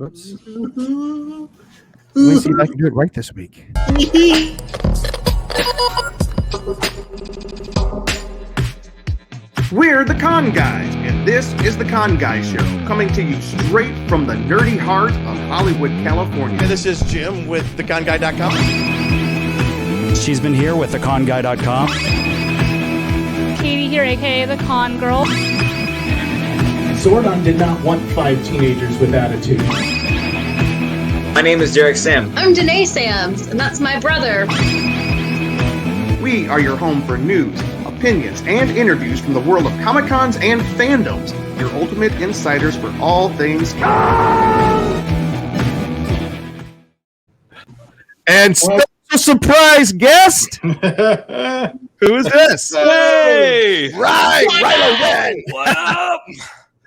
Let's see if I can do it right this week. We're the Con Guys, and this is the Con Guys Show, coming to you straight from the nerdy heart of Hollywood, California. And this is Jim with theconguy.com. She's been here with theconguy.com. Katie here, aka the Con Girl. Zordon did not want 5 teenagers with attitude. My name is Derek Sam. I'm Danae Sams, and that's my brother. We are your home for news, opinions, and interviews from the world of Comic-Cons and fandoms. Your ultimate insiders for all things con. And special surprise guest. Who is this? Hey! Right away. What up?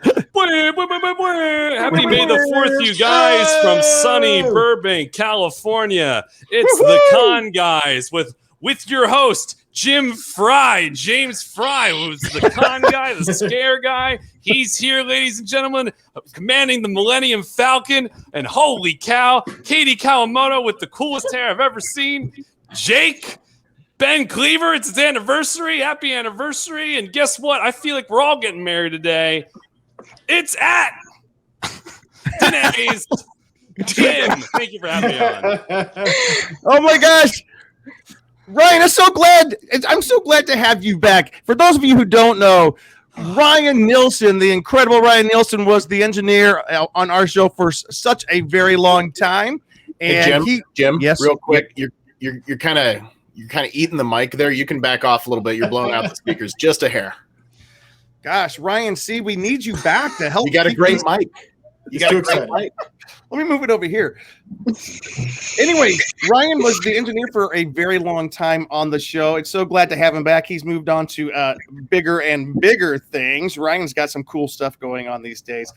Happy May the 4th, you guys, from sunny Burbank, California. It's the Con Guys with your host, James Fry, who's the con guy, the scare guy. He's here, ladies and gentlemen, commanding the Millennium Falcon. And holy cow, Katie Kawamoto with the coolest hair I've ever seen. Jake, Ben Cleaver, it's his anniversary. Happy anniversary. And guess what? I feel like we're all getting married today. It's at Danae's Jim. Thank you for having me on. Oh my gosh. Ryan, I'm so glad to have you back. For those of you who don't know, Ryan Nielsen, the incredible Ryan Nielsen, was the engineer on our show for such a very long time. And hey, Jim, yes, real quick, you're kind of eating the mic there. You can back off a little bit. You're blowing out the speakers just a hair. Gosh, Ryan, see, we need you back to help. You got a great mic. You got a great mic. Let me move it over here. Anyway, Ryan was the engineer for a very long time on the show. It's so glad to have him back. He's moved on to bigger and bigger things. Ryan's got some cool stuff going on these days.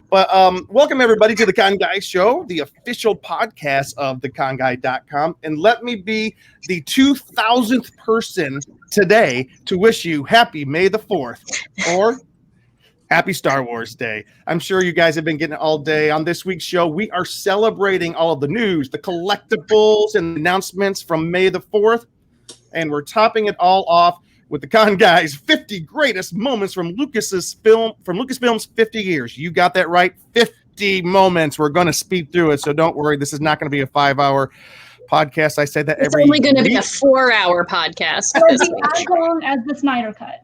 But welcome, everybody, to the Con Guy Show, the official podcast of theconguy.com. And let me be the 2,000th person today to wish you happy May the 4th or happy Star Wars Day. I'm sure you guys have been getting it all day. On this week's show, we are celebrating all of the news, the collectibles, and announcements from May the 4th. And we're topping it all off with the Con Guys 50 greatest moments from Lucasfilm's 50 years. You got that right. 50 moments. We're going to speed through it, so don't worry. This is not going to be a 5-hour podcast. I say that it's only going to be a 4-hour podcast. As long as the Snyder Cut.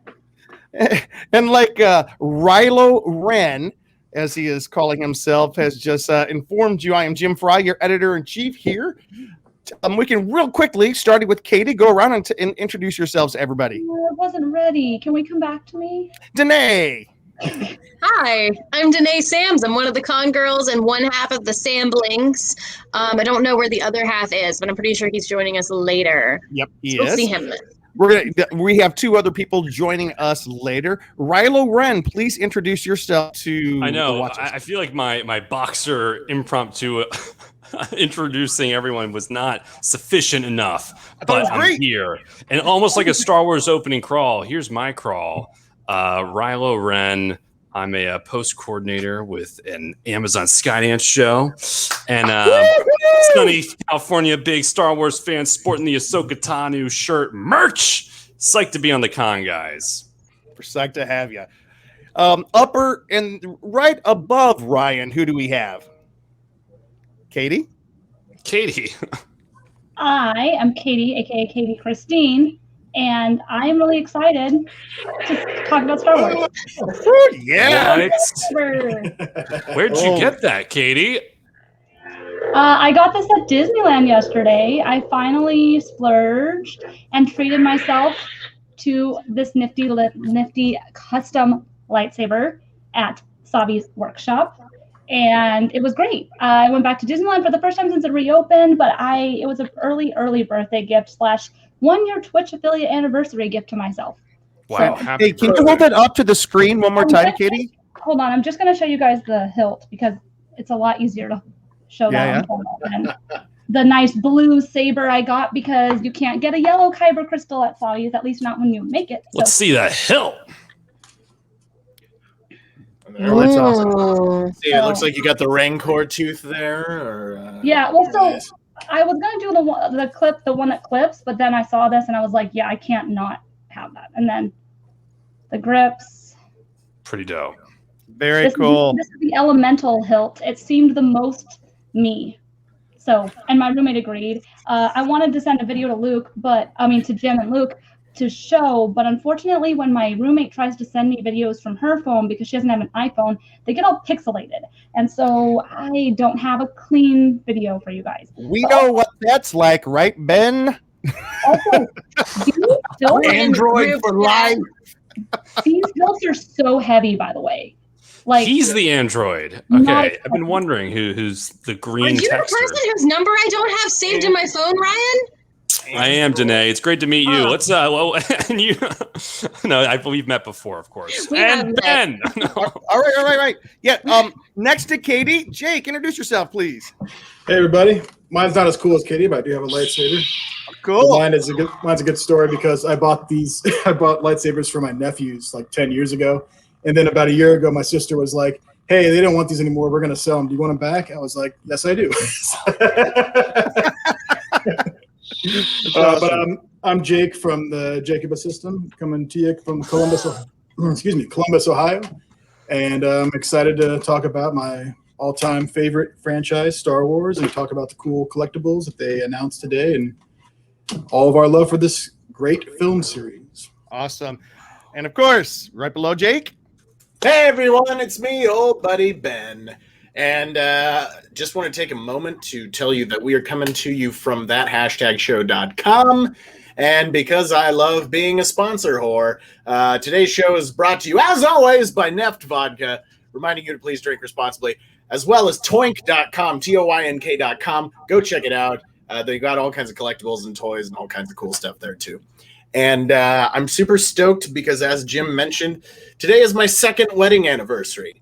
And like Rilo Wren, as he is calling himself, has just informed you, I am Jim Fry, your editor-in-chief here. We can real quickly, starting with Katie, go around and introduce yourselves to everybody. I wasn't ready. Can we come back to me? Danae. Hi, I'm Danae Sams. I'm one of the con girls and one half of the Samblings. I don't know where the other half is, but I'm pretty sure he's joining us later. Yep, he We'll is. see him then. We have 2 other people joining us later. Rilo Wren, please introduce yourself to I know. the watchers. I feel like my boxer impromptu introducing everyone was not sufficient enough, but I'm here. And almost like a Star Wars opening crawl, here's my crawl. Rilo Wren. I'm a post coordinator with an Amazon Skydance show. And sunny California, big Star Wars fan sporting the Ahsoka Tano shirt merch. Psyched to be on the Con Guys. We're psyched to have you. Upper and right above Ryan, who do we have? Katie? I am Katie, aka Katie Christine, and I am really excited to talk about Star Wars. Yeah. Where'd you get that, Katie? I got this at Disneyland yesterday. I finally splurged and treated myself to this nifty custom lightsaber at Savi's workshop. And it was great. I went back to Disneyland for the first time since it reopened, but it was an early birthday gift / 1-year Twitch affiliate anniversary gift to myself. Wow. So, Hey, can you hold that up to the screen one more time, Katie? Hold on. I'm just going to show you guys the hilt because it's a lot easier to show that on camera than the nice blue saber I got because you can't get a yellow kyber crystal at Savi's, at least not when you make it. Let's see that hilt. Oh, that's awesome. Ooh. See, it looks like you got the Rancor tooth there. Or, Yeah, well, so nice. I was gonna do the one that clips, but then I saw this and I was like, yeah, I can't not have that. And then the grips. Pretty dope. Very cool. This is the elemental hilt. It seemed the most me. So, and my roommate agreed. I wanted to send a video to Jim and Luke to show, but unfortunately, when my roommate tries to send me videos from her phone because she doesn't have an iPhone, they get all pixelated. And so I don't have a clean video for you guys. We know what that's like, right, Ben? Also, these hilts, Android for life. these hilts are so heavy, by the way. Like, He's the android. Not- Okay, I've been wondering who's the green Are you the texter. person whose number I don't have saved in my phone, Ryan? I am Danae. It's great to meet you. Let's and you. No, we've met before, of course. We have and met. Ben. All right. Yeah. Next to Katie, Jake, introduce yourself, please. Hey, everybody. Mine's not as cool as Katie, but I do have a lightsaber. Cool. Mine's a good story because I bought lightsabers for my nephews like 10 years ago. And then about a year ago, my sister was like, hey, they don't want these anymore. We're going to sell them. Do you want them back? I was like, yes, I do. But I'm Jake from the Jacobus system, coming to you from Columbus, Ohio. And I'm excited to talk about my all-time favorite franchise, Star Wars, and talk about the cool collectibles that they announced today and all of our love for this great film series. Awesome. And of course, right below Jake. Hey everyone, it's me, old buddy Ben. And just want to take a moment to tell you that we are coming to you from thathashtagshow.com. And because I love being a sponsor whore, today's show is brought to you, as always, by Neft Vodka, reminding you to please drink responsibly, as well as toink.com, toynk.com. Go check it out. They got all kinds of collectibles and toys and all kinds of cool stuff there, too. And I'm super stoked because, as Jim mentioned, today is my second wedding anniversary.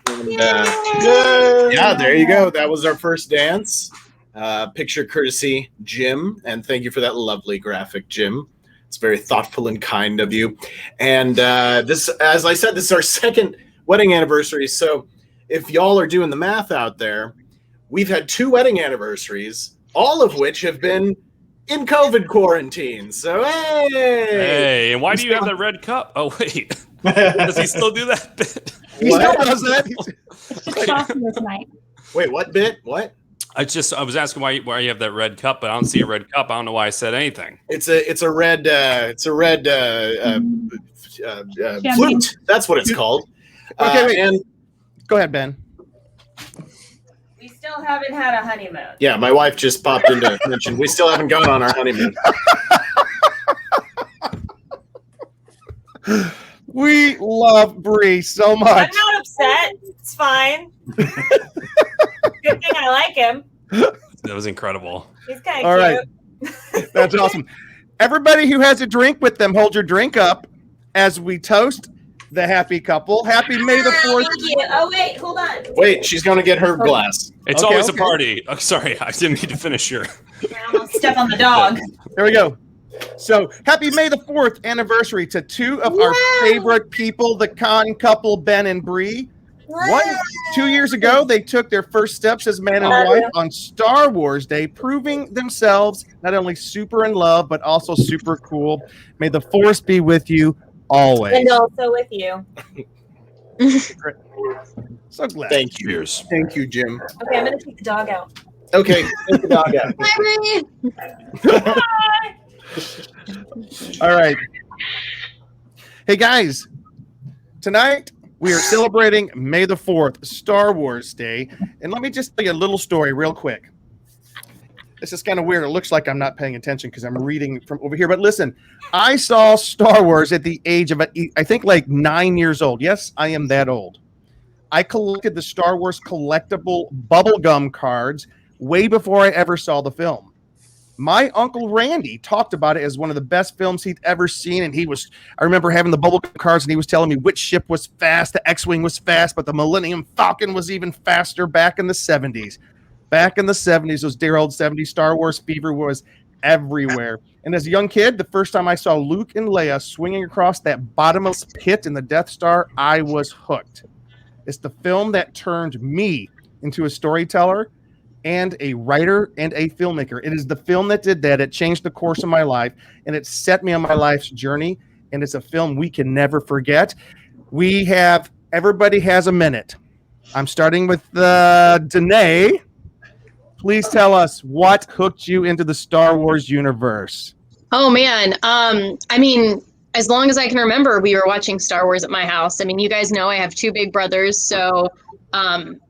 And, yeah, there you go. That was our first dance. Picture courtesy, Jim. And thank you for that lovely graphic, Jim. It's very thoughtful and kind of you. And this, as I said, this is our second wedding anniversary. So if y'all are doing the math out there, we've had 2 wedding anniversaries, all of which have been in COVID quarantine. So, hey! Hey, and why do you have that red cup? Oh, wait. Does he still do that bit? He still does that. it's just coffee this night. Wait, what bit? What? I was asking why you have that red cup, but I don't see a red cup. I don't know why I said anything. It's a red flute. That's what it's called. Okay, wait. And Go ahead, Ben. We still haven't had a honeymoon. yeah, my wife just popped in to mention we still haven't gone on our honeymoon. We love Bree so I'm much. not upset. It's fine. Good thing I like him. That was incredible. He's kind All of right. cute. That's awesome. Everybody who has a drink with them, hold your drink up as we toast the happy couple. Happy May the 4th. Thank you. Oh, wait. Hold on. Wait, she's going to get her glass. It's Okay, always okay. a party. Oh, sorry, I didn't mean to finish your. I almost step on the dog. There we go. So happy May the 4th anniversary to 2 of our favorite people, the con couple, Ben and Bree. 2 years ago, they took their first steps as man and wife on Star Wars Day, proving themselves not only super in love, but also super cool. May the Force be with you always. And also with you. So glad. Thank you. Cheers. Thank you, Jim. Okay, I'm going to take the dog out. Okay, take the dog out. Bye, Bree. All right. Hey, guys. Tonight, we are celebrating May the 4th, Star Wars Day. And let me just tell you a little story real quick. This is kind of weird. It looks like I'm not paying attention because I'm reading from over here. But listen, I saw Star Wars at the age of, I think, like 9 years old. Yes, I am that old. I collected the Star Wars collectible bubblegum cards way before I ever saw the film. My Uncle Randy talked about it as one of the best films he'd ever seen. And I remember having the bubblegum cards and he was telling me which ship was fast. The X-Wing was fast, but the Millennium Falcon was even faster back in the 70s. Back in the 70s, those dear old 70s, Star Wars fever was everywhere. And as a young kid, the first time I saw Luke and Leia swinging across that bottomless pit in the Death Star, I was hooked. It's the film that turned me into a storyteller and a writer and a filmmaker. It is the film that did that. It changed the course of my life, and it set me on my life's journey, and it's a film we can never forget. Everybody has a minute. I'm starting with Danae. Please tell us what hooked you into the Star Wars universe. Oh man. I mean, as long as I can remember, we were watching Star Wars at my house. I mean, you guys know I have two big brothers, so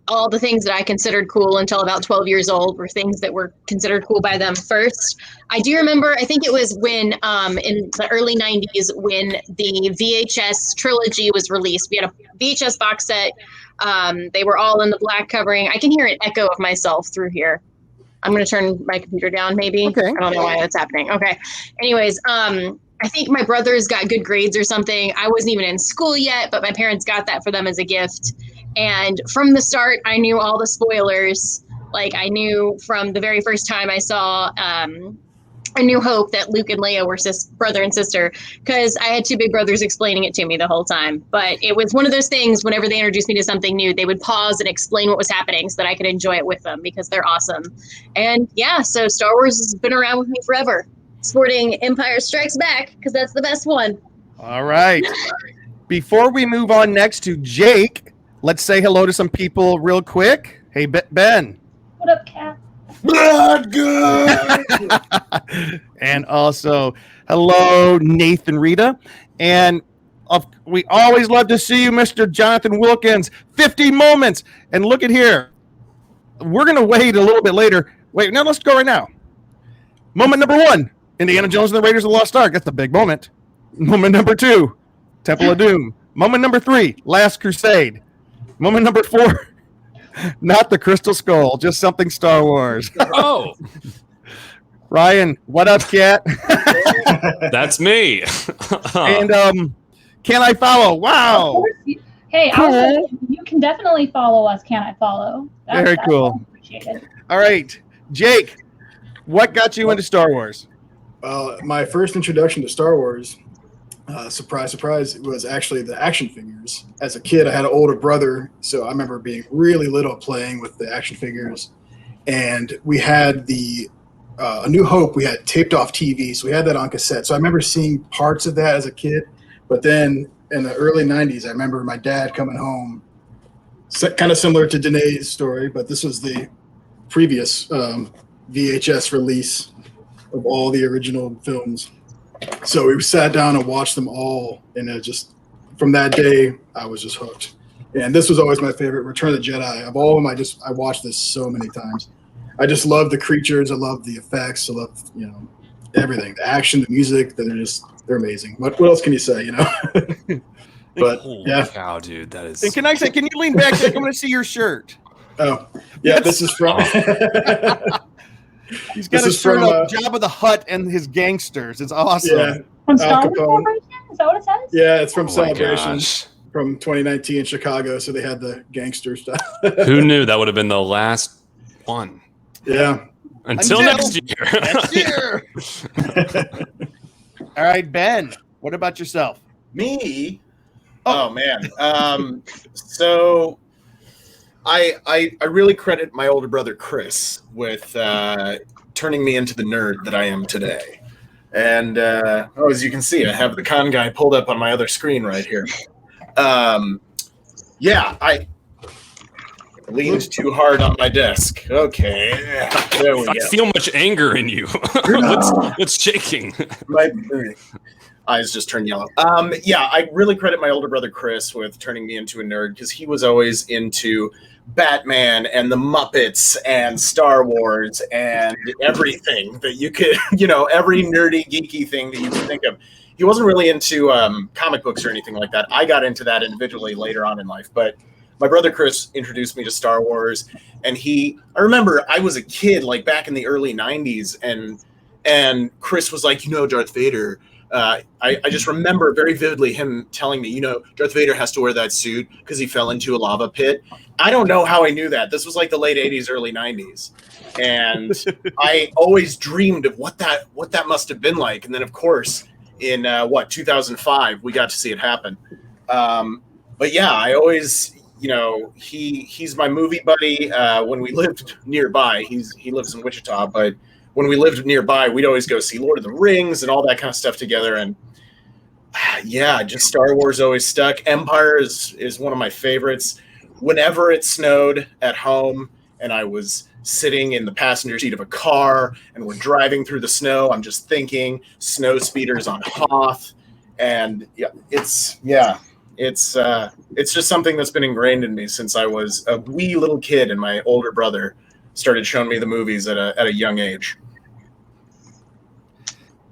all the things that I considered cool until about 12 years old were things that were considered cool by them first. I do remember, I think it was when in the early 90s when the VHS trilogy was released. We had a VHS box set. They were all in the black covering. I can hear an echo of myself through here. I'm going to turn my computer down, maybe. Okay. I don't know why that's happening. Okay. Anyways, I think my brothers got good grades or something. I wasn't even in school yet, but my parents got that for them as a gift. And from the start, I knew all the spoilers. Like, I knew from the very first time I saw A New Hope that Luke and Leia were brother and sister, because I had two big brothers explaining it to me the whole time. But it was one of those things, whenever they introduced me to something new, they would pause and explain what was happening so that I could enjoy it with them, because they're awesome. And yeah, so Star Wars has been around with me forever, sporting Empire Strikes Back, because that's the best one. All right. Before we move on next to Jake, let's say hello to some people real quick. Hey, Ben. What up, Kat? Blood good. And also, hello, Nathan Rita. And we always love to see you, Mr. Jonathan Wilkins. 50 moments. And look at here. We're going to wait a little bit later. Wait, now let's go right now. Moment number 1, Indiana Jones and the Raiders of the Lost Ark. That's the big moment. Moment number 2, Temple of Doom. Moment number 3, Last Crusade. Moment number 4, not the Crystal Skull, just something Star Wars. Oh, Ryan, what up, Cat? that's me. And can I follow? Wow. Hey, Cool. you can definitely follow us. Can I follow? Very cool. Appreciated. All right, Jake, what got you into Star Wars? My first introduction to Star Wars, surprise, surprise, it was actually the action figures. As a kid, I had an older brother, so I remember being really little playing with the action figures. And we had A New Hope, we had taped off TV, so we had that on cassette. So I remember seeing parts of that as a kid. But then in the early 90s, I remember my dad coming home, kind of similar to Danae's story, but this was the previous VHS release of all the original films. So we sat down and watched them all, and it just, from that day, I was just hooked. And this was always my favorite, Return of the Jedi. Of all of them, I watched this so many times. I just love the creatures, I love the effects, I love, everything. The action, the music, they're amazing. What else can you say, But Holy yeah. cow, dude, that is. And can I say, can you lean back? Jake? I want to see your shirt. Oh, yeah, this is from He's got This a is shirt from, of Jabba the Hutt and his gangsters. It's awesome. yeah. From Star Al Wars Capone. Celebration? Is that what it says? Yeah, it's from Oh my Celebration gosh. from 2019 in Chicago, so they had the gangster stuff. Who knew that would have been the last one? Yeah. Until next year. Next year. All right, Ben, what about yourself? Me? Oh man. So I really credit my older brother Chris with turning me into the nerd that I am today. And as you can see, I have the con guy pulled up on my other screen right here. Yeah, I leaned too hard on my desk. Okay, there we I go. feel much anger in you. What's shaking? My eyes just turned yellow. Yeah, I really credit my older brother Chris with turning me into a nerd, because he was always into Batman and the Muppets and Star Wars and everything that you could, every nerdy, geeky thing that you could think of. He wasn't really into comic books or anything like that. I got into that individually later on in life, but my brother Chris introduced me to Star Wars, and I remember I was a kid, like back in the early 90s, and Chris was like, Darth Vader. I just remember very vividly him telling me, Darth Vader has to wear that suit because he fell into a lava pit. I don't know how I knew that. This was like the late 80s, early 90s. And I always dreamed of what that must have been like. And then, of course, in 2005, we got to see it happen. But yeah, I always, you know, he's my movie buddy. When we lived nearby, he lives in Wichita, but when we lived nearby, we'd always go see Lord of the Rings and all that kind of stuff together. And yeah, just Star Wars always stuck. Empire is one of my favorites. Whenever it snowed at home and I was sitting in the passenger seat of a car and we're driving through the snow, I'm just thinking snow speeders on Hoth. And it's just something that's been ingrained in me since I was a wee little kid, and my older brother started showing me the movies at a young age.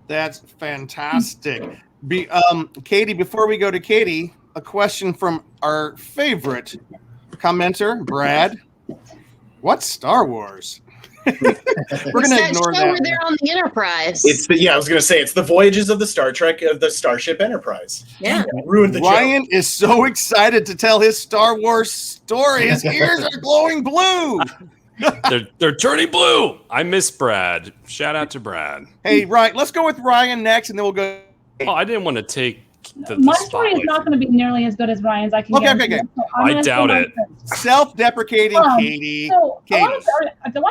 That's fantastic. Katie, before we go to Katie, a question from our favorite commenter, Brad. What's Star Wars? We're going to ignore that. Where they're on the Enterprise. I was going to say it's the voyages of the Star Trek of the Starship Enterprise. Yeah. Ruined the Ryan joke. is so excited to tell his Star Wars story. His ears are glowing blue. They're turning blue. I miss Brad. Shout out to Brad. Hey, Ryan, let's go with Ryan next, and then we'll go. Oh, I didn't want to take the My story is spotlight. not going to be nearly as good as Ryan's. I can guarantee Okay. it. So I'm I gonna doubt say it. mine first. Self-deprecating Katie. So a lot Katie. of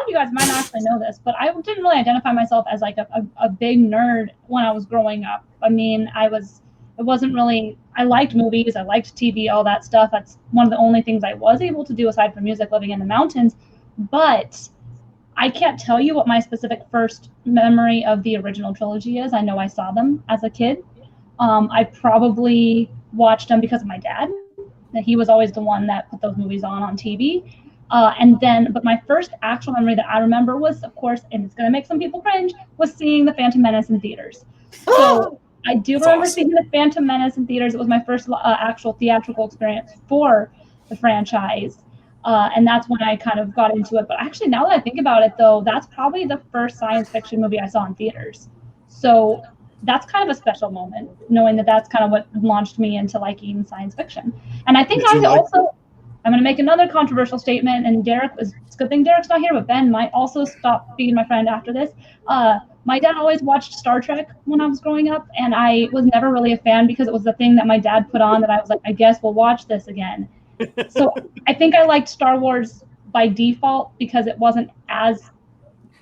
you guys might not actually know this, but I didn't really identify myself as like a big nerd when I was growing up. I mean, I liked movies, I liked TV, all that stuff. That's one of the only things I was able to do aside from music, living in the mountains. But I can't tell you what my specific first memory of the original trilogy is. I know I saw them as a kid. I probably watched them because of my dad. He was always the one that put those movies on TV. But my first actual memory that I remember was, of course, and it's going to make some people cringe, was seeing The Phantom Menace in theaters. So I do remember seeing The Phantom Menace in theaters. It was my first actual theatrical experience for the franchise. And that's when I kind of got into it. But actually, now that I think about it, though, that's probably the first science fiction movie I saw in theaters. So that's kind of a special moment, knowing that that's kind of what launched me into liking science fiction. And I think I'm going to make another controversial statement, and it's a good thing Derek's not here, but Ben might also stop being my friend after this. My dad always watched Star Trek when I was growing up, and I was never really a fan because it was the thing that my dad put on that I was like, I guess we'll watch this again. So I think I liked Star Wars by default because it wasn't as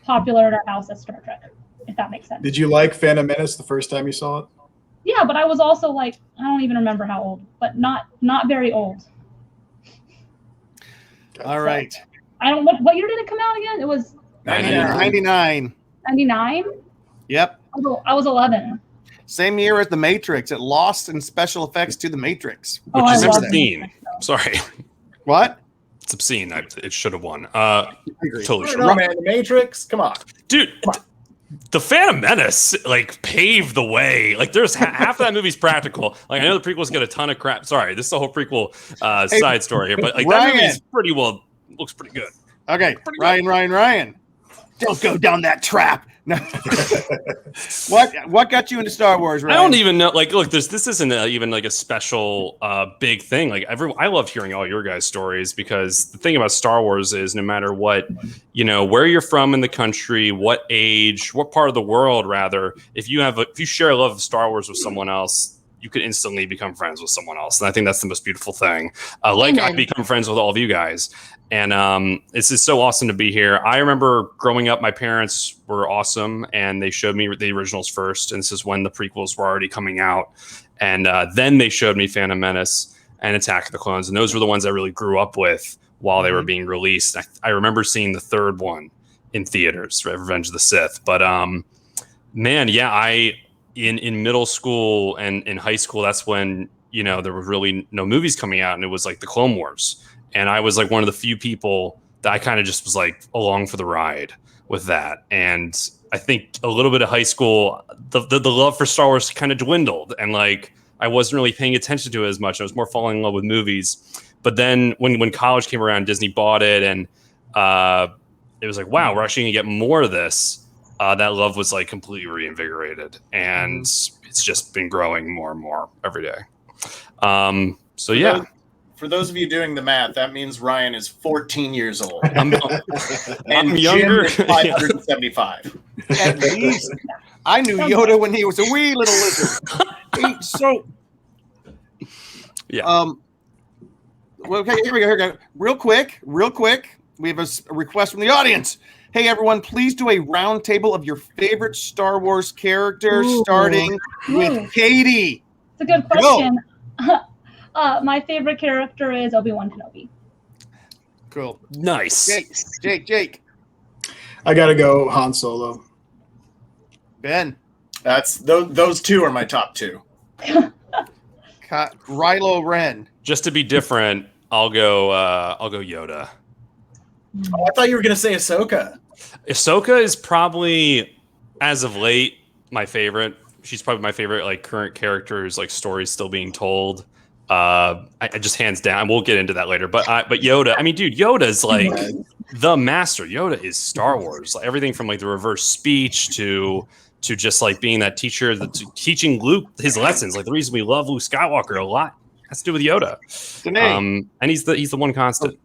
popular in our house as Star Trek, if that makes sense. Did you like Phantom Menace the first time you saw it? Yeah, but I was also like, I don't even remember how old, but not very old. All right. I don't. What year did it come out again? It was 99. 99. Yep. I was 11. Same year as The Matrix. It lost in special effects to The Matrix. Oh, Which is I love obscene. Sorry. What? It's obscene. It should have won. Totally should No, have. man, The Matrix. Come on. Dude, The Phantom Menace paved the way. Like there's half of that movie's practical. Like I know the prequel's got a ton of crap. Sorry, this is the whole prequel side story here, but like that movie's pretty well, looks pretty good. Okay, Ryan. Don't go down that trap. No. What got you into Star Wars, Ryan? I don't even know. Like, look, this isn't even like a special big thing. Like I love hearing all your guys' stories because the thing about Star Wars is no matter what, where you're from in the country, what age, what part of the world, rather, if you share a love of StarArs with someone else, you could instantly become friends with someone else. And I think that's the most beautiful thing. I've become friends with all of you guys. And it's just so awesome to be here. I remember growing up, my parents were awesome, and they showed me the originals first. And this is when the prequels were already coming out. And then they showed me Phantom Menace and Attack of the Clones. And those were the ones I really grew up with while they were being released. I remember seeing the third one in theaters, Revenge of the Sith. But man, yeah, in middle school and in high school, that's when, there were really no movies coming out, and it was like the Clone Wars. And I was like one of the few people that I kind of just was like along for the ride with that. And I think a little bit of high school, the love for Star Wars kind of dwindled, and like I wasn't really paying attention to it as much. I was more falling in love with movies. But then when college came around, Disney bought it, and it was like, wow, we're actually gonna get more of this. That love was like completely reinvigorated, and it's just been growing more and more every day. So yeah. For those of you doing the math, that means Ryan is 14 years old. I'm Jim younger. is 575. At least. I knew Yoda when he was a wee little lizard. So, yeah. Okay, here we go. Real quick. We have a request from the audience. Hey, everyone, please do a round table of your favorite Star Wars characters, starting with Katie. It's a good question. My favorite character is Obi-Wan Kenobi. Cool. Nice. Jake. I gotta go Han Solo. Ben. That's those two are my top two. Kylo Ren. Just to be different, I'll go Yoda. Oh, I thought you were gonna say Ahsoka. Ahsoka is probably, as of late, my favorite. She's probably my favorite, like, current characters, like, stories still being told. I just hands down. We'll get into that later. But Yoda, I mean, dude, Yoda's like the master. Yoda is Star Wars. Like, everything from like the reverse speech to just like being that teacher, teaching Luke his lessons. Like, the reason we love Luke Skywalker a lot has to do with Yoda. And he's the one constant.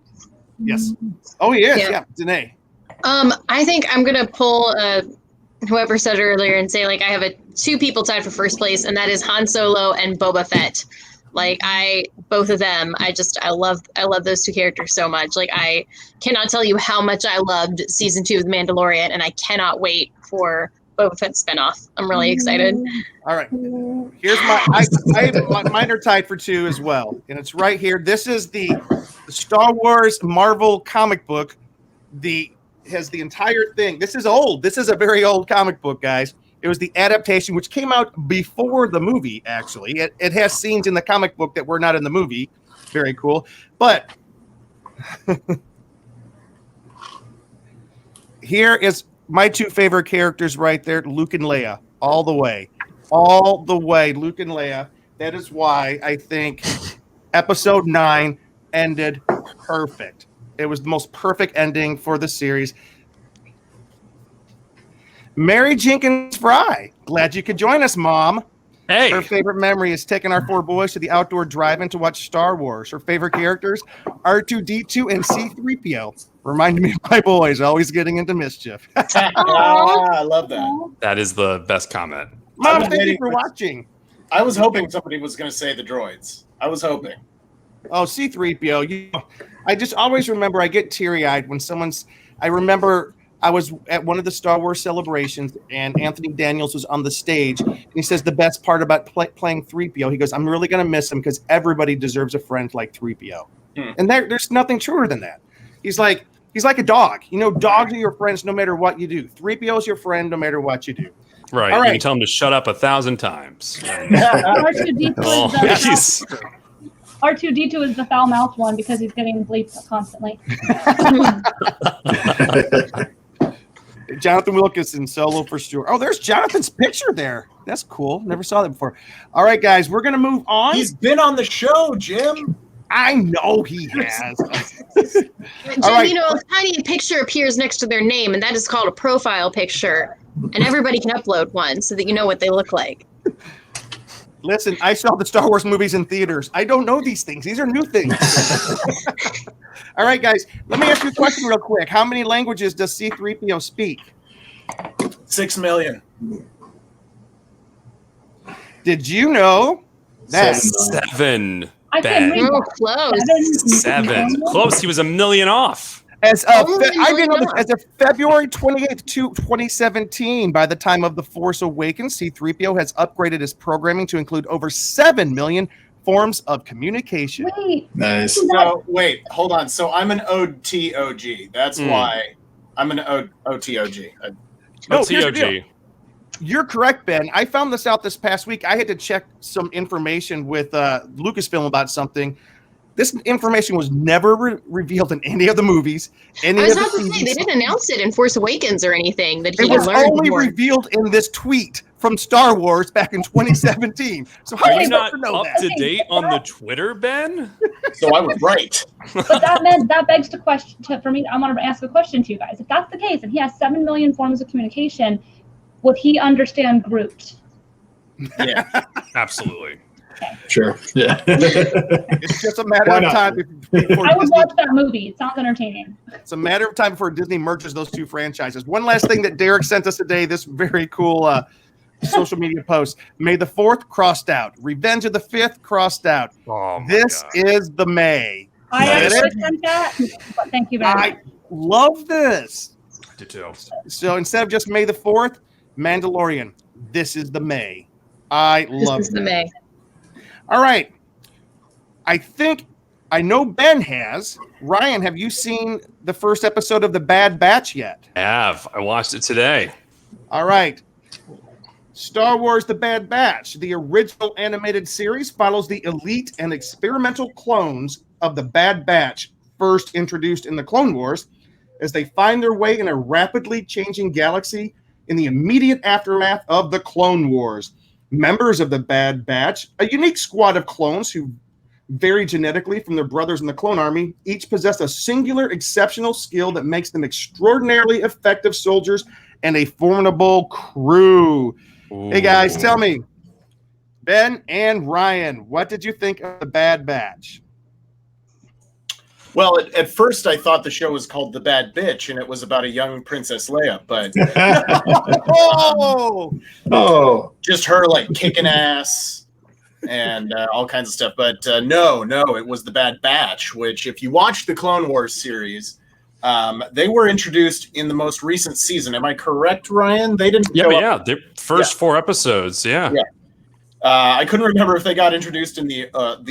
Yes. Oh, he is. Yeah, Danae. I think I'm gonna pull whoever said it earlier and say, like, I have two people tied for first place, and that is Han Solo and Boba Fett. Like, both of them, I love those two characters so much. Like, I cannot tell you how much I loved season 2 of The Mandalorian, and I cannot wait for Boba Fett's spinoff. I'm really excited. All right. Here's mine are tied for 2 as well. And it's right here. This is the Star Wars Marvel comic book. Has the entire thing. This is old. This is a very old comic book, guys. It was the adaptation, which came out before the movie, actually. It has scenes in the comic book that were not in the movie. Very cool. But here is my 2 favorite characters right there, Luke and Leia, all the way. All the way, Luke and Leia. That is why I think Episode 9 ended perfect. It was the most perfect ending for the series. Mary Jenkins Fry, glad you could join us, Mom. Hey. Her favorite memory is taking our 4 boys to the outdoor drive-in to watch Star Wars. Her favorite characters, R2-D2 and C-3PO. Reminded me of my boys, always getting into mischief. I love that. That is the best comment. Mom, thank you for watching. I was hoping somebody was going to say the droids. I was hoping. Oh, C-3PO. I just always remember, I get teary-eyed when I remember I was at one of the Star Wars celebrations, and Anthony Daniels was on the stage, and he says the best part about playing 3PO, he goes, I'm really going to miss him because everybody deserves a friend like 3PO. And there's nothing truer than that. He's like a dog. You know, dogs are your friends no matter what you do. 3PO is your friend no matter what you do. Right. All right. You can tell him to shut up 1,000 times. R2-D2 is the foul-mouthed one because he's getting bleeped constantly. Jonathan Wilkinson, Solo for sure. Oh, there's Jonathan's picture there. That's cool. Never saw that before. All right, guys, we're going to move on. He's been on the show, Jim. I know he has. Jim, right. you know, a tiny picture appears next to their name, and that is called a profile picture. And everybody can upload one so that you know what they look like. Listen, I saw the Star Wars movies in theaters. I don't know these things. These are new things. All right, guys, let me ask you a question real quick. How many languages does C-3PO speak? 6 million. Did you know that? 7. I can read Oh, that. close. 7. Close. He was $1 million off. As of February 28th, 2017, by the time of The Force Awakens, C-3PO has upgraded his programming to include over 7 million forms of communication. Wait. Nice. So, wait, hold on. So I'm an OTOG. That's why I'm an OTOG. No, here's the TOG. deal. You're correct, Ben. I found this out this past week. I had to check some information with Lucasfilm about something. This information was never revealed in any of the movies. I was about to say, they didn't announce it in Force Awakens or anything. That he It was learned only more. revealed in this tweet from Star Wars back in 2017. So how Are are you you not supposed to know up that? to date on the Twitter, Ben? So I was right. But that begs the question for me. I want to ask a question to you guys. If that's the case, and he has 7 million forms of communication, would he understand Groot? Yeah. Absolutely. Sure. Yeah. It's just a matter Why of not? time before I would Disney, watch that movie. It sounds entertaining. it's a matter of time before Disney merges those two franchises. One last thing that Derek sent us today, this very cool social media post. May the 4th crossed out. Revenge of the 5th crossed out. Oh my This God. is the May. I Get it? understand that, but thank you very much. I love this. Did too. So instead of just May the 4th, Mandalorian. This is the May. I love This is the May. All right. I know Ben has. Ryan, have you seen the first episode of The Bad Batch yet? I have. I watched it today. All right. Star Wars The Bad Batch, the original animated series, follows the elite and experimental clones of the Bad Batch, first introduced in the Clone Wars, as they find their way in a rapidly changing galaxy in the immediate aftermath of the Clone Wars. Members of the Bad Batch, a unique squad of clones who vary genetically from their brothers in the Clone Army, each possess a singular, exceptional skill that makes them extraordinarily effective soldiers and a formidable crew. Ooh. Hey guys, tell me, Ben and Ryan, what did you think of The Bad Batch? Well, at first I thought the show was called The Bad Bitch, and it was about a young Princess Leia, but Oh, just her like kicking ass and all kinds of stuff. But no, it was The Bad Batch, which if you watch the Clone Wars series, they were introduced in the most recent season. Am I correct, Ryan? They didn't. The first 4 episodes. Yeah. I couldn't remember if they got introduced in the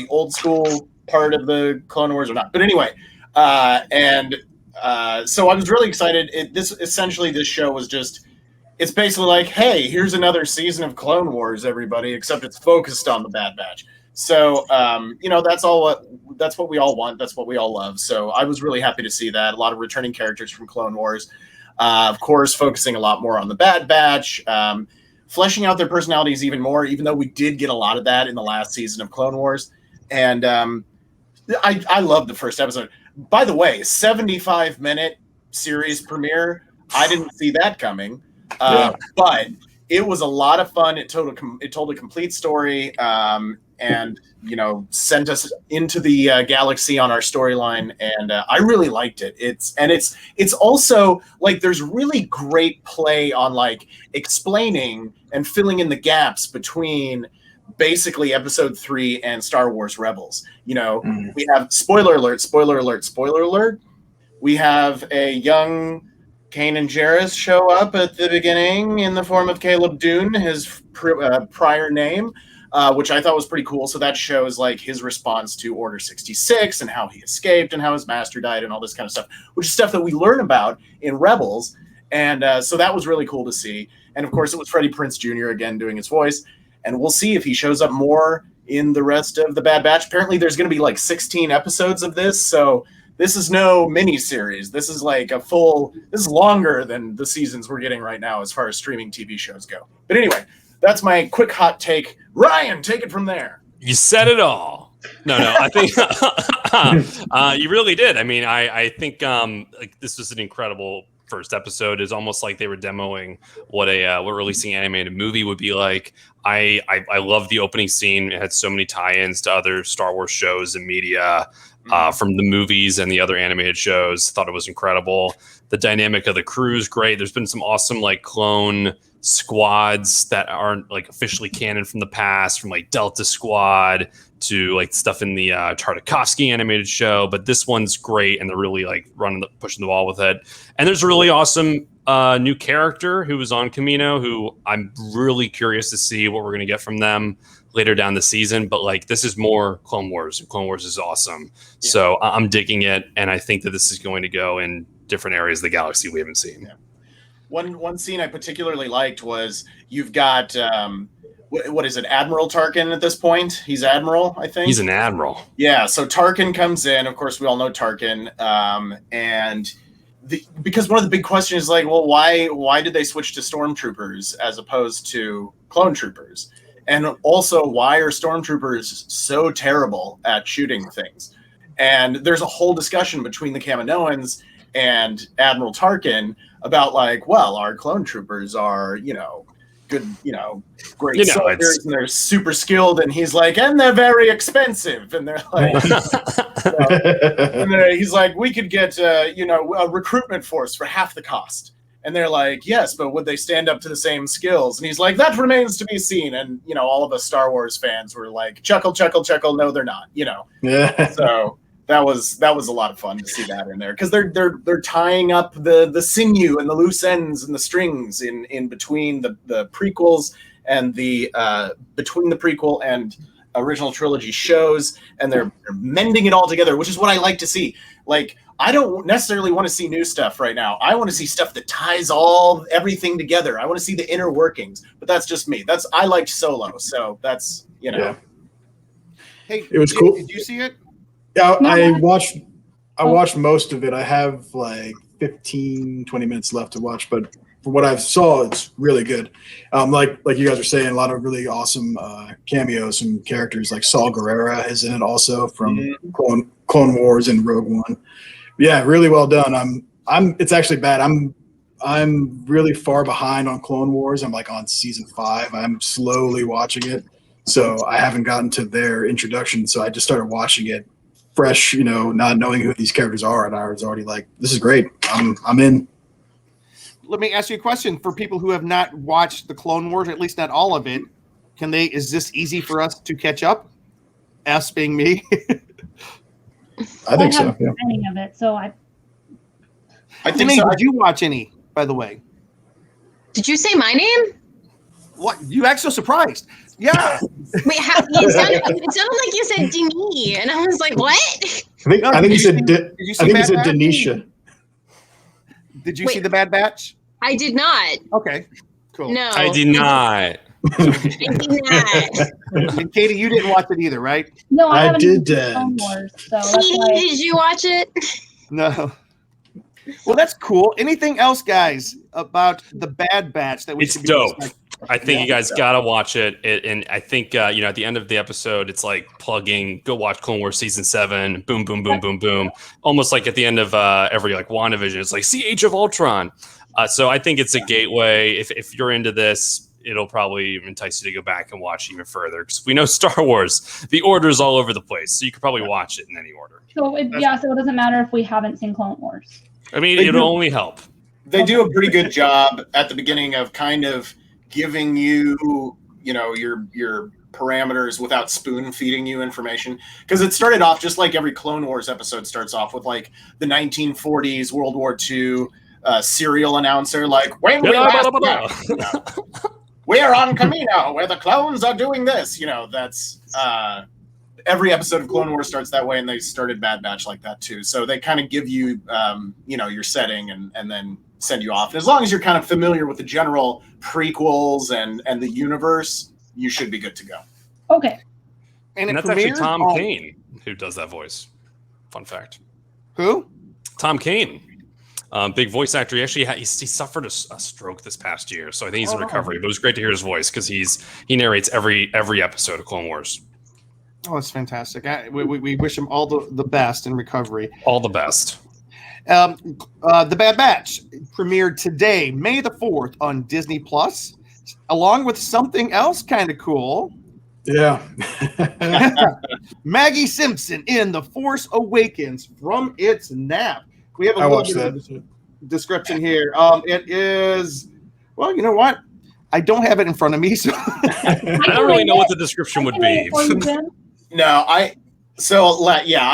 old school part of the Clone Wars or not. But anyway, so I was really excited. This show was just, it's basically like, hey, here's another season of Clone Wars, everybody, except it's focused on the Bad Batch. So, that's what we all want. That's what we all love. So I was really happy to see that. A lot of returning characters from Clone Wars, of course, focusing a lot more on the Bad Batch, fleshing out their personalities even more, even though we did get a lot of that in the last season of Clone Wars. And I love the first episode. By the way, 75-minute series premiere. I didn't see that coming. But it was a lot of fun. It told a complete story, and sent us into the galaxy on our storyline. And I really liked it. It's also like there's really great play on like explaining and filling in the gaps between basically episode 3 and Star Wars Rebels. We have spoiler alert. We have a young Kanan Jarrus show up at the beginning in the form of Caleb Dune, his prior name, which I thought was pretty cool. So that shows like his response to Order 66 and how he escaped and how his master died and all this kind of stuff, which is stuff that we learn about in Rebels. And so that was really cool to see. And of course, it was Freddie Prinze Jr. again doing his voice. And we'll see if he shows up more in the rest of the Bad Batch. Apparently, there's going to be like 16 episodes of this. So this is no mini series. This is like this is longer than the seasons we're getting right now as far as streaming TV shows go. But anyway, that's my quick hot take. Ryan, take it from there. You said it all. No, I think you really did. I mean, I think like this was an incredible first episode. Is almost like they were demoing what releasing an animated movie would be like. I love the opening scene. It had so many tie-ins to other Star Wars shows and media from the movies and the other animated shows. Thought it was incredible. The dynamic of the crew is great. There's been some awesome like clone squads that aren't like officially canon from the past, from like Delta Squad to like stuff in the Tartakovsky animated show, but this one's great and they're really like pushing the ball with it. And there's a really awesome new character who was on Camino, who I'm really curious to see what we're going to get from them later down the season. But like this is more Clone Wars, and Clone Wars is awesome. Yeah. So I'm digging it, and I think that this is going to go in different areas of the galaxy we haven't seen. Yeah. One scene I particularly liked was you've got what is it, Admiral Tarkin at this point? He's Admiral, I think. He's an Admiral. Yeah, so Tarkin comes in. Of course, we all know Tarkin. Because one of the big questions is like, well, why did they switch to stormtroopers as opposed to clone troopers? And also, why are stormtroopers so terrible at shooting things? And there's a whole discussion between the Kaminoans and Admiral Tarkin about like, well, our clone troopers are, good, great soldiers, and they're super skilled. And he's like, and they're very expensive. And they're like, he's like, we could get, a recruitment force for half the cost. And they're like, yes, but would they stand up to the same skills? And he's like, that remains to be seen. And, all of us Star Wars fans were like, chuckle, chuckle, chuckle. No, they're not, Yeah. So that was a lot of fun to see that in there, because they're tying up the sinew and the loose ends and the strings in between the prequels and the between the prequel and original trilogy shows, and they're mending it all together, which is what I like to see. Like, I don't necessarily want to see new stuff right now. I want to see stuff that ties everything together. I want to see the inner workings, but that's just me. I liked Solo, so that's, Yeah. Hey, It was cool. Did you see it? Yeah, I watched most of it. I have like 15, 20 minutes left to watch, but for what I saw, it's really good. Like you guys are saying, a lot of really awesome cameos and characters. Like Saul Guerrera is in it also from Clone Wars and Rogue One. Yeah, really well done. It's actually bad. I'm really far behind on Clone Wars. I'm like on season 5. I'm slowly watching it, so I haven't gotten to their introduction. So I just started watching it fresh, not knowing who these characters are, and I was already like, "This is great. I'm in." Let me ask you a question for people who have not watched the Clone Wars, at least not all of it. Is this easy for us to catch up? Us being me. I think so. Yeah. Any of it, so I think Denise, so. did you watch any, by the way? Did you say my name? What? You act so surprised. Yeah. Wait, it sounded like you said Denis, and I was like, what? I think you said Bad Batch? Denisha. Did you see the Bad Batch? I did not. Okay, cool. No. I did not. I did not. And Katie, you didn't watch it either, right? no, I I haven't even seen didn't. Clone Wars, so that's Katie, why. did you watch it? No. Well, that's cool. Anything else, guys, about the Bad Batch that we It's should be dope. expecting? I think you guys gotta watch it. And I think at the end of the episode, it's like go watch Clone Wars season 7. Boom, boom, boom, boom, boom. Almost like at the end of every like WandaVision, it's like see Age of Ultron. So I think it's a gateway. If you're into this, it'll probably entice you to go back and watch even further, because we know Star Wars, the order's all over the place, so you could probably watch it in any order. So it doesn't matter if we haven't seen Clone Wars. I mean, it'll only help. They do a pretty good job at the beginning of kind of giving you, your parameters without spoon feeding you information. Because it started off just like every Clone Wars episode starts off with like the 1940s World War II serial announcer, like, when we last we are on Camino, where the clones are doing this. That's every episode of Clone Wars starts that way, and they started Bad Batch like that too. So they kind of give you, your setting and then send you off. And as long as you're kind of familiar with the general prequels and the universe, you should be good to go. Okay. And that's actually Tom Kane who does that voice. Fun fact. Who? Tom Kane. Big voice actor. He actually he suffered a stroke this past year, so I think he's in recovery. But it was great to hear his voice, because he narrates every episode of Clone Wars. Oh, it's fantastic. We wish him all the best in recovery. All the best. The Bad Batch premiered today, May the 4th, on Disney Plus, along with something else kind of cool. Yeah. Maggie Simpson in The Force Awakens from its nap. We have a little bit of description here. It is, well, you know what? I don't have it in front of me, so I don't really know what the description would be. No, I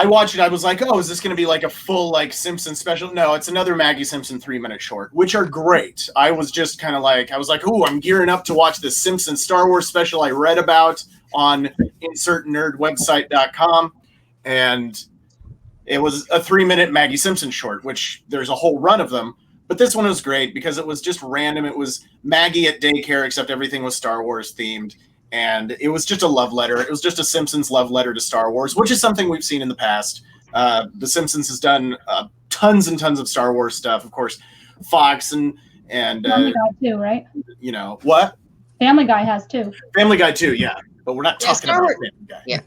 watched it. I was like, oh, is this going to be like a full like Simpson special? No, it's another Maggie Simpson 3-minute short, which are great. I was just kind of like, ooh, I'm gearing up to watch the Simpson Star Wars special I read about on insertnerdwebsite.com, and it was a 3-minute Maggie Simpson short, which there's a whole run of them. But this one was great because it was just random. It was Maggie at daycare, except everything was Star Wars themed. And it was just a love letter. It was just a Simpsons love letter to Star Wars, which is something we've seen in the past. The Simpsons has done tons and tons of Star Wars stuff. Of course, Fox and Family Guy too, right? What? Family Guy has too. Family Guy too, yeah. But we're not talking about Family Guy. Yeah.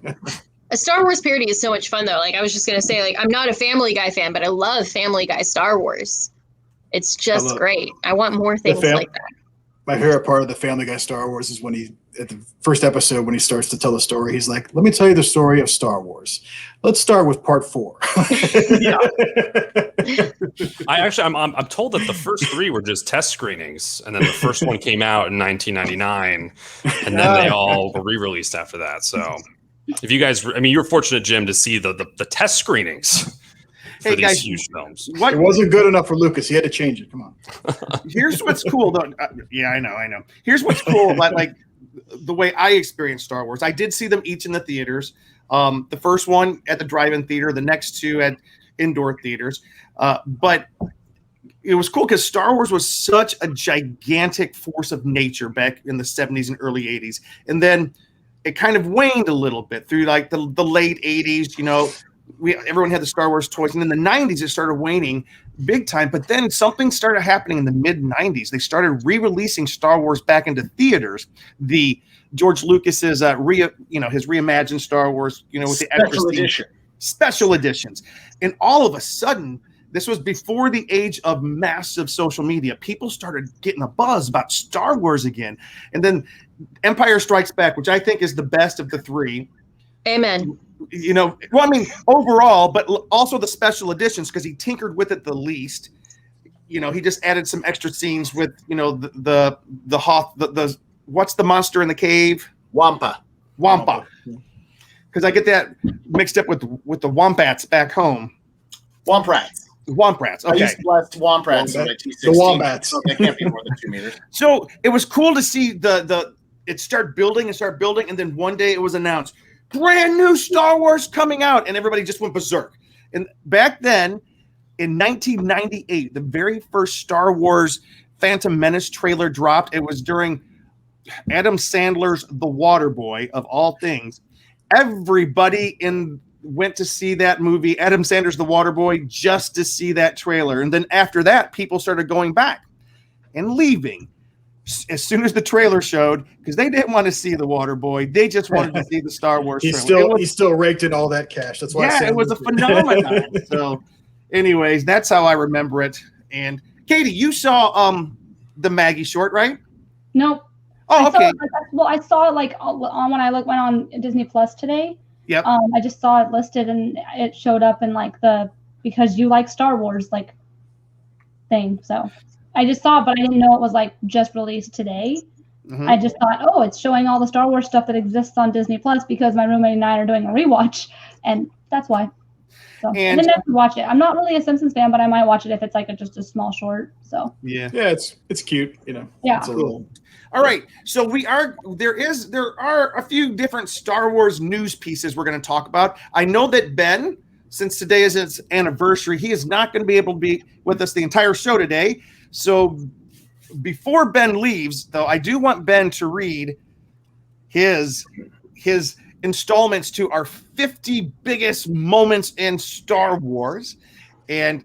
A Star Wars parody is so much fun, though. Like, I was just going to say, like, I'm not a Family Guy fan, but I love Family Guy Star Wars. It's just great. I want more things like that. My favorite part of the Family Guy Star Wars is when at the first episode, when he starts to tell the story, he's like, let me tell you the story of Star Wars. Let's start with part 4. Yeah. I'm told that the first 3 were just test screenings, and then the first one came out in 1999, and then they all were re-released after that. So If you guys, I mean, you're fortunate, Jim, to see the test screenings for Hey, these guys, huge films. What It wasn't good enough for Lucas. He had to change it. Come on. Here's what's cool, though. Yeah, I know. Here's what's cool about like the way I experienced Star Wars. I did see them each in the theaters. The first one at the drive-in theater, the next two at indoor theaters. But it was cool because Star Wars was such a gigantic force of nature back in the 70s and early 80s. And then it kind of waned a little bit through like the late 80s. You know, everyone had the Star Wars toys. And in the 90s, it started waning big time. But then something started happening in the mid-90s. They started re-releasing Star Wars back into theaters. The George Lucas's his reimagined Star Wars, with the special editions. And all of a sudden, this was before the age of massive social media. People started getting a buzz about Star Wars again. And then Empire Strikes Back, which I think is the best of the three. Amen. Overall, but also the special editions, because he tinkered with it the least. He just added some extra scenes with, the Hoth, the what's the monster in the cave? Wampa. Because I get that mixed up with the Wombats back home. Womprats. Okay. I used to blast Womprats in my T16. The Wombats. They can't be more than 2 meters. So it was cool to see it start building, and then one day it was announced, brand new Star Wars coming out, and everybody just went berserk. And back then, in 1998, the very first Star Wars Phantom Menace trailer dropped. It was during Adam Sandler's The Waterboy, of all things. Everybody went to see that movie, Adam Sandler's The Waterboy, just to see that trailer. And then after that, people started going back and leaving as soon as the trailer showed, because they didn't want to see The Waterboy. They just wanted to see the Star Wars trailer. He still raked in all that cash. That's why. Yeah, it was a phenomenon. So, anyways, that's how I remember it. And Katie, you saw the Maggie short, right? Nope. Oh, okay. I saw it like on when I went on Disney Plus today. Yep. I just saw it listed and it showed up in like because you like Star Wars like thing. So I just saw it, but I didn't know it was like just released today. Mm-hmm. I just thought, it's showing all the Star Wars stuff that exists on Disney Plus because my roommate and I are doing a rewatch, and that's why. So I didn't have to watch it. I'm not really a Simpsons fan, but I might watch it if it's like just a small short. So yeah, it's cute, Yeah. It's a little. All right, so there are a few different Star Wars news pieces we're going to talk about. I know that Ben, since today is his anniversary, he is not going to be able to be with us the entire show today. So before Ben leaves, though, I do want Ben to read his installments to our 50 biggest moments in Star Wars. And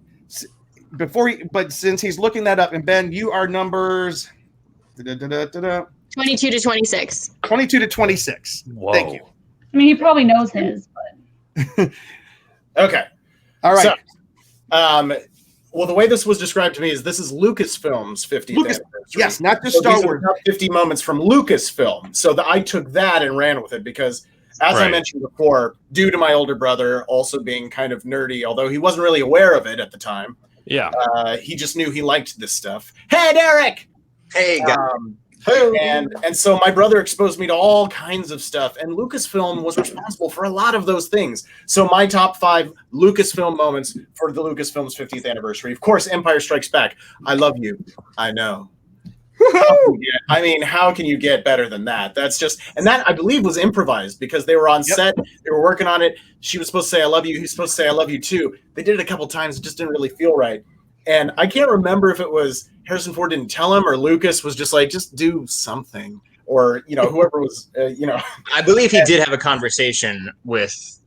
but since he's looking that up, and Ben, you are numbers 22 to 26. 22 to 26. Whoa. Thank you. I mean, he probably knows his, but Okay. All right. So, well, the way this was described to me is this is Lucasfilm's 50th anniversary. Yes, not just Star Wars. 50 moments from Lucasfilm. So I took that and ran with it because, as I mentioned before, due to my older brother also being kind of nerdy, although he wasn't really aware of it at the time. Yeah. He just knew he liked this stuff. Hey, Derek! Hey, guys. And so my brother exposed me to all kinds of stuff, and Lucasfilm was responsible for a lot of those things. So my top 5 Lucasfilm moments for the Lucasfilm's 50th anniversary. Of course, Empire Strikes Back. I love you. I know. How can you get better than that? That's just, and that I believe was improvised because they were on set, they were working on it. She was supposed to say, I love you. He's supposed to say, I love you too. They did it a couple times. It just didn't really feel right. And I can't remember if it was Harrison Ford didn't tell him or Lucas was just like, just do something. Or, whoever was, I believe he did have a conversation with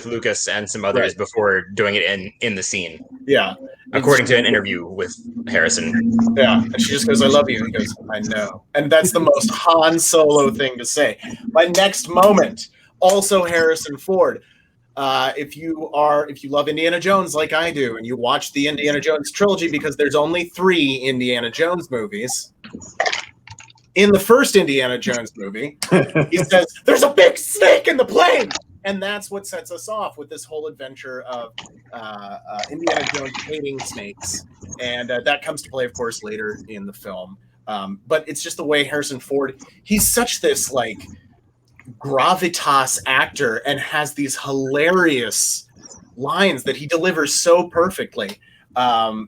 Lucas and some others before doing it in the scene. Yeah. According to an interview with Harrison. Yeah. And she just goes, I love you. He goes, I know. And that's the most Han Solo thing to say. My next moment, also Harrison Ford. If you love Indiana Jones like I do, and you watch the Indiana Jones trilogy, because there's only 3 Indiana Jones movies. In the first Indiana Jones movie, he says, there's a big snake in the plane. And that's what sets us off with this whole adventure of Indiana Jones hating snakes. And that comes to play, of course, later in the film. But it's just the way Harrison Ford, he's such this, like, gravitas actor and has these hilarious lines that he delivers so perfectly.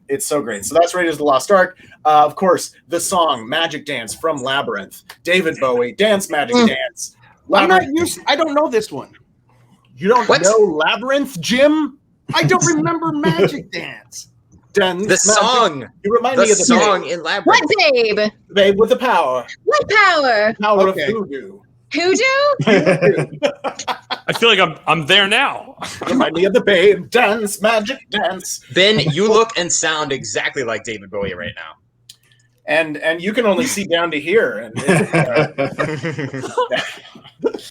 It's so great. So that's Raiders of the Lost Ark. Of course, the song Magic Dance from Labyrinth. David Bowie, Dance Magic Dance. I don't know this one. You don't know Labyrinth, Jim? I don't remember Magic Dance. The song. You remind me of the song in Labyrinth. What, babe? Babe with the power. What power? Power of voodoo. Hoodoo? I feel like I'm there now. Remind me of the babe. Dance, magic dance. Ben, you look and sound exactly like David Bowie right now. And you can only see down to here. And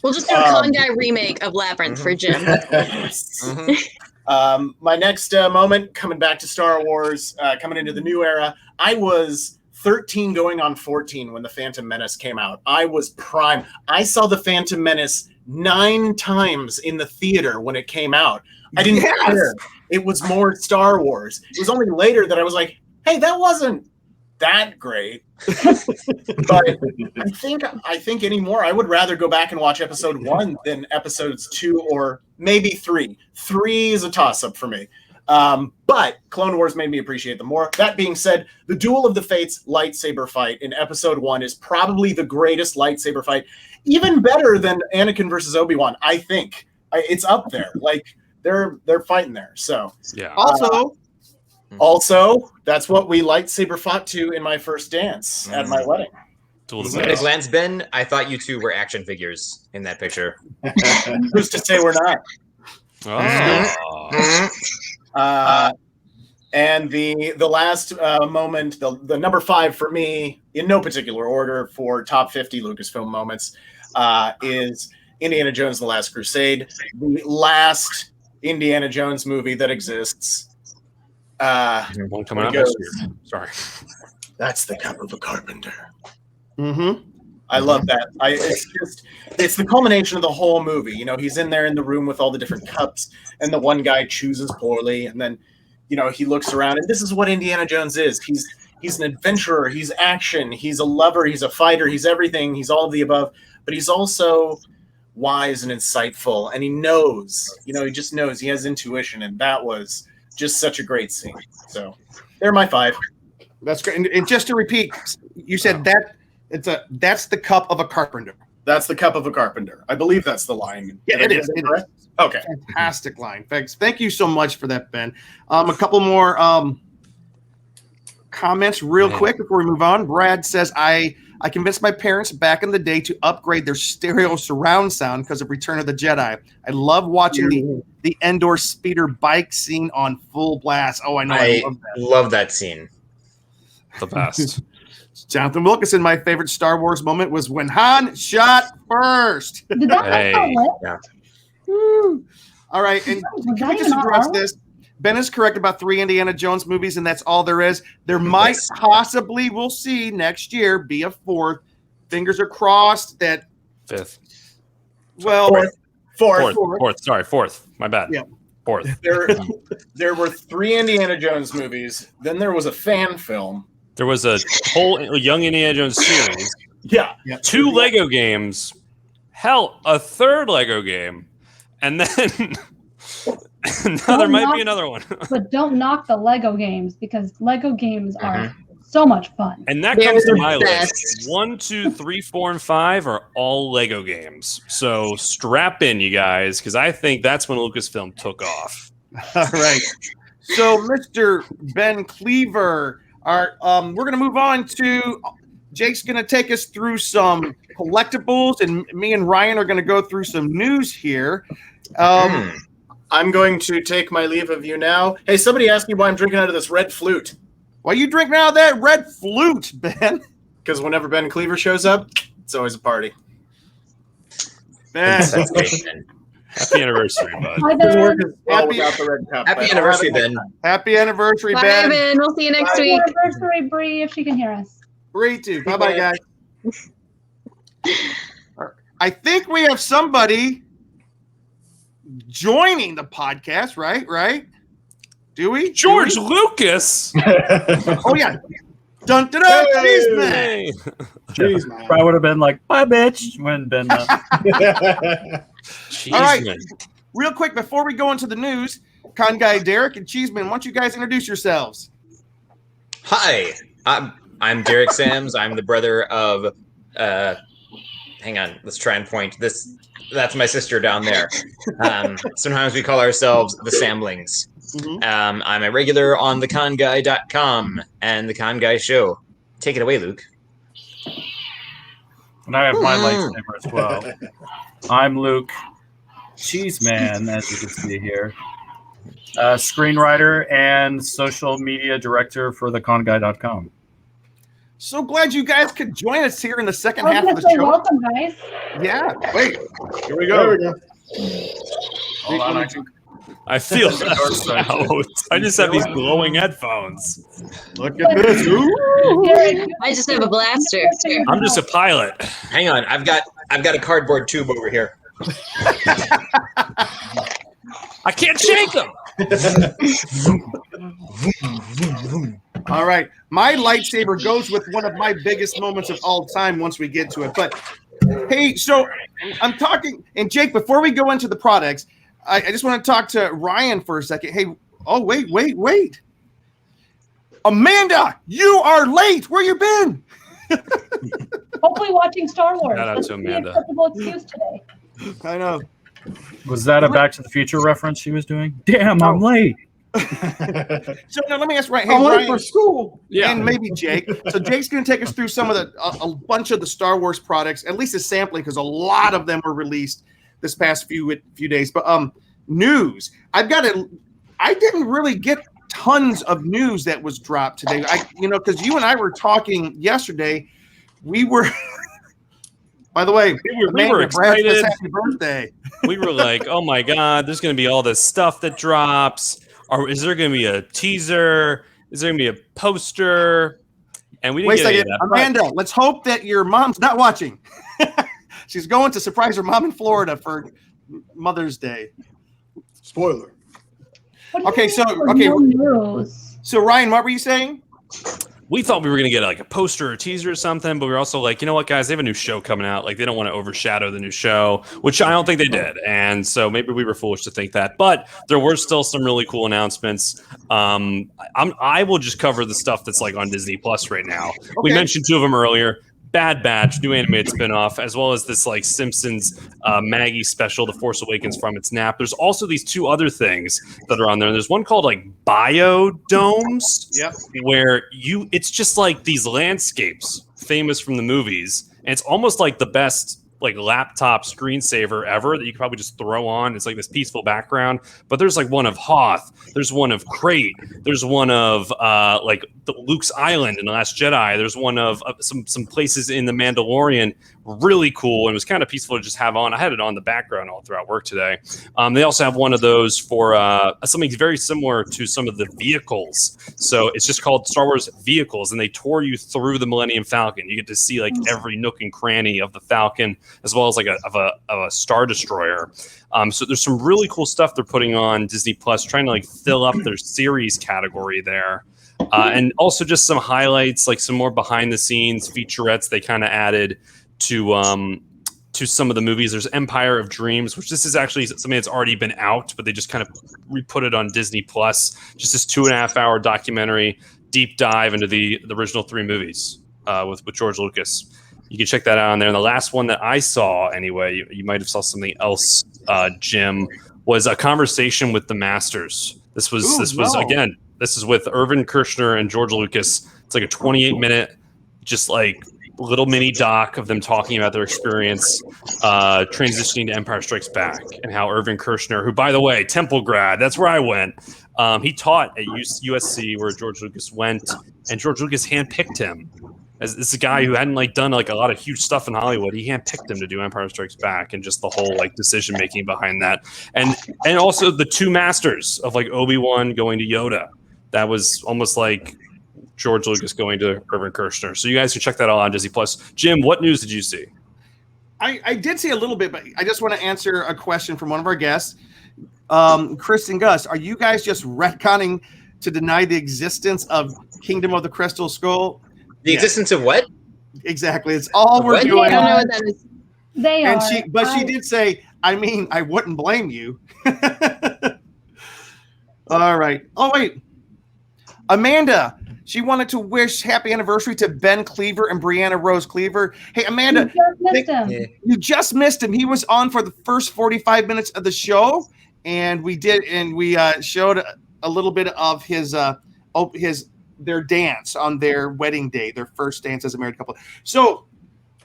We'll just do a Con Guy remake of Labyrinth for Jim. My next moment, coming back to Star Wars, coming into the new era, I was 13 going on 14 when The Phantom Menace came out. I was prime. I saw The Phantom Menace 9 times in the theater when it came out. I didn't care. It was more Star Wars. It was only later that I was like, hey, that wasn't that great. But I think anymore, I would rather go back and watch episode 1 than episodes 2 or maybe 3. 3 is a toss-up for me. But Clone Wars made me appreciate them more. That being said, the Duel of the Fates lightsaber fight in episode 1 is probably the greatest lightsaber fight, even better than Anakin versus Obi-Wan. I think it's up there. Like they're fighting there. So yeah. Also, that's what we lightsaber fought to in my first dance at my wedding. At a glance, Ben, I thought you two were action figures in that picture. Who's to say we're not? And the last moment, the number 5 for me, in no particular order, for top 50 Lucasfilm moments, is Indiana Jones: The Last Crusade, the last Indiana Jones movie that exists. One coming out next year. Sorry. That's the cup of a carpenter. Mm-hmm. I love that. It's the culmination of the whole movie. You know, he's in there in the room with all the different cups, and the one guy chooses poorly, and then, you know, he looks around, and this is what Indiana Jones is. He's an adventurer, he's action, he's a lover, he's a fighter, he's everything, he's all of the above, but he's also wise and insightful, and he knows, you know, he just knows, he has intuition, and that was just such a great scene. So they're my 5. That's great. And just to repeat, you said that's the cup of a carpenter. That's the cup of a carpenter. I believe that's the line. Yeah, it is. Okay. Fantastic line. Thanks. Thank you so much for that, Ben. A couple more comments real quick before we move on. Brad says, I convinced my parents back in the day to upgrade their stereo surround sound because of Return of the Jedi. I love watching the Endor speeder bike scene on full blast. Oh, I know. I love that scene. The best. Jonathan Wilkinson, my favorite Star Wars moment was when Han shot first. Did that Yeah. All right, and can we just address this? Ben is correct about 3 Indiana Jones movies, and that's all there is. There might possibly, we'll see next year, be a 4th. Fingers are crossed that 5th. Well, 4th. Sorry, 4th. My bad. Yeah. 4th. There were 3 Indiana Jones movies. Then there was a fan film. There was a whole Young Indiana Jones series. Yeah. 2 Lego games. Hell, a 3rd Lego game. And then now there might be another one. But don't knock the Lego games, because Lego games are so much fun. And that comes to my list. 1, 2, 3, 4, and 5 are all Lego games. So strap in, you guys, because I think that's when Lucasfilm took off. All right. So, Mr. Ben Cleaver, we're going to move on to Jake's going to take us through some collectibles, and me and Ryan are going to go through some news here. I'm going to take my leave of you now. Hey, somebody asked me why I'm drinking out of this red flute. Why are you drinking out of that red flute, Ben? Because whenever Ben Cleaver shows up, it's always a party. Ben. Happy anniversary, bud. Hi, Ben. Happy anniversary, Ben. Happy anniversary, Bye, Ben. Ben. We'll see you next week. Happy anniversary, Bree, if she can hear us. Bree, too. Bye-bye, guys. I think we have somebody joining the podcast, right? Do we? George Lucas. Oh, yeah. Dun dun dun! Hey! Cheeseman. Hey. Jeez, man. I would have been like, bye, bitch, when Ben. All right. Cheeseman. Real quick before we go into the news, Con Guy Derek and Cheeseman, why don't you guys introduce yourselves? Hi, I'm Derek Sams. I'm the brother of. Hang on, let's try and point this. That's my sister down there. Sometimes we call ourselves the Samlings. I'm a regular on theconguy.com and the Con Guy Show. Take it away, Luke. And I have my lightsaber as well. I'm Luke Cheeseman, as you can see here. Screenwriter and social media director for theconguy.com. So glad you guys could join us here in the second I was half gonna of the say show. welcome, guys. Yeah. Wait. Here we There go. we go. Hold on, I can I feel left out. I just have these glowing headphones. Look at this. Ooh. Derek, I just have a blaster. I'm just a pilot. Hang on, I've got a cardboard tube over here. I can't shake them. All right. My lightsaber goes with one of my biggest moments of all time once we get to it. But hey, so I'm talking, and Jake, before we go into the products, I just want to talk to Ryan for a second. Hey, oh, wait. Amanda, you are late. Where you been? hopefully watching Star Wars. Shout out That's to the Amanda. acceptable excuse today. I know. Was that a Back to the Future reference she was doing? Damn, I'm late. So now let me ask Ryan. Hey, I'm late Ryan, for school. Yeah. and maybe Jake. So Jake's going to take us through some of a bunch of the Star Wars products, at least a sampling, because a lot of them were released this past few days. But news. I didn't really get tons of news that was dropped today. Because you and I were talking yesterday. We were. By the way, we were Amanda, Brad says excited. happy birthday. We were like, oh my God, there's going to be all this stuff that drops. Or is there going to be a teaser? Is there going to be a poster? And we didn't Wait a get any second. of that. Amanda, let's hope that your mom's not watching. She's going to surprise her mom in Florida for Mother's Day. Spoiler. What do you mean no news? So Ryan, what were you saying? We thought we were going to get like a poster or teaser or something, but we were also like, you know what, guys, they have a new show coming out. Like, they don't want to overshadow the new show, which I don't think they did. And so maybe we were foolish to think that. But there were still some really cool announcements. I will just cover the stuff that's like on Disney Plus right now. Okay. We mentioned two of them earlier. Bad Batch, new animated spinoff, as well as this like Simpsons Maggie special, The Force Awakens from its nap. There's also these two other things that are on there. There's one called like Biodomes, where it's just like these landscapes famous from the movies, and it's almost like the best like laptop screensaver ever that you could probably just throw on. It's like this peaceful background, but there's like one of Hoth, there's one of Crate, there's one of like Luke's Island in The Last Jedi, there's one of some places in The Mandalorian. Really cool, and it was kind of peaceful to just have on. I had it on the background all throughout work today. They also have one of those for something very similar to some of the vehicles. So it's just called Star Wars Vehicles, and they tour you through the Millennium Falcon. You get to see like every nook and cranny of the Falcon, as well as like a Star Destroyer. So there's some really cool stuff they're putting on Disney Plus, trying to like fill up their series category there. And also just some highlights, like some more behind the scenes featurettes they kind of added to some of the movies. There's Empire of Dreams, which this is actually something that's already been out, but they just kind of re-put it on Disney Plus. Just this 2.5 hour documentary, deep dive into the original three movies with George Lucas. You can check that out on there. And the last one that I saw, anyway, you might have saw something else, Jim, was a conversation with the Masters. This was again, this is with Irvin Kershner and George Lucas. It's like a 28-minute, just like little mini doc of them talking about their experience transitioning to Empire Strikes Back, and how Irvin Kershner, who, by the way, Temple grad, that's where I went. He taught at USC, where George Lucas went, and George Lucas handpicked him. As this is a guy who hadn't like done like a lot of huge stuff in Hollywood. He handpicked him to do Empire Strikes Back, and just the whole like decision making behind that, and also the two masters of like Obi-Wan going to Yoda. That was almost like George Lucas going to Irvin Kershner. So you guys can check that all on Disney Plus. Jim, what news did you see? I did see a little bit, but I just want to answer a question from one of our guests. Chris and Gus, are you guys just retconning to deny the existence of Kingdom of the Crystal Skull? The existence of what? Exactly. It's all we're What? doing. I don't know what that is. They And are. she did say, I mean, I wouldn't blame you. All right. Oh, wait. Amanda, she wanted to wish happy anniversary to Ben Cleaver and Brianna Rose Cleaver. Hey, Amanda, You just missed him. you just missed him. He was on for the first 45 minutes of the show, and we showed a little bit of their dance on their wedding day, their first dance as a married couple. So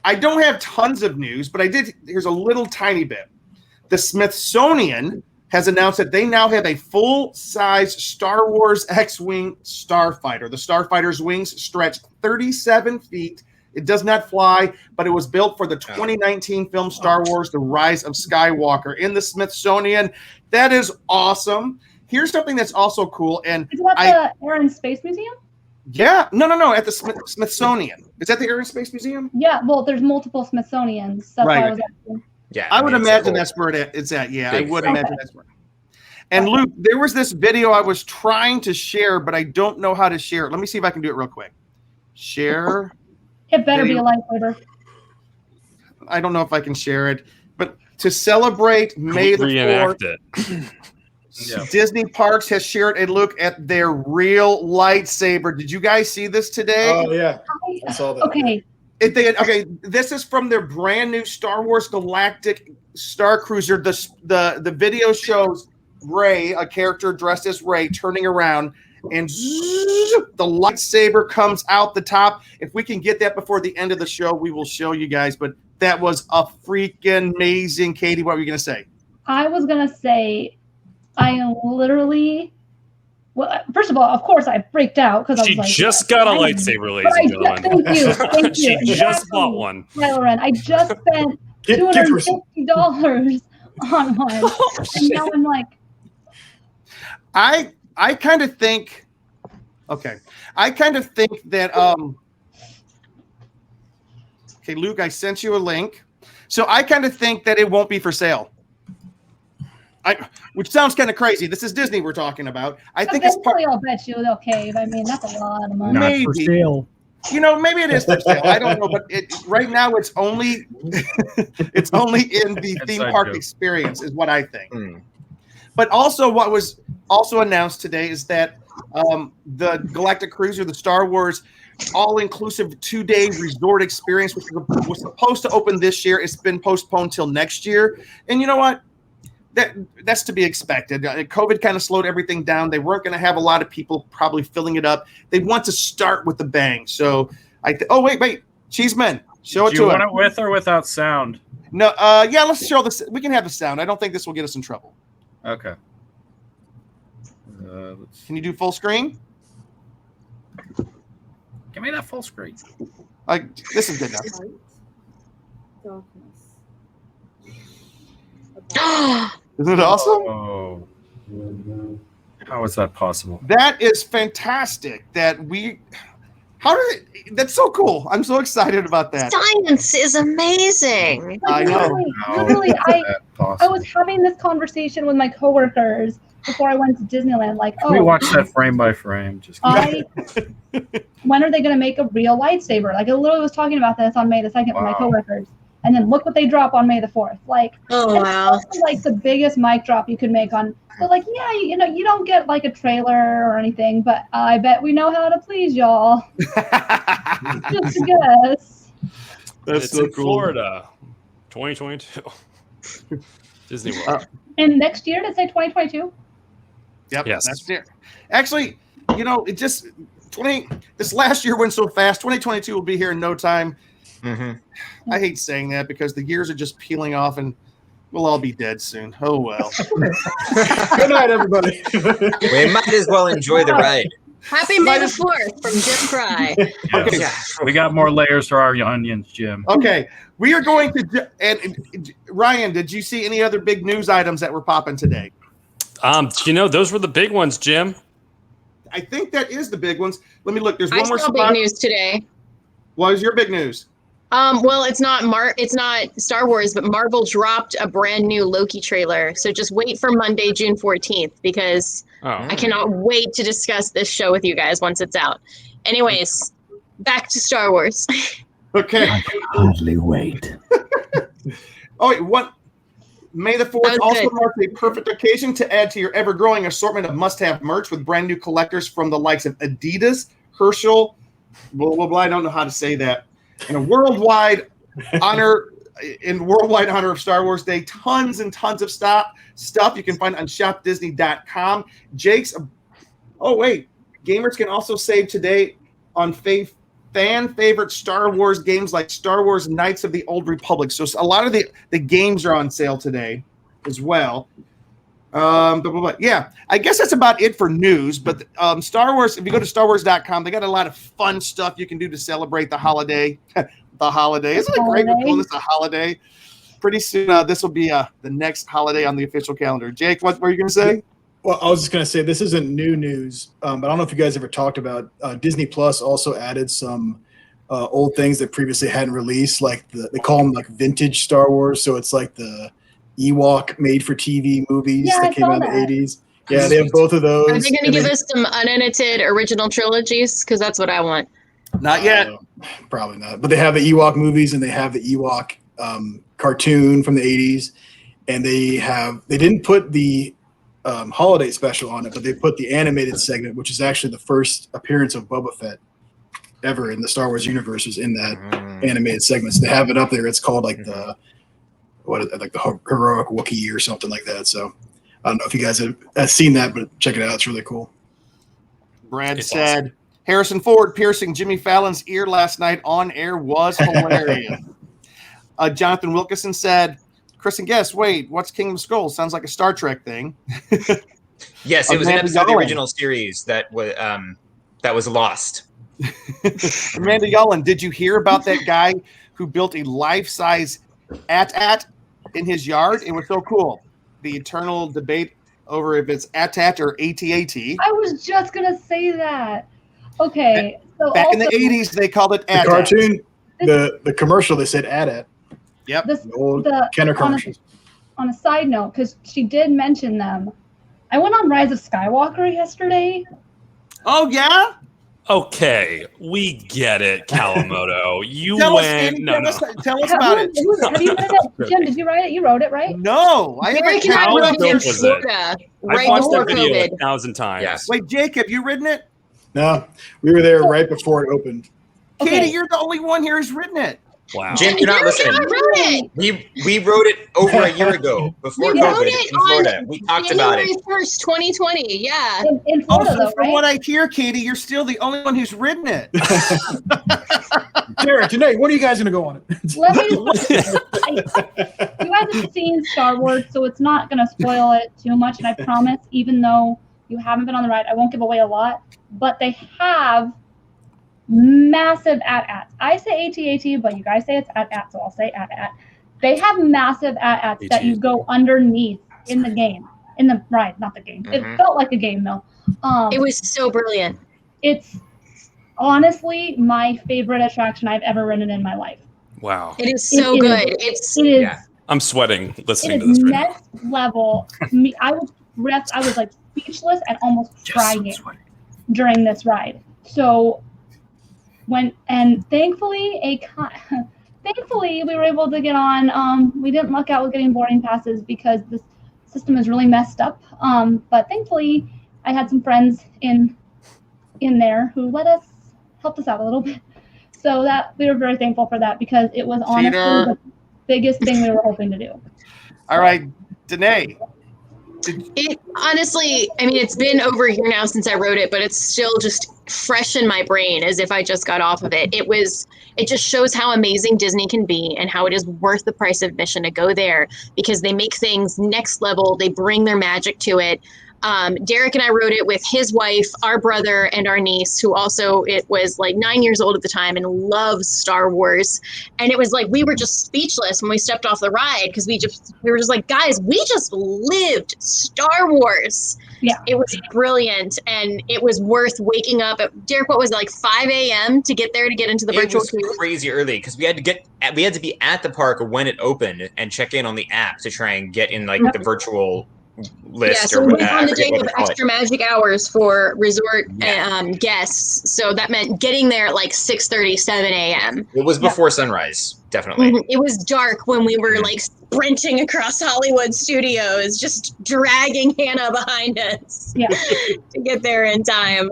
I don't have tons of news, but here's a little tiny bit. The Smithsonian has announced that they now have a full-size Star Wars X-Wing starfighter. The starfighter's wings stretch 37 feet. It does not fly, but it was built for the 2019 film Star Wars: The Rise of Skywalker in the Smithsonian. That is awesome. Here's something that's also cool. And Is that the Air and Space Museum? Yeah. No. At the Smithsonian. Is that the Air and Space Museum? Yeah. Well, there's multiple Smithsonians. That's why I was asking. Yeah, I would imagine that's where it's at. Yeah, I would imagine that's where. And Luke, there was this video I was trying to share, but I don't know how to share it. Let me see if I can do it real quick. Share. It better video. be a lightsaber. I don't know if I can share it, but to celebrate May the 4th, Disney Parks has shared a look at their real lightsaber. Did you guys see this today? Oh yeah, I saw that. Okay. This is from their brand new Star Wars Galactic Star Cruiser. The video shows Rey, a character dressed as Rey, turning around, and the lightsaber comes out the top. If we can get that before the end of the show, we will show you guys. But that was a freaking amazing. Katie, what were you going to say? I was going to say, I literally... Well, first of all, of course, I freaked out because I was like, she just got a lightsaber, ladies and gentlemen. Thank you. She just bought one. Kylo Ren, I just spent $250 on one, and now I'm like, I kind of think, that okay, Luke, I sent you a link, so I kind of think that it won't be for sale. Which sounds kind of crazy. This is Disney we're talking about. I think it's part. I'll bet you they'll cave. I mean, that's a lot of money. Not Maybe. for sale. You know, maybe it is for sale. I don't know, but right now it's only it's only in the theme park experience, is what I think. But also, what was also announced today is that the Galactic Cruiser, the Star Wars all-inclusive 2-day resort experience, which was supposed to open this year, it's been postponed till next year. And you know what? That's to be expected. COVID kind of slowed everything down. They weren't going to have a lot of people probably filling it up. They want to start with the bang. So oh wait, Cheeseman, show it to us. Do you want it with or without sound? No, yeah, let's show this. We can have the sound. I don't think this will get us in trouble. Okay. Can you do full screen? Give me that full screen. This is good enough. Isn't it awesome? Oh, how is that possible? That is fantastic. That's so cool. I'm so excited about that. Science is amazing. I know. Literally, I was having this conversation with my coworkers before I went to Disneyland. Like, Can we watch that frame by frame? Just when are they going to make a real lightsaber? Like, I literally was talking about this on May the 2nd with my coworkers. And then look what they drop on May the 4th. Like, wow. Like the biggest mic drop you could make on. But like, yeah, you don't get like a trailer or anything, but I bet we know how to please y'all. Just a guess. It's so in cool. Florida, 2022. Disney World. And next year, did it say 2022? Yep. Yes. That's it. Actually, it just this last year went so fast. 2022 will be here in no time. I hate saying that because the years are just peeling off and we'll all be dead soon. Oh, well. Good night, everybody. We might as well enjoy the ride. Happy May the 4th from Jim Fry. Okay. Yeah. We got more layers to our onions, Jim. Okay. We are going to and Ryan, did you see any other big news items that were popping today? Those were the big ones, Jim. I think that is the big ones. Let me look. There's one I more saw big news today. What was your big news? Well, it's not Star Wars, but Marvel dropped a brand new Loki trailer. So just wait for Monday, June 14th, because I cannot wait to discuss this show with you guys once it's out. Anyways, back to Star Wars. Okay. I can hardly wait. Oh, wait, what? May the 4th That was also good. marks a perfect occasion to add to your ever-growing assortment of must-have merch with brand new collectors from the likes of Adidas, Herschel, blah, blah, blah. I don't know how to say that. And a worldwide honor of Star Wars Day, tons and tons of stuff you can find on shopdisney.com. Gamers can also save today on fan favorite Star Wars games like Star Wars Knights of the Old Republic. So a lot of the games are on sale today as well. Yeah, I guess that's about it for news. But Star Wars, if you go to starwars.com, they got a lot of fun stuff you can do to celebrate the holiday. The holiday. Isn't it great we're calling this a holiday? Pretty soon, this will be the next holiday on the official calendar. Jake, what were you going to say? Well, I was just going to say this isn't new news, but I don't know if you guys ever talked about Disney Plus also added some old things that previously hadn't released, like they call them like vintage Star Wars. So it's like the Ewok made-for-TV movies that came out in the 80s. Yeah, they have both of those. Are they going to give us some unedited original trilogies? Because that's what I want. Not yet. Probably not. But they have the Ewok movies and they have the Ewok cartoon from the 80s. And they didn't put the holiday special on it, but they put the animated segment, which is actually the first appearance of Boba Fett ever in the Star Wars universe, is in that animated segment. So they have it up there. It's called like the heroic Wookiee or something like that. So I don't know if you guys have seen that, but check it out. It's really cool. Brad said, awesome. Harrison Ford piercing Jimmy Fallon's ear last night on air was hilarious. Jonathan Wilkinson said, Chris and Guess, wait, what's Kingdom Skull? Sounds like a Star Trek thing. Yes, it was an episode of the original series that was lost. Amanda Yullen, did you hear about that guy who built a life-size AT-AT in his yard? It was so cool. The eternal debate over if it's AT-AT or AT-AT. I was just going to say that. Okay. So back in the 80s, they called it AT-AT. The cartoon, the commercial, they said AT-AT. Yep. The old Kenner commercials. On a side note, because she did mention them, I went on Rise of Skywalker yesterday. Oh, yeah? Okay, we get it, Kawamoto. You tell went. Tell us about it. Have you read it? Jim, did you write it? You wrote it, right? No. I haven't. How dope was it? I've watched that video COVID. 1,000 times. Yes. Wait, Jake, have you written it? No, we were there right before it opened. Katie, you're the only one here who's written it. Wow. Jim, you're not listening. I wrote it. We wrote it over a year ago before COVID in Florida. We talked about it. January 1st, 2020. Yeah. In Florida, though, from right? what I hear, Katie, you're still the only one who's written it. Derek, today, when are you guys going to go on it? Let me. You haven't seen Star Wars, so it's not going to spoil it too much. And I promise, even though you haven't been on the ride, I won't give away a lot. But they have massive AT-ATs. I say AT-AT, but you guys say it's AT-AT, so I'll say AT-AT. They have massive AT-ATs that you go underneath in the game. In the ride, not the game. It felt like a game, though. It was so brilliant. It's honestly my favorite attraction I've ever ridden in my life. Wow. It is so good. It is. I'm sweating listening to It is this right now. next level. I was like speechless and almost crying during this ride. So thankfully we were able to get on. We didn't luck out with getting boarding passes because this system is really messed up. But thankfully I had some friends in there who helped us out a little bit. So that we were very thankful for that because it was honestly the biggest thing we were hoping to do. All right, Danae. It honestly, I mean, it's been over a year now since I wrote it, but it's still just fresh in my brain as if I just got off of it. It just shows how amazing Disney can be and how it is worth the price of admission to go there because they make things next level. They bring their magic to it. Derek and I wrote it with his wife, our brother, and our niece, who also was like 9 years old at the time and loves Star Wars. And it was like we were just speechless when we stepped off the ride because we were just like, guys, we just lived Star Wars. Yeah, it was brilliant, and it was worth waking up at Derek. What was it, like 5 a.m. to get there to get into the virtual queue? It was crazy early because we had to be at the park when it opened and check in on the app to try and get in like the virtual list. So or we were on I the forget day what of they call it. extra magic hours for resort guests. So that meant getting there at like 6:30, 7 a.m. It was before sunrise, definitely. It was dark when we were like sprinting across Hollywood Studios, just dragging Hannah behind us to get there in time.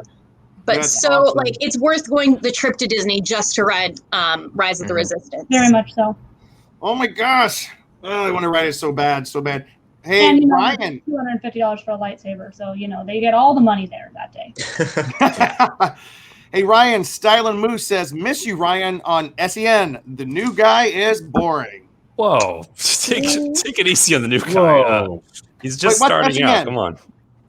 But That's so awesome. like it's worth going the trip to Disney just to ride Rise of the Resistance. Very much so. Oh my gosh. Oh, I want to ride it so bad, so bad. Hey, And Ryan. $250 for a lightsaber, so they get all the money there that day. Hey, Ryan, Stylin' Moose says, miss you, Ryan, on SEN. The new guy is boring. Whoa. Take it easy on the new guy. He's just starting out. Come on.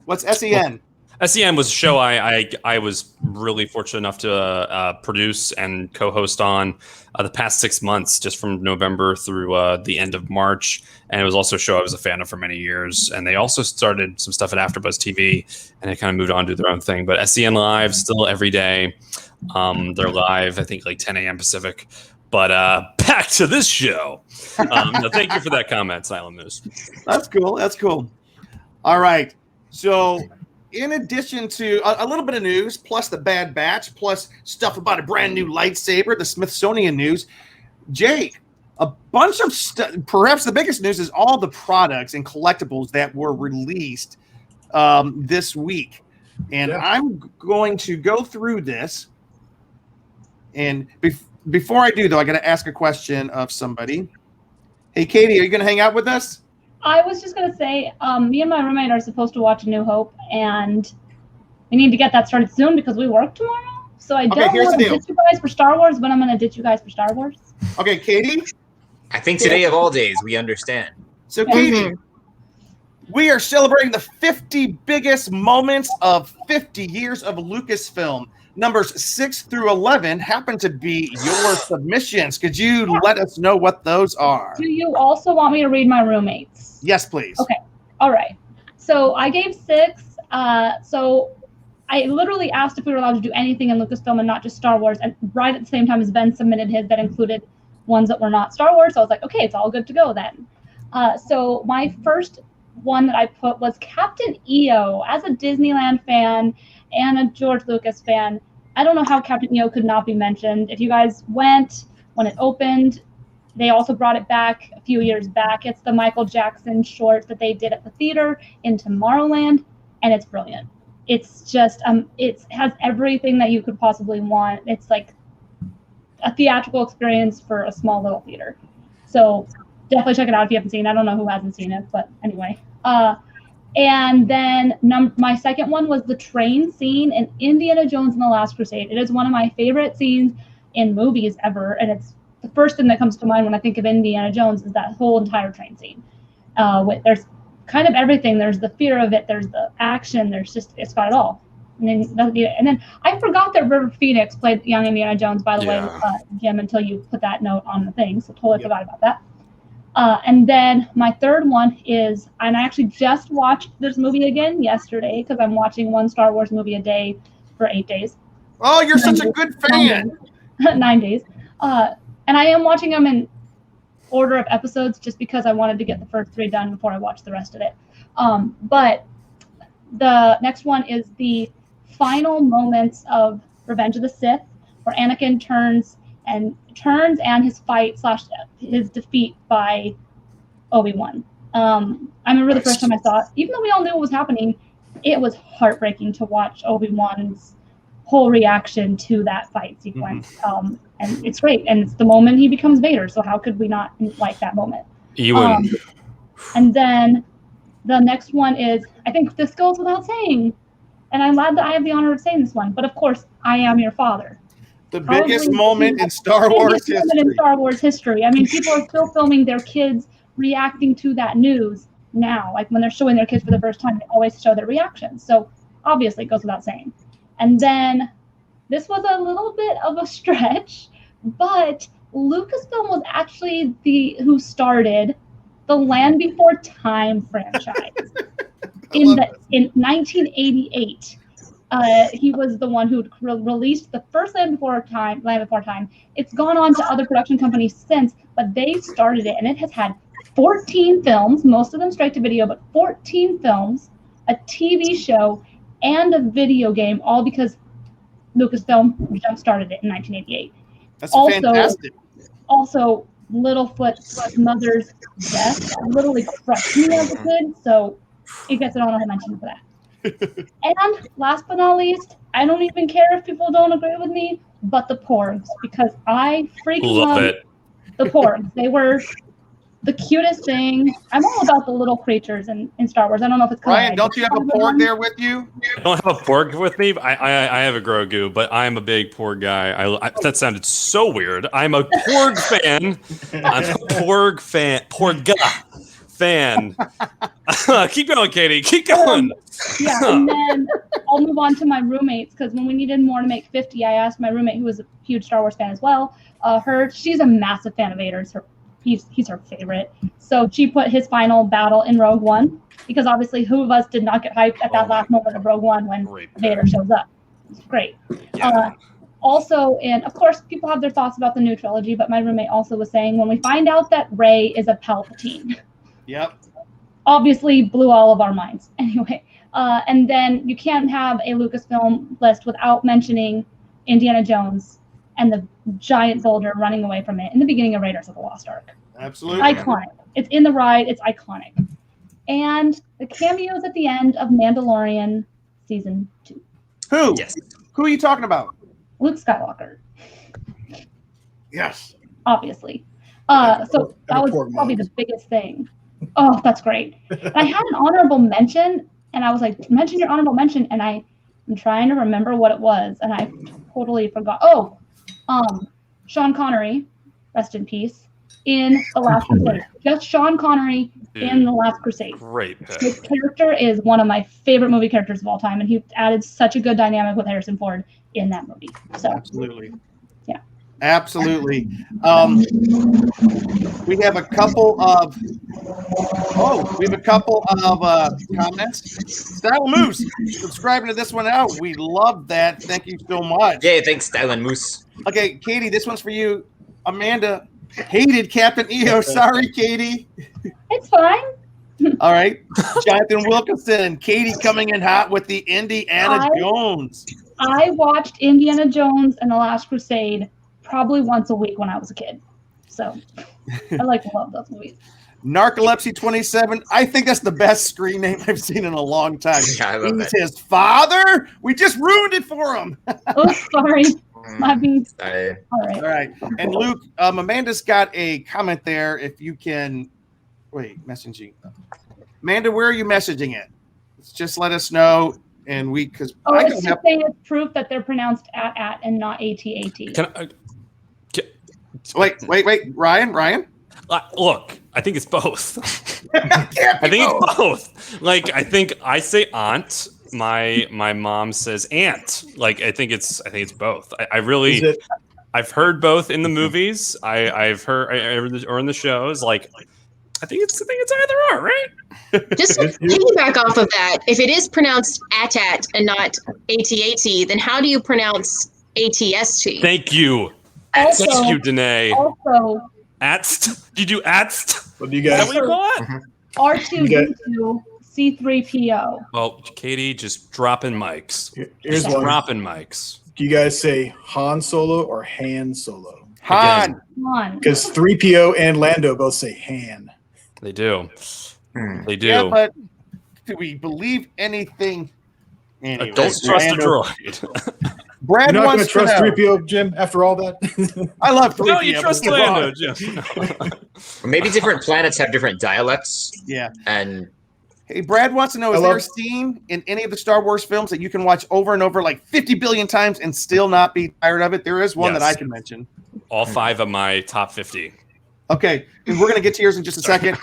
What's SEN? SEM was a show I was really fortunate enough to produce and co-host on the past 6 months, just from November through the end of March. And it was also a show I was a fan of for many years. And they also started some stuff at AfterBuzz TV, and they kind of moved on to their own thing. But SEN Live still every day. They're live, I think, like 10 a.m. Pacific. But back to this show. No, thank you for that comment, Silent Moose. That's cool. That's cool. All right. So, in addition to a little bit of news, plus the Bad Batch, plus stuff about a brand new lightsaber, the Smithsonian news, Jake, a bunch of stuff. Perhaps the biggest news is all the products and collectibles that were released this week. And I'm going to go through this. And before I do, though, I got to ask a question of somebody. Hey, Katie, are you going to hang out with us? I was just going to say, me and my roommate are supposed to watch A New Hope, and we need to get that started soon because we work tomorrow. So I don't want to ditch you guys for Star Wars, but I'm going to ditch you guys for Star Wars. Okay, Katie? I think today of all days, we understand. So, Katie, we are celebrating the 50 biggest moments of 50 years of Lucasfilm. Numbers 6 through 11 happen to be your submissions. Could you let us know what those are? Do you also want me to read my roommates? Yes, please. Okay. All right. So I gave 6. So I literally asked if we were allowed to do anything in Lucasfilm and not just Star Wars. And right at the same time as Ben submitted his that included ones that were not Star Wars. So I was like, okay, it's all good to go then. So my first one that I put was Captain EO. As a Disneyland fan and a George Lucas fan, I don't know how Captain EO could not be mentioned. If you guys went when it opened, they also brought it back a few years back. It's the Michael Jackson short that they did at the theater in Tomorrowland, and it's brilliant. It's just it has everything that you could possibly want. It's like a theatrical experience for a small little theater. So definitely check it out if you haven't seen it. I don't know who hasn't seen it, but anyway. And then my second one was the train scene in Indiana Jones and the Last Crusade. It is one of my favorite scenes in movies ever, and it's the first thing that comes to mind when I think of Indiana Jones is that whole entire train scene. There's kind of everything. There's the fear of it. There's the action. It's got it all. And then I forgot that River Phoenix played young Indiana Jones, by the way, Jim, until you put that note on the thing. So totally forgot about that. And then my third one is, and I actually just watched this movie again yesterday because I'm watching one Star Wars movie a day for 8 days. Oh, you're such a good fan. 9 days. And I am watching them in order of episodes just because I wanted to get the first 3 done before I watched the rest of it. But the next one is the final moments of Revenge of the Sith, where Anakin turns and his fight / his defeat by Obi-Wan. I remember the first time I saw it, even though we all knew what was happening, it was heartbreaking to watch Obi-Wan's whole reaction to that fight sequence. And it's great. And it's the moment he becomes Vader. So how could we not like that moment? You wouldn't. And then the next one is, I think this goes without saying, and I'm glad that I have the honor of saying this one, but of course, I Am Your Father. The biggest moment in Star Wars history. I mean, people are still filming their kids reacting to that news now. Like when they're showing their kids for the first time, they always show their reactions. So obviously it goes without saying. And then this was a little bit of a stretch, but Lucasfilm was actually who started the Land Before Time franchise in 1988. He was the one who released the first Land Before Time. It's gone on to other production companies since, but they started it, and it has had 14 films, most of them straight to video, but 14 films, a TV show, and a video game, all because Lucasfilm jump-started it in 1988. That's fantastic. Also, Littlefoot's mother's death literally crushed me as a kid, so it gets an honorable mention for that. And last but not least, I don't even care if people don't agree with me, but the Porgs, because I freaking love the Porgs. They were the cutest thing. I'm all about the little creatures in Star Wars. I don't know if it's Ryan, don't you have a Porg there with you? I don't have a Porg with me. I have a Grogu, but I'm a big Porg guy. That sounded so weird. I'm a Porg fan. I'm a Porg fan. Porga fan. Keep going, Katie. Keep going. Yeah, and then I'll move on to my roommates, because when we needed more to make 50, I asked my roommate, who was a huge Star Wars fan as well. She's a massive fan of Vader's. He's her favorite. So she put his final battle in Rogue One, because obviously who of us did not get hyped at that last moment of Rogue One when Vader shows up. It's great. Yeah. Also, and of course, people have their thoughts about the new trilogy, but my roommate also was saying, when we find out that Rey is a Palpatine. Yep. Obviously blew all of our minds. Anyway, and then you can't have a Lucasfilm list without mentioning Indiana Jones and the giant boulder running away from it in the beginning of Raiders of the Lost Ark. Absolutely. Iconic. It's in the ride. It's iconic. And the cameos at the end of Mandalorian Season 2. Who? Yes. Who are you talking about? Luke Skywalker. Yes. Obviously. So that was probably the biggest thing. Oh, that's great. And I had an honorable mention, and I was like, mention your honorable mention, and I'm trying to remember what it was, and I totally forgot. Sean Connery, rest in peace, in The Last Crusade. Just Sean Connery in The Last Crusade. Great pick. His character is one of my favorite movie characters of all time, and he added such a good dynamic with Harrison Ford in that movie. So absolutely. Yeah. Absolutely. We have a couple of comments. Style Moose, subscribing to this one out. We love that. Thank you so much. Yeah, thanks, Style Moose. Okay, Katie, this one's for you. Amanda hated Captain EO. Sorry, Katie. It's fine. All right. Jonathan Wilkinson, Katie coming in hot with the Indiana Jones. I watched Indiana Jones and The Last Crusade probably once a week when I was a kid. So I love those movies. Narcolepsy 27. I think that's the best screen name I've seen in a long time. Yeah, I love He's his father. We just ruined it for him. Oh, sorry. My beast. All right. And Luke, Amanda's got a comment there. If you can, wait, messaging. Amanda, where are you messaging it? Just let us know. And because it's just saying it's proof that they're pronounced at and not at. Wait, Ryan. Look, I think it's both. I think it's both. Like, I think I say aunt. My mom says aunt. Like, I think it's both. I've heard both in the movies. I've heard or in the shows. Like, I think it's either or, right? Just to piggyback off of that, if it is pronounced at and not AT, then how do you pronounce ATST? Thank you. Also, Thank you, Danae. Also, Atst? Do you do Atst? What do you guys? Is that what you call it? R2D2 C3PO. Well, Katie, just dropping mics. Here's just one. dropping mics. Do you guys say Han Solo or Han Solo? Han. Because 3PO and Lando both say Han. They do. They do. Yeah, but do we believe anything? Anyway, Adults trust a droid. Brad You're not going to wants trust to know. 3PO, Jim, after all that? I love 3PO. No, you trust Lando, Jim. Maybe different planets have different dialects. Yeah. And hey, Brad wants to know, is there a scene in any of the Star Wars films that you can watch over and over like 50 billion times and still not be tired of it? There is one that I can mention. All 5 of my top 50. Okay, and we're going to get to yours in just a second.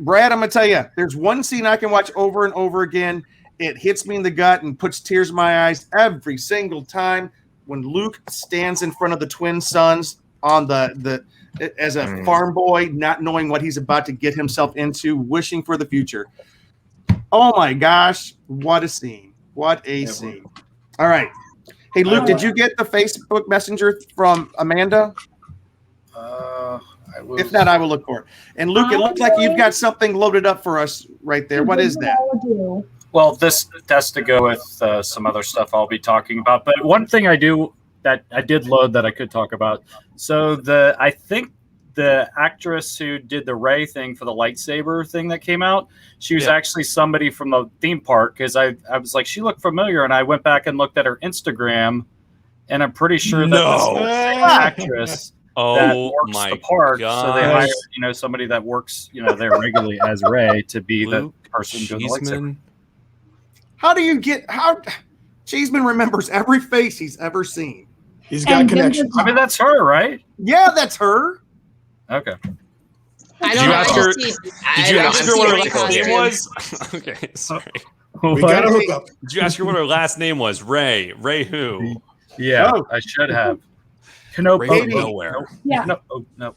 Brad, I'm going to tell you, there's one scene I can watch over and over again. It hits me in the gut and puts tears in my eyes every single time when Luke stands in front of the twin sons on the as a farm boy, not knowing what he's about to get himself into, wishing for the future. Oh my gosh, what a scene. What a scene. All right. Hey, Luke, did you get the Facebook Messenger from Amanda? If not, I will look for it. And Luke, it looks like you've got something loaded up for us right there. What is that? Well, this has to go with some other stuff I'll be talking about. But one thing I did load that I could talk about. So I think the actress who did the Rey thing for the lightsaber thing that came out, she was actually somebody from the theme park, because I was like, she looked familiar, and I went back and looked at her Instagram, and I'm pretty sure that's the same actress that works the park. So they hired, somebody that works, there regularly as Rey to be the person doing the lightsaber. How Cheeseman remembers every face he's ever seen. He's got connections. I mean, that's her, right? Yeah, that's her. Okay. I don't know. Did you ask her what her last name was? Okay, sorry. We got a hookup. Did you ask her what her last name was? Rey. Rey who? Yeah, I should have. Rey nowhere. Yeah. No.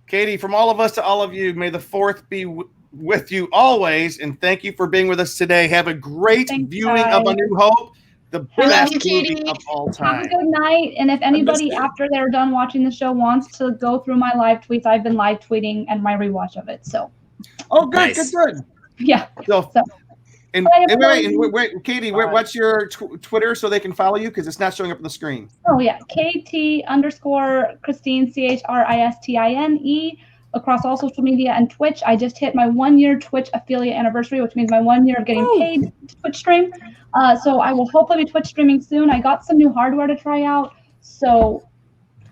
Katie, from all of us to all of you, may the 4th be with you always, and thank you for being with us today. Have a great viewing of A New Hope, the best movie of all time. Have a good night, and if anybody after they're done watching the show wants to go through my live tweets, I've been live tweeting and my rewatch of it. So. Oh, good, good. Yeah. So and wait, Katie, what's your Twitter so they can follow you, because it's not showing up on the screen? Oh yeah, KT_Christine CHRISTINE across all social media and Twitch. I just hit my 1-year Twitch affiliate anniversary, which means my 1 year of getting paid to Twitch stream. So I will hopefully be Twitch streaming soon. I got some new hardware to try out, so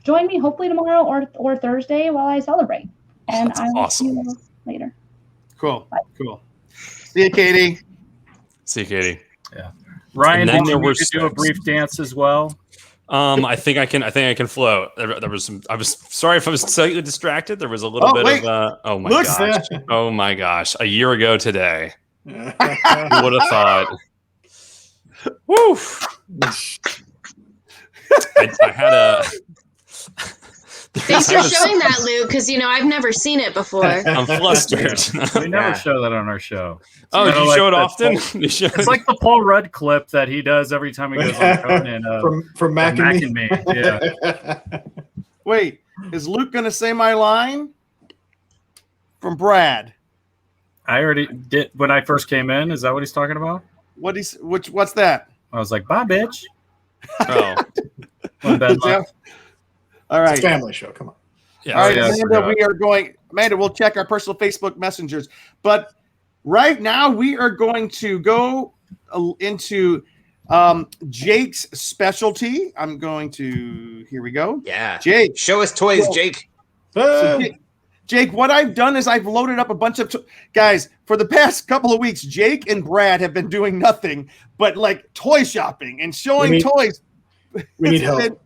join me hopefully tomorrow or Thursday while I celebrate. And I will see you later. Cool. Bye. Cool. See you, Katie. See you, Katie. Yeah. Ryan, did you need to do a brief dance as well? I think I can float. There was some. I was sorry if I was slightly distracted. There was a little bit of. Oh my gosh! Oh my gosh! A year ago today. Who would have thought? Woo! I had a. Thanks for showing that, Luke, because I've never seen it before. I'm flustered. We never show that on our show. Oh, do you show it often? It's like the Paul Rudd clip that he does every time he goes on Conan. From Mac and Me. Yeah. Wait, is Luke going to say my line? From Brad. I already did when I first came in. Is that what he's talking about? What's that? I was like, bye, bitch. Oh. All right. It's a family show. Come on. Yeah, all right, Amanda, we'll check our personal Facebook messengers. But right now we are going to go into Jake's specialty. Here we go. Yeah. Jake. Show us toys, Jake. So Jake, what I've done is I've loaded up a bunch of guys for the past couple of weeks. Jake and Brad have been doing nothing but like toy shopping and showing toys. We need help.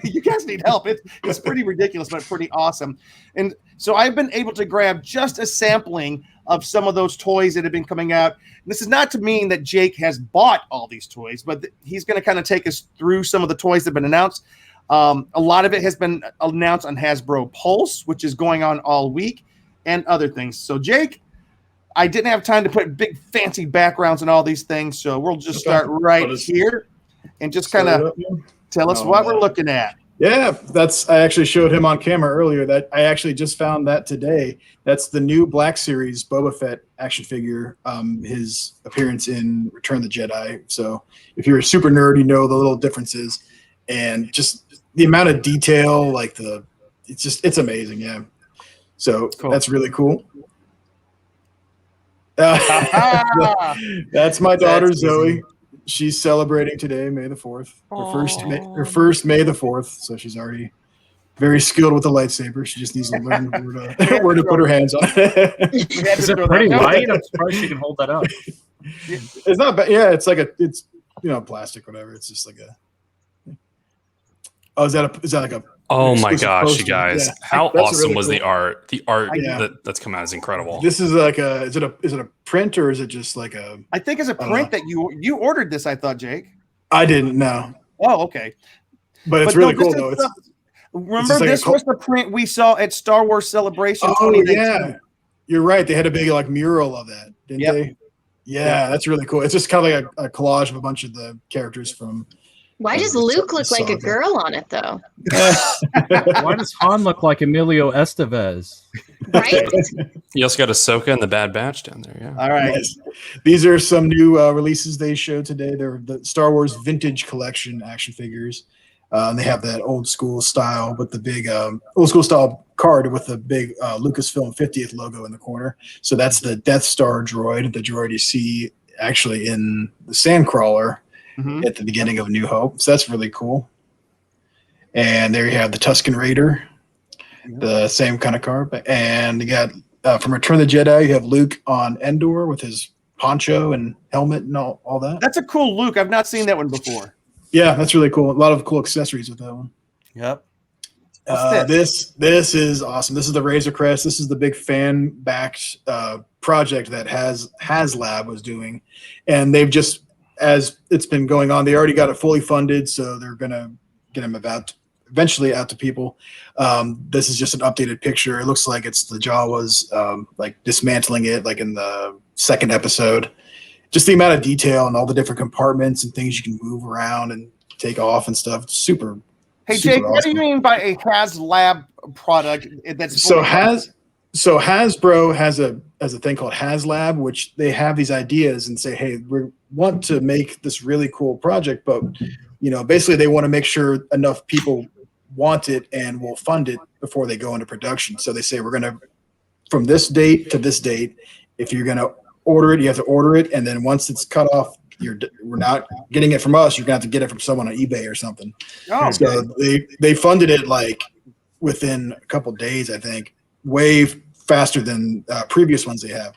You guys need help. It's pretty ridiculous, but pretty awesome. And so I've been able to grab just a sampling of some of those toys that have been coming out. And this is not to mean that Jake has bought all these toys, but he's going to kind of take us through some of the toys that have been announced. A lot of it has been announced on Hasbro Pulse, which is going on all week, and other things. So Jake, I didn't have time to put big fancy backgrounds on all these things, so we'll just start right here and just kind of tell us what we're looking at. Yeah, I actually showed him on camera earlier. That I actually just found that today. That's the new Black Series Boba Fett action figure. His appearance in Return of the Jedi. So if you're a super nerd, you know the little differences, and just the amount of detail. It's amazing. Yeah. So That's really cool. That's my daughter Zoe. She's celebrating today, May the 4th. Her first May the 4th. So she's already very skilled with the lightsaber. She just needs to learn where to put her hands on it. Is it pretty light? I'm surprised she can hold that up. It's not bad. Yeah, it's plastic, whatever. It's just like a. Oh, is that like a? Oh my gosh, poster? you guys! Yeah. How awesome really was the art? The art that's come out is incredible. This is like a. Is it a print or is it just like a? I think it's a print that you ordered this. I thought, Jake. I didn't know. Oh, okay. But it's really cool though. Remember, this was the print we saw at Star Wars Celebration. Oh yeah, you're right. They had a big mural of that, didn't they? Yeah, that's really cool. It's just kind of like a collage of a bunch of the characters from Why does Luke look like a girl on it, though? Why does Han look like Emilio Estevez? Right? You also got Ahsoka and the Bad Batch down there. Yeah. All right. Yes. These are some new releases they showed today. They're the Star Wars Vintage Collection action figures. And they have that old school style with the big old school style card with the big Lucasfilm 50th logo in the corner. So that's the Death Star droid, the droid you see actually in the Sandcrawler at the beginning of New Hope. So that's really cool. And there you have the Tusken Raider, the same kind of card. And you got from Return of the Jedi, you have Luke on Endor with his poncho and helmet and all that. That's a cool Luke. I've not seen that one before. Yeah, that's really cool. A lot of cool accessories with that one. Yep. This is awesome. This is the Razor Crest. This is the big fan-backed project that HasLab was doing, and they've just, as it's been going on, they already got it fully funded, so they're gonna get them eventually out to people. This is just an updated picture. It looks like it's the Jawas like dismantling it, like in the second episode. Just the amount of detail and all the different compartments and things you can move around and take off and stuff. Super. Hey, super Jake, what do you mean by a HasLab product that's so Hasbro has a thing called HasLab, which they have these ideas and say, hey, we want to make this really cool project, but basically they want to make sure enough people want it and will fund it before they go into production. So they say, we're going to, from this date to this date, if you're going to order it, you have to order it, and then once it's cut off, we're not getting it from us. You're gonna have to get it from someone on eBay or something. Oh, so they funded it like within a couple of days, I think, way faster than previous ones they have.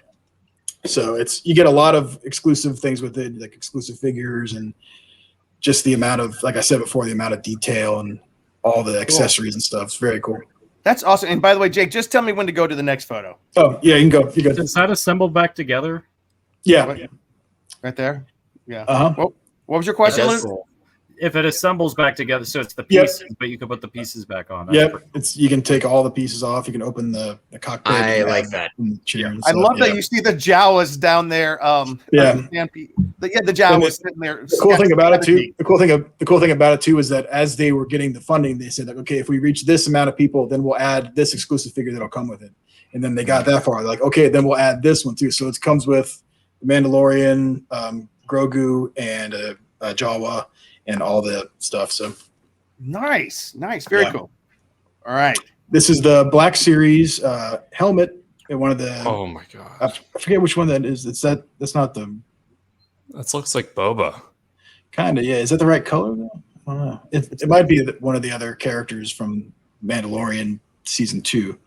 So you get a lot of exclusive things with it, like exclusive figures and just the amount of, like I said before, the amount of detail and all the accessories and stuff. It's very cool. That's awesome. And by the way, Jake, just tell me when to go to the next photo. Oh, yeah, you can go. You go. Is that assembled back together? Yeah. Right there? Yeah. Uh-huh. What was your question, Luke? If it assembles back together, so it's the pieces, but you can put the pieces back on. You can take all the pieces off. You can open the cockpit. I like that. I love that you see the Jawas down there. The Jawas sitting there. The cool thing about it too. The cool thing about it too is that as they were getting the funding, they said, like, okay, if we reach this amount of people, then we'll add this exclusive figure that'll come with it. And then they got that far. They're like, okay, then we'll add this one too. So it comes with the Mandalorian, Grogu, and Jawa, and all the stuff. So nice, very cool. All right, this is the Black Series helmet. And one of the oh my god, I forget which one that is. That's not the. That looks like Boba. Kind of, yeah. Is that the right color though? I don't know. It might be one of the other characters from Mandalorian season 2.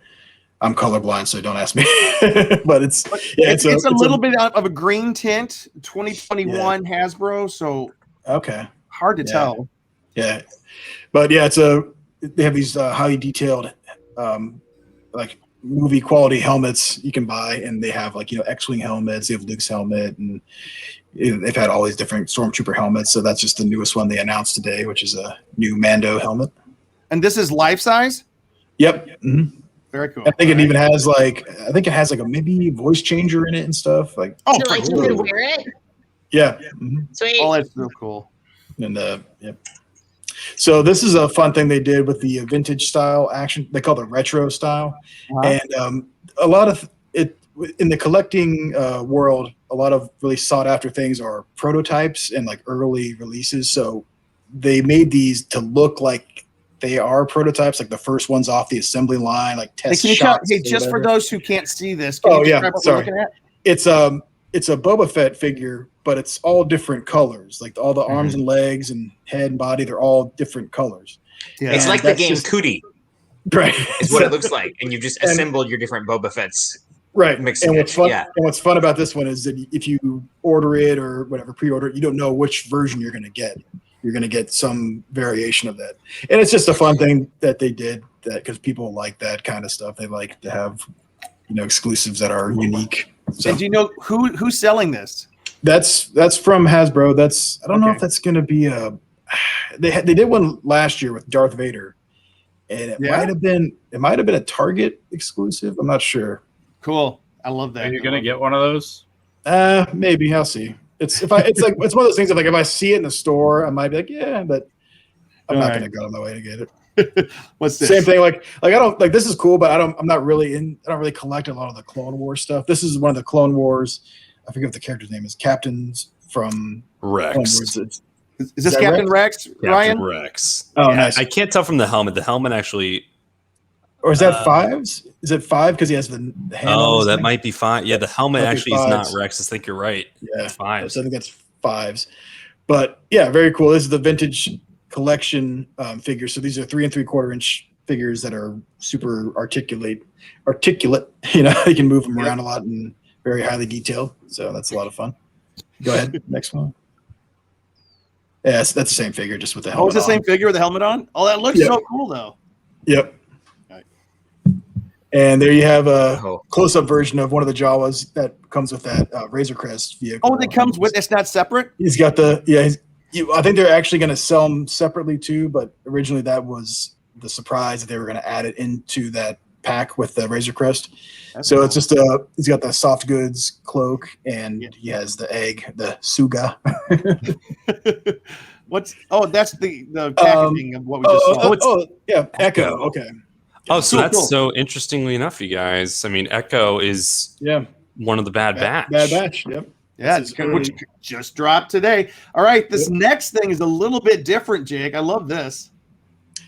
I'm colorblind, so don't ask me. But it's a little bit of a green tint. 2021 Hasbro. So okay. Hard to tell. Yeah. But yeah, they have these highly detailed like movie quality helmets you can buy, and they have like, X-Wing helmets, they have Luke's helmet, and they've had all these different Stormtrooper helmets. So that's just the newest one they announced today, which is a new Mando helmet. And this is life size? Yep. Mm-hmm. Very cool. I think it even has like a maybe voice changer in it and stuff. Like, you can wear it? Yeah. Mm-hmm. Sweet. Oh, that's real cool. And so this is a fun thing they did with the vintage style action. They call it retro style. And a lot of it in the collecting world, a lot of really sought after things are prototypes and like early releases. So they made these to look like they are prototypes, like the first ones off the assembly line, like test shots. Hey, just for those who can't see this, sorry. It's a Boba Fett figure, but it's all different colors. Like all the arms and legs and head and body, they're all different colors. Yeah. It's like the game Cootie. Right. Is what it looks like. And you've just assembled your different Boba Fetts. Right. Mixing and what's fun about this one is that if you order it or whatever, pre-order it, you don't know which version you're going to get. You're going to get some variation of that. And it's just a fun thing that they did, that because people like that kind of stuff. They like to have, exclusives that are unique. So, and do you know who's selling this? That's from Hasbro. I don't know if that's going to be they did one last year with Darth Vader, and it might have been a Target exclusive. I'm not sure. Cool. I love that. Are you going to get one of those? Maybe. I'll see. It's one of those things that like if I see it in the store, I might be like, yeah, but I'm not gonna go on my way to get it. What's this? Same thing. Like I don't like this is cool, but I don't really collect a lot of the Clone Wars stuff. This is one of the Clone Wars. I forget what the character's name is. Captains from Rex. Clone Wars. Is this Captain Rex, Ryan? Captain Rex. Oh, Yeah, nice. I can't tell from the helmet. The helmet actually. Or is that fives? Is it 5 because he has the hand? Oh, on that thing? might be 5. Yeah, the helmet Might be actually is not fives. Rex. I think you're right. Yeah, It's 5. So I think that's 5s. But yeah, very cool. This is the vintage collection figures. So these are 3 3/4 inch figures that are super articulate. You know, you can move them around a lot and very highly detailed. So that's a lot of fun. Go ahead, next one. Yeah, that's the same figure, just with the helmet. Oh, it's the same figure with the helmet on? Oh, that looks so cool, though. Yep. Right. And there you have a close-up version of one of the Jawas that comes with that Razor Crest vehicle. Oh, it comes with, it's not separate? He's got the, I think they're actually going to sell them separately too, but originally that was the surprise that they were going to add it into that pack with the Razor Crest. That's cool. It's just he's got the soft goods cloak and he has the egg, the Suga. That's the packaging of what we just saw. Echo. Okay. Oh, so that's so interestingly enough, you guys. I mean, Echo is one of the Bad Batch. Bad Batch, yep. Yeah, which just dropped today. All right, this next thing is a little bit different, Jake. I love this.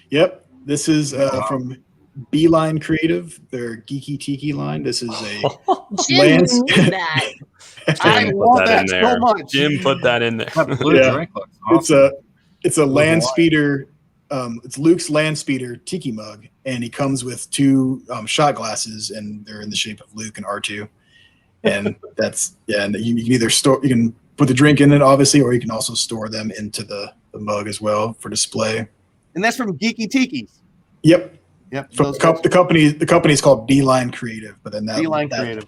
Yep. This is from Beeline Creative, their Geeky Tiki line. This is a Jim knew that. I want that so much. Jim put that in there. It's a land speeder. It's Luke's land speeder tiki mug, and he comes with 2 shot glasses, and they're in the shape of Luke and R2. And that's and you can either you can put the drink in it, obviously, or you can also store them into the mug as well for display. And that's from Geeky Tiki's. Yep. From the company is called Beeline Creative, but then Creative.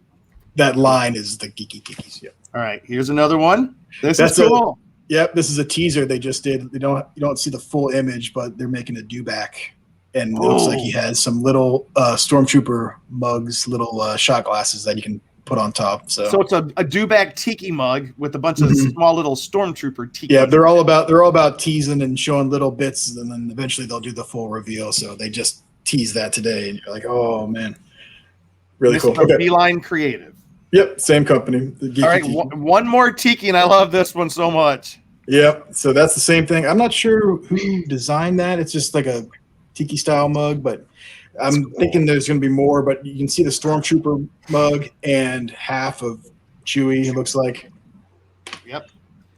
That line is the Geeky Tiki's. Yep. All right, here's another one. This is cool. Yep, this is a teaser they just did. You don't see the full image, but they're making a do-back, and it looks like he has some little stormtrooper mugs, little shot glasses that you can put on top. So it's a do-back tiki mug with a bunch of small little stormtrooper tiki. Yeah, they're all about teasing and showing little bits, and then eventually they'll do the full reveal. So they just tease that today, and you're like, oh man, really cool. Okay. Beeline Creative. Yep, same company. All right, one more tiki, and I love this one so much. Yep, so that's the same thing. I'm not sure who designed that. It's just like a tiki style mug, but I'm thinking there's going to be more. But you can see the Stormtrooper mug and half of Chewie. It looks like. Yep.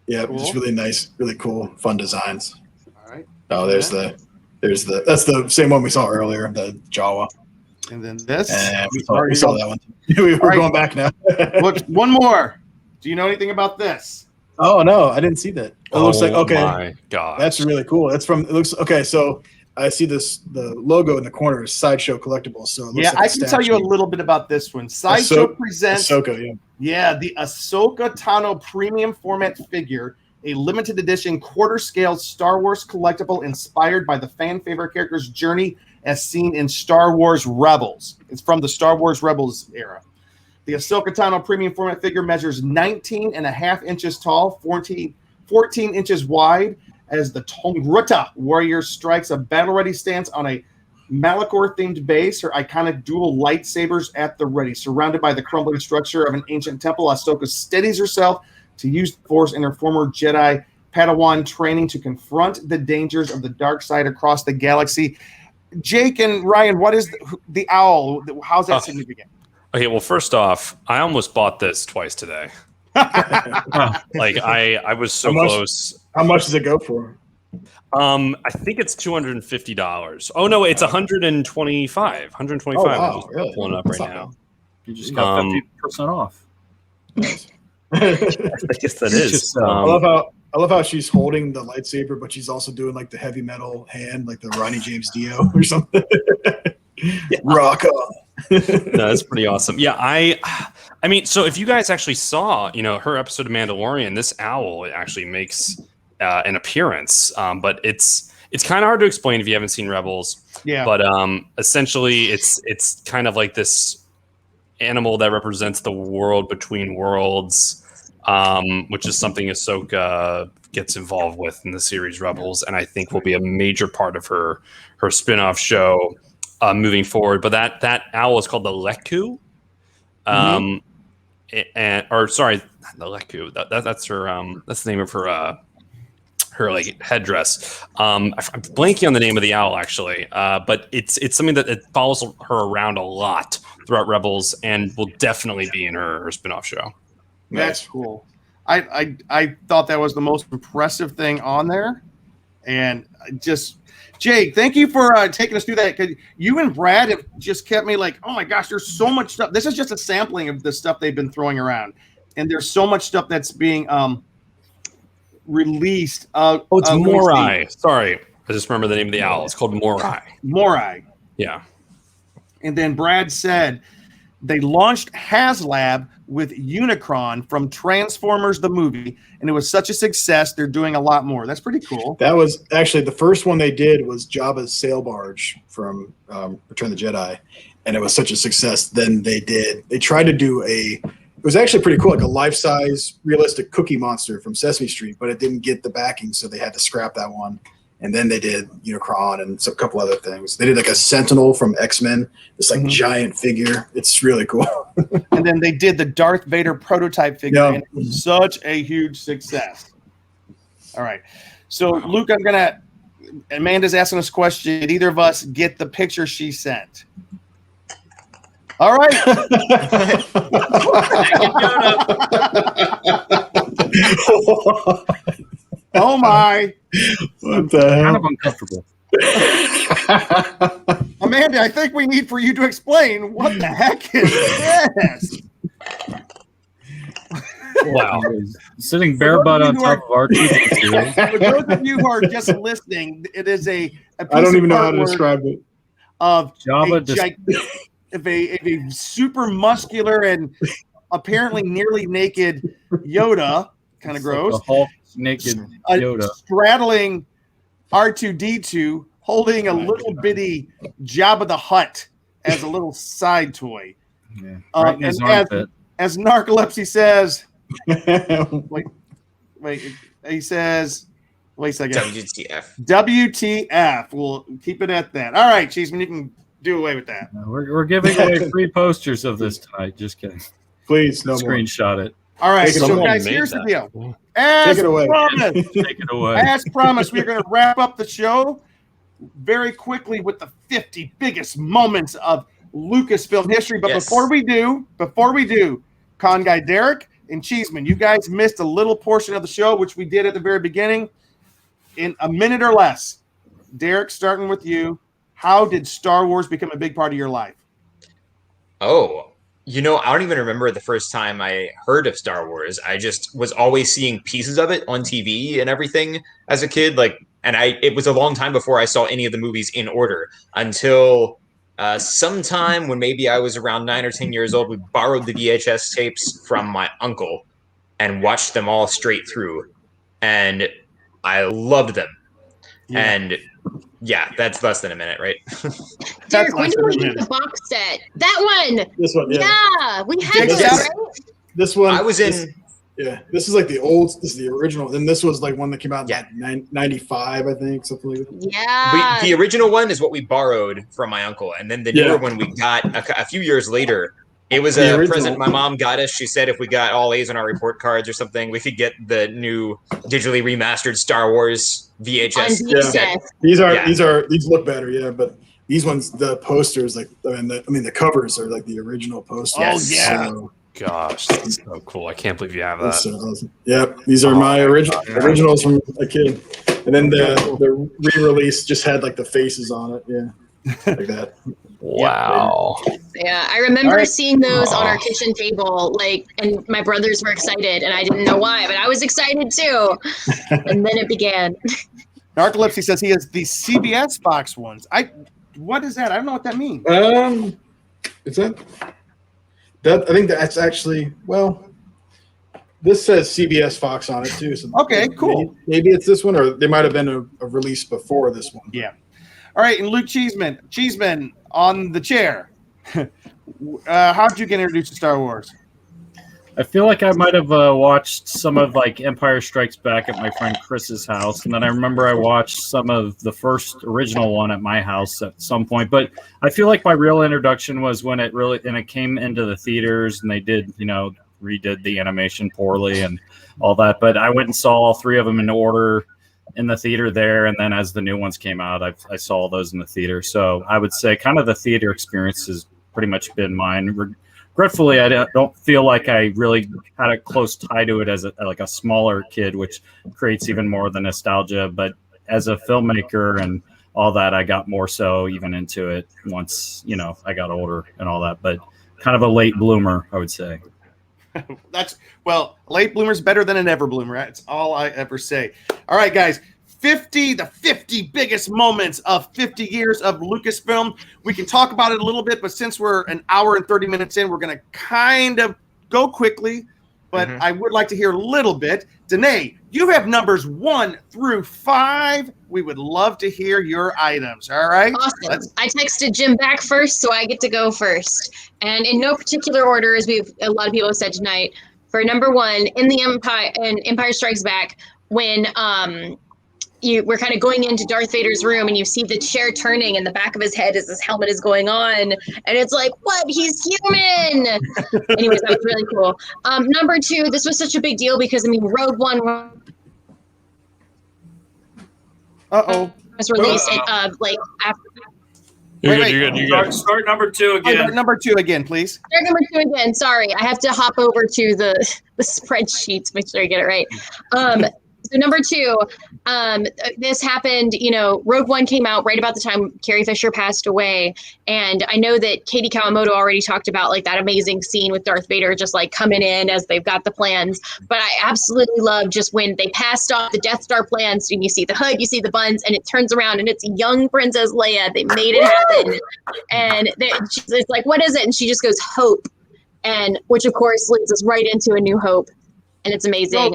Yeah, cool. It's really nice, really cool, fun designs. All right. Oh, that's the same one we saw earlier, the Jawa. And then this. We saw that one. We're going back now. Look, one more. Do you know anything about this? Oh no, I didn't see that. It looks like my God. That's really cool. That's from. It looks okay. So I see this. The logo in the corner is Sideshow Collectibles. So it looks like I can tell you a little bit about this one. Sideshow presents Ahsoka. The Ahsoka Tano premium format figure, a limited edition quarter-scale Star Wars collectible inspired by the fan favorite character's journey as seen in Star Wars Rebels. It's from the Star Wars Rebels era. The Ahsoka Tano premium format figure measures 19.5 inches tall, 14 inches wide, as the Tongruta warrior strikes a battle-ready stance on a Malachor-themed base. Her iconic dual lightsabers at the ready. Surrounded by the crumbling structure of an ancient temple, Ahsoka steadies herself to use the Force in her former Jedi Padawan training to confront the dangers of the dark side across the galaxy. Jake and Ryan, what is the owl? How's that significant? Okay, well, first off, I almost bought this twice today. Like I was so close. How much does it go for? I think it's $250. Oh no, it's 125. 125. Oh, wow, I'm just really? pulling it up right now. You just got 50% off. I guess that is. I love how she's holding the lightsaber, but she's also doing like the heavy metal hand, like the Ronnie James Dio or something. Rock on. No, that's pretty awesome. Yeah, I mean, so if you guys actually saw, her episode of Mandalorian, this owl actually makes an appearance, but it's kind of hard to explain if you haven't seen Rebels. Yeah. But essentially, it's kind of like this animal that represents the world between worlds. which is something Ahsoka gets involved with in the series Rebels, and I think will be a major part of her spin-off show moving forward. But that owl is called the Leku. Or sorry, not the Leku. That's her. That's the name of her like headdress. I'm blanking on the name of the owl actually, but it's something that it follows her around a lot throughout Rebels, and will definitely be in her spin-off show. That's cool. I thought that was the most impressive thing on there, and just Jake, thank you for taking us through that. Cause you and Brad have just kept me like, oh my gosh, there's so much stuff. This is just a sampling of the stuff they've been throwing around, and there's so much stuff that's being released. It's Morai. Sorry, I just remember the name of the owl. It's called Morai. Morai. Yeah. And then Brad said they launched HasLab with Unicron from Transformers the movie, and it was such a success. They're doing a lot more. That's pretty cool. That was actually the first one they did was Jabba's sail barge from Return of the Jedi, and it was such a success. Then they tried to do it was actually pretty cool, like a life-size realistic Cookie Monster from Sesame Street, but it didn't get the backing, so they had to scrap that one. And then they did Unicron and a couple other things. They did like a Sentinel from X-Men, this like giant figure. It's really cool. And then they did the Darth Vader prototype figure, and it was such a huge success. All right. So, Luke, Amanda's asking us a question. Did either of us get the picture she sent? All right. Oh my! What the hell? Kind of uncomfortable. Amanda, I think we need for you to explain what the heck is this? Wow! Sitting bare butt on top of R2D2. For those of you who are just listening, it is a piece I don't even know how to artwork describe it. of Jabba a super muscular and apparently nearly naked Yoda, kind of gross. Like the Hulk naked Yoda straddling R2D2, holding a little bitty Jabba the Hutt as a little side toy. Yeah, right in his and armpit. as Narcolepsy says, wait, he says, wait a second. WTF. We'll keep it at that. All right, Cheeseman, you can do away with that. We're giving away free posters of this type. Just kidding. Please, no Screenshot it. All right, Take it so away. guys, here's the deal. As Take it away. promised, Take it away. as promised, we're going to wrap up the show very quickly with the 50 biggest moments of Lucasfilm history. But before we do, Con Guy Derek and Cheeseman, you guys missed a little portion of the show, which we did at the very beginning, in a minute or less. Derek, starting with you, how did Star Wars become a big part of your life? Oh, I don't even remember the first time I heard of Star Wars. I just was always seeing pieces of it on TV and everything as a kid. It was a long time before I saw any of the movies in order until sometime when maybe I was around 9 or 10 years old. We borrowed the VHS tapes from my uncle and watched them all straight through. And I loved them. Yeah. And yeah, that's less than a minute, right? Derek, when did we get the box set? That one. This one, yeah. Yeah, we had this, right? This one. I was in. This is like the old. This is the original. Then this was like one that came out in like 95, I think, something like that. Yeah. The original one is what we borrowed from my uncle, and then the newer one we got a few years later. It was a present my mom got us. She said if we got all A's on our report cards or something, we could get the new digitally remastered Star Wars VHS set. These look better, but these ones, the posters, the covers are like the original posters. Oh yeah. So, gosh, that's so cool. I can't believe you have that. So awesome. Yep, these are my originals from a kid. And then the re-release just had like the faces on it. Yeah, like that. Wow. Yeah, I remember seeing those on our kitchen table, and my brothers were excited, and I didn't know why, but I was excited too. And then it began. Narcolepsy says he has the CBS box ones. What is that? I don't know what that means. Is that I think that's actually, this says CBS Fox on it too. So okay, cool. Maybe it's this one, or they might have been a release before this one. Yeah. All right, and Luke Cheeseman on the chair. How did you get introduced to Star Wars? I feel like I might have watched some of like Empire Strikes Back at my friend Chris's house, and then I remember I watched some of the first original one at my house at some point. But I feel like my real introduction was when it came into the theaters, and they did, redid the animation poorly and all that. But I went and saw all three of them in order in the theater there, and then as the new ones came out, I saw all those in the theater. So I would say kind of the theater experience has pretty much been mine. Regretfully, I don't feel like I really had a close tie to it as a smaller kid, which creates even more of the nostalgia. But as a filmmaker and all that, I got more so even into it once, I got older and all that. But kind of a late bloomer, I would say. Late bloomer's better than an ever bloomer. That's all I ever say. All right, guys. The 50 biggest moments of 50 years of Lucasfilm. We can talk about it a little bit, but since we're an hour and 30 minutes in, we're going to kind of go quickly, but I would like to hear a little bit. Danae, you have numbers 1 through 5. We would love to hear your items. All right. Awesome. I texted Jim back first, so I get to go first. And in no particular order, as a lot of people have said tonight, for number 1 in Empire Strikes Back, when we're kind of going into Darth Vader's room and you see the chair turning in the back of his head as his helmet is going on. And it's like, what? He's human. Anyways, that was really cool. Number 2, this was such a big deal because, Rogue One was released after. You're good. Start number 2 again. Number 2 again, please. Start number 2 again. Sorry, I have to hop over to the spreadsheets, make sure I get it right. So number 2, this happened, Rogue One came out right about the time Carrie Fisher passed away. And I know that Katie Kawamoto already talked about that amazing scene with Darth Vader just coming in as they've got the plans. But I absolutely love just when they passed off the Death Star plans and you see the hood, you see the buns, and it turns around and it's young Princess Leia. They made it happen. And it's like, what is it? And she just goes, hope. And which of course leads us right into A New Hope. And it's amazing.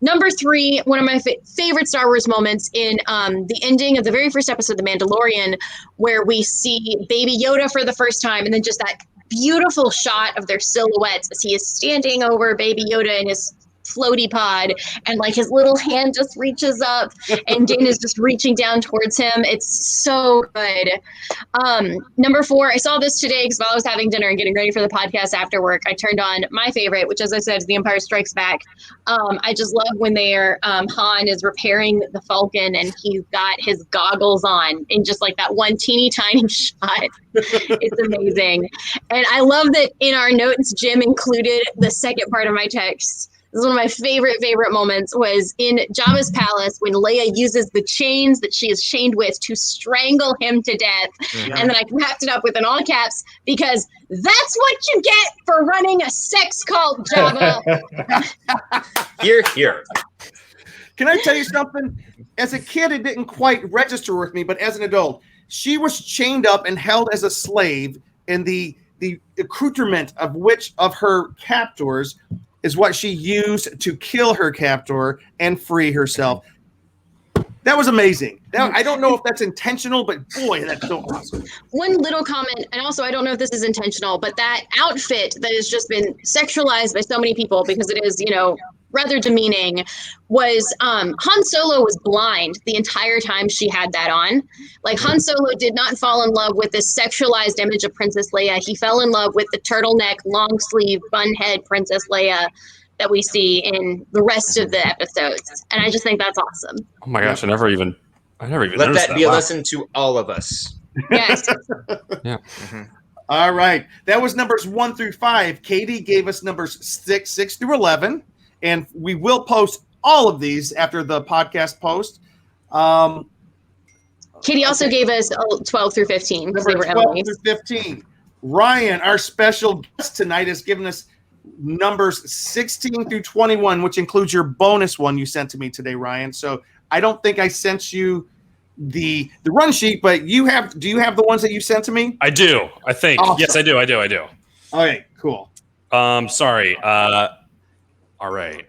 Number 3, one of my favorite Star Wars moments in the ending of the very first episode of The Mandalorian, where we see Baby Yoda for the first time, and then just that beautiful shot of their silhouettes as he is standing over Baby Yoda in his floaty pod, and his little hand just reaches up and Dana's just reaching down towards him. It's so good. Number 4, I saw this today because while I was having dinner and getting ready for the podcast after work, I turned on my favorite, which, as I said, is The Empire Strikes Back. I just love when Han is repairing the Falcon and he's got his goggles on in just that one teeny tiny shot. It's amazing. And I love that in our notes, Jim included the second part of my text. This is one of my favorite moments was in Jabba's palace when Leia uses the chains that she is chained with to strangle him to death. Yeah. And then I wrapped it up with an all caps because that's what you get for running a sex cult, Jabba. Here. Can I tell you something? As a kid, it didn't quite register with me, but as an adult, she was chained up and held as a slave, and the accoutrement of which of her captors is what she used to kill her captor and free herself. That was amazing. I don't know if that's intentional, but boy, that's so awesome. One little comment, and also I don't know if this is intentional, but that outfit that has just been sexualized by so many people because it is, rather demeaning, was Han Solo was blind the entire time she had that on. Han Solo did not fall in love with this sexualized image of Princess Leia. He fell in love with the turtleneck, long sleeve, bun head Princess Leia that we see in the rest of the episodes. And I just think that's awesome. Oh my gosh, I never even let that be a lesson to all of us. Yes. Yeah. Mm-hmm. All right. That was numbers 1 through 5. Katie gave us numbers 6 through 11. And we will post all of these after the podcast post. Katie also gave us 12 through 15. Number 12 through 15. Ryan, our special guest tonight, has given us numbers 16 through 21, which includes your bonus one you sent to me today, Ryan. So I don't think I sent you the run sheet, but do you have the ones that you sent to me? I do, I think. Awesome. Yes, I do. Okay, cool. Sorry. All right.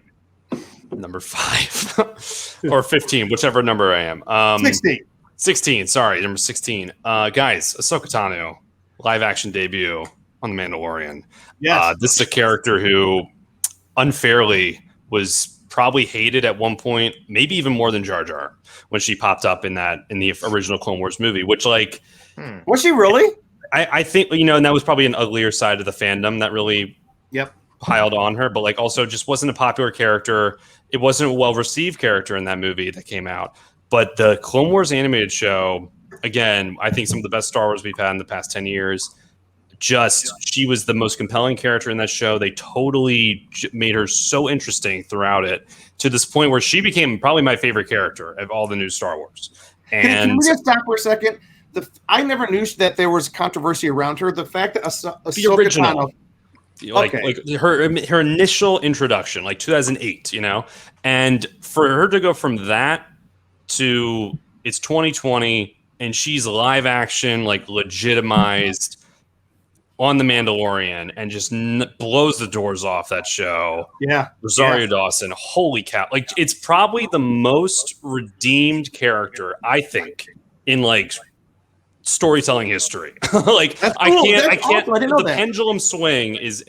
Number 5 or 15, whichever number I am. 16. Sorry, number 16. Guys, Ahsoka Tano, live action debut on The Mandalorian. Yes. This is a character who unfairly was probably hated at one point, maybe even more than Jar Jar when she popped up in the original Clone Wars movie, which like was she really? I think, and that was probably an uglier side of the fandom that really piled on her, but like also just wasn't a popular character. It wasn't a well-received character in that movie that came out. But the Clone Wars animated show, again, I think some of the best Star Wars we've had in the past 10 years. She was the most compelling character in that show. They totally made her so interesting throughout it, to this point where she became probably my favorite character of all the new Star Wars. And can we just stop for a second? I never knew that there was controversy around her. The fact that the original, like her initial introduction, like 2008, and for her to go from that to it's 2020 and she's live action, like legitimized on The Mandalorian, and just blows the doors off that show. Yeah. Rosario Dawson, holy cow. Like, it's probably the most redeemed character, I think, in like storytelling history. Like, cool. I can't. Awesome. I didn't know the that. pendulum swing is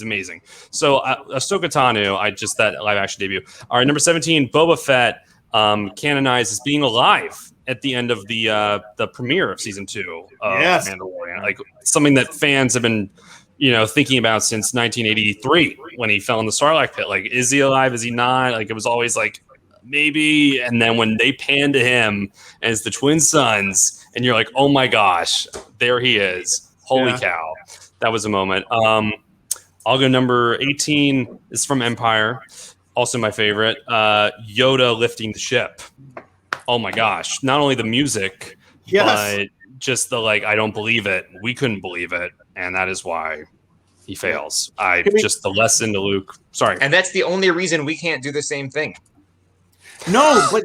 amazing. So Ahsoka Tano, that live action debut. All right, number 17, Boba Fett, canonized as being alive at the end of the premiere of season 2 of Mandalorian. Like, something that fans have been thinking about since 1983 when he fell in the Sarlacc pit. Like, is he alive? Is he not? Like, it was always like maybe. And then when they pan to him as the twin sons, and you're like, oh my gosh, there he is. Holy cow. That was a moment. I'll go number 18. Is from Empire. Also my favorite. Yoda lifting the ship. Oh my gosh. Not only the music, but just the I don't believe it. We couldn't believe it. And that is why he fails. Just the lesson to Luke. Sorry. And that's the only reason we can't do the same thing. No, but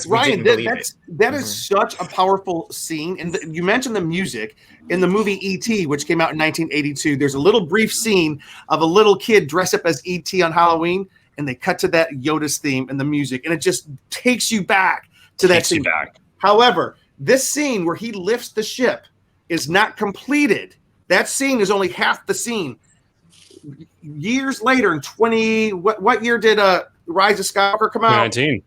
Ryan, that is such a powerful scene. And you mentioned the music in the movie E.T., which came out in 1982. There's a little brief scene of a little kid dressed up as E.T. on Halloween, and they cut to that Yoda's theme and the music, and it just takes you back to that scene. However, this scene where he lifts the ship is not completed. That scene is only half the scene. Years later, in what year did Rise of Skywalker come out? 19.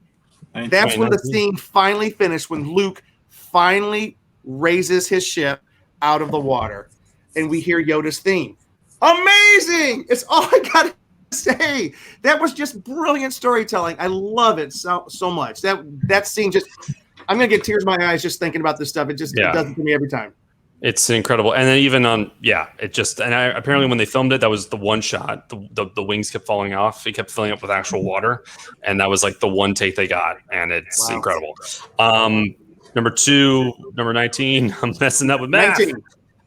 That's when the scene finally finished, when Luke finally raises his ship out of the water, and we hear Yoda's theme. Amazing! It's all I gotta say. That was just brilliant storytelling. I love it so much. That scene just, I'm gonna get tears in my eyes just thinking about this stuff. It does it to me every time. It's incredible. And then even apparently when they filmed it, that was the one shot. The wings kept falling off. It kept filling up with actual water. And that was like the one take they got. And it's incredible. Number 19, I'm messing up with math. 19.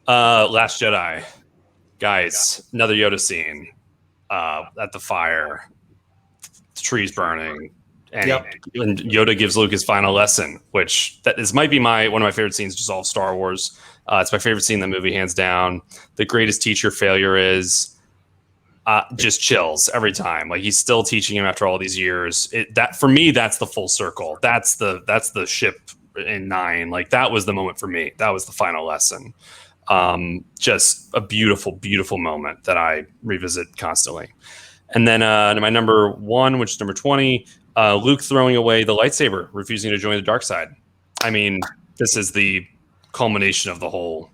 Last Jedi. Guys, another Yoda scene at the fire. The trees burning. And Yoda gives Luke his final lesson, which might be one of my favorite scenes just all of Star Wars. It's my favorite scene in the movie, hands down. The greatest teacher failure is just chills every time. Like, he's still teaching him after all these years. For me, that's the full circle. That's the ship in 9. Like, that was the moment for me. That was the final lesson. Just a beautiful, beautiful moment that I revisit constantly. And then my number 1, which is number 20, Luke throwing away the lightsaber, refusing to join the dark side. I mean, this is the culmination of the whole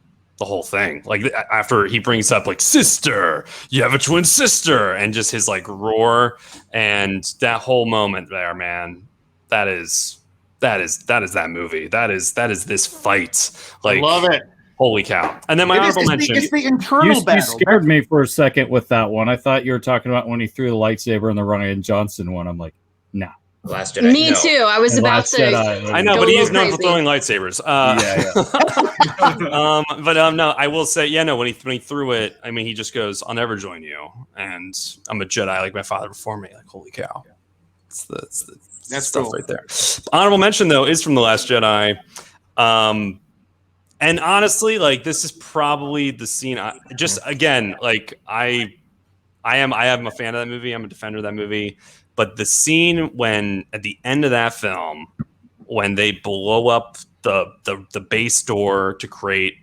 thing. Like, after he brings up like, sister, you have a twin sister, and just his like roar, and that whole moment there, man, that is that movie. That is this fight. Like, I love it. Holy cow. And then my honorable mention. It's the internal battle. You scared me for a second with that one. I thought you were talking about when he threw the lightsaber in the Ryan Johnson one. I'm like, nah. Last Jedi. Me too. I was about to. I know, but he is known for throwing lightsabers. No, I will say, when he threw it, I mean, he just goes, "I'll never join you," and I'm a Jedi like my father before me. Like, holy cow, that's stuff cool right there. Honorable mention though is from The Last Jedi, and honestly, like, this is probably the scene. I am a fan of that movie. I'm a defender of that movie. But the scene when at the end of that film, when they blow up the base door to create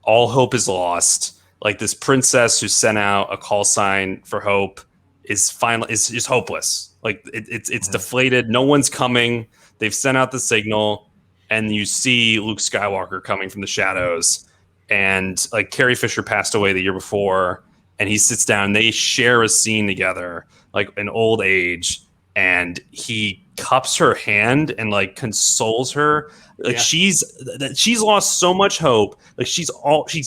All Hope Is Lost, like this princess who sent out a call sign for hope is hopeless. Like it's deflated. No one's coming. They've sent out the signal, and you see Luke Skywalker coming from the shadows. And like Carrie Fisher passed away the year before, and he sits down. They share a scene together, like in old age, and he cups her hand and like consoles her. Like she's lost so much hope. Like she's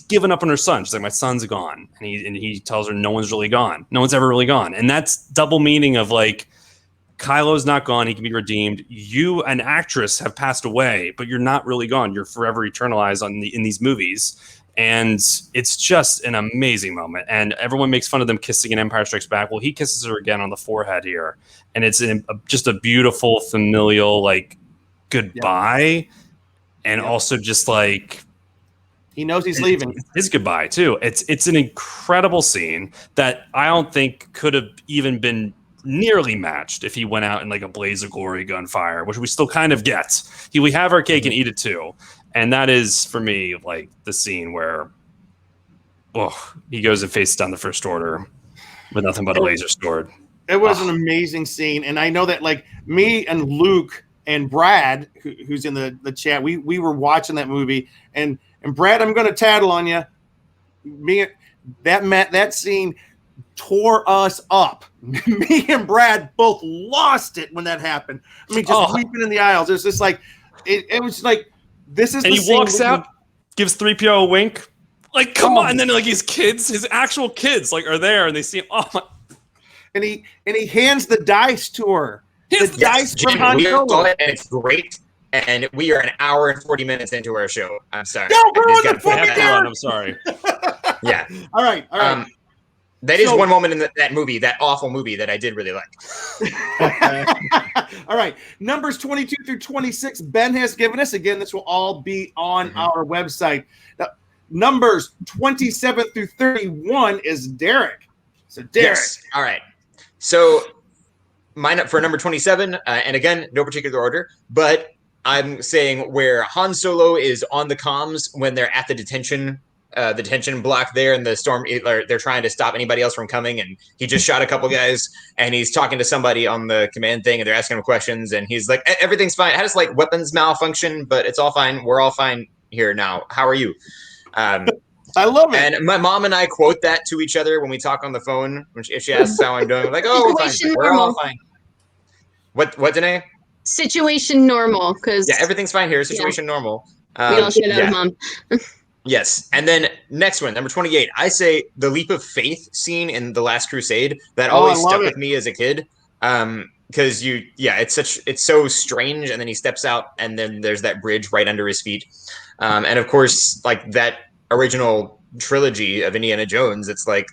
given up on her son. She's like, my son's gone, and he tells her no one's really gone. No one's ever really gone, and that's double meaning of like Kylo's not gone. He can be redeemed. You, an actress, have passed away, but you're not really gone. You're forever eternalized in these movies. And it's just an amazing moment. And everyone makes fun of them kissing in Empire Strikes Back. Well, he kisses her again on the forehead here. And it's just a beautiful, familial, like, goodbye. And also just like... He knows he's leaving. His goodbye, too. It's an incredible scene that I don't think could have even been nearly matched if he went out in like a blaze of glory gunfire, which we still kind of get. We have our cake and eat it too. And that is, for me, like the scene where he goes and faces down the First Order with nothing but a laser sword. It was an amazing scene. And I know that like me and Luke and Brad, who's in the chat, we were watching that movie. And Brad, I'm going to tattle on you. That scene tore us up. Me and Brad both lost it when that happened. I mean, just weeping in the aisles. It was just like, it was like, this is. And he walks out, gives 3PO a wink, like, come on. And then like his kids, his actual kids, like are there, and they see him. Oh my. And he hands the dice to her. The dice from Han we Solo. saw it, and it's great. And we are an hour and 40 minutes into our show. I'm sorry. No, I'm sorry. Yeah. All right. That is one moment in that movie, that awful movie, that I did really like. All right. Numbers 22 through 26, Ben has given us. Again, this will all be on our website. Now, numbers 27 through 31 is Derek. So, Derek. Yes. All right. So, mine up for number 27, and again, no particular order, but I'm saying where Han Solo is on the comms when they're at the detention block there, and the storm, they're trying to stop anybody else from coming, and he just shot a couple guys, and he's talking to somebody on the command thing, and they're asking him questions, and he's like, everything's fine. I had this like weapons malfunction, but it's all fine. We're all fine here now. How are you? I love it. And my mom and I quote that to each other when we talk on the phone. If she asks how I'm doing, we're like, oh, we're fine. We're all fine. What, Danae? Situation normal, because everything's fine here. Situation normal. We all share that with Mom. Yes. And then next one, number 28. I say the leap of faith scene in The Last Crusade. That always stuck with me as a kid. Because it's so strange. And then he steps out, and then there's that bridge right under his feet. And of course, like that original trilogy of Indiana Jones, it's like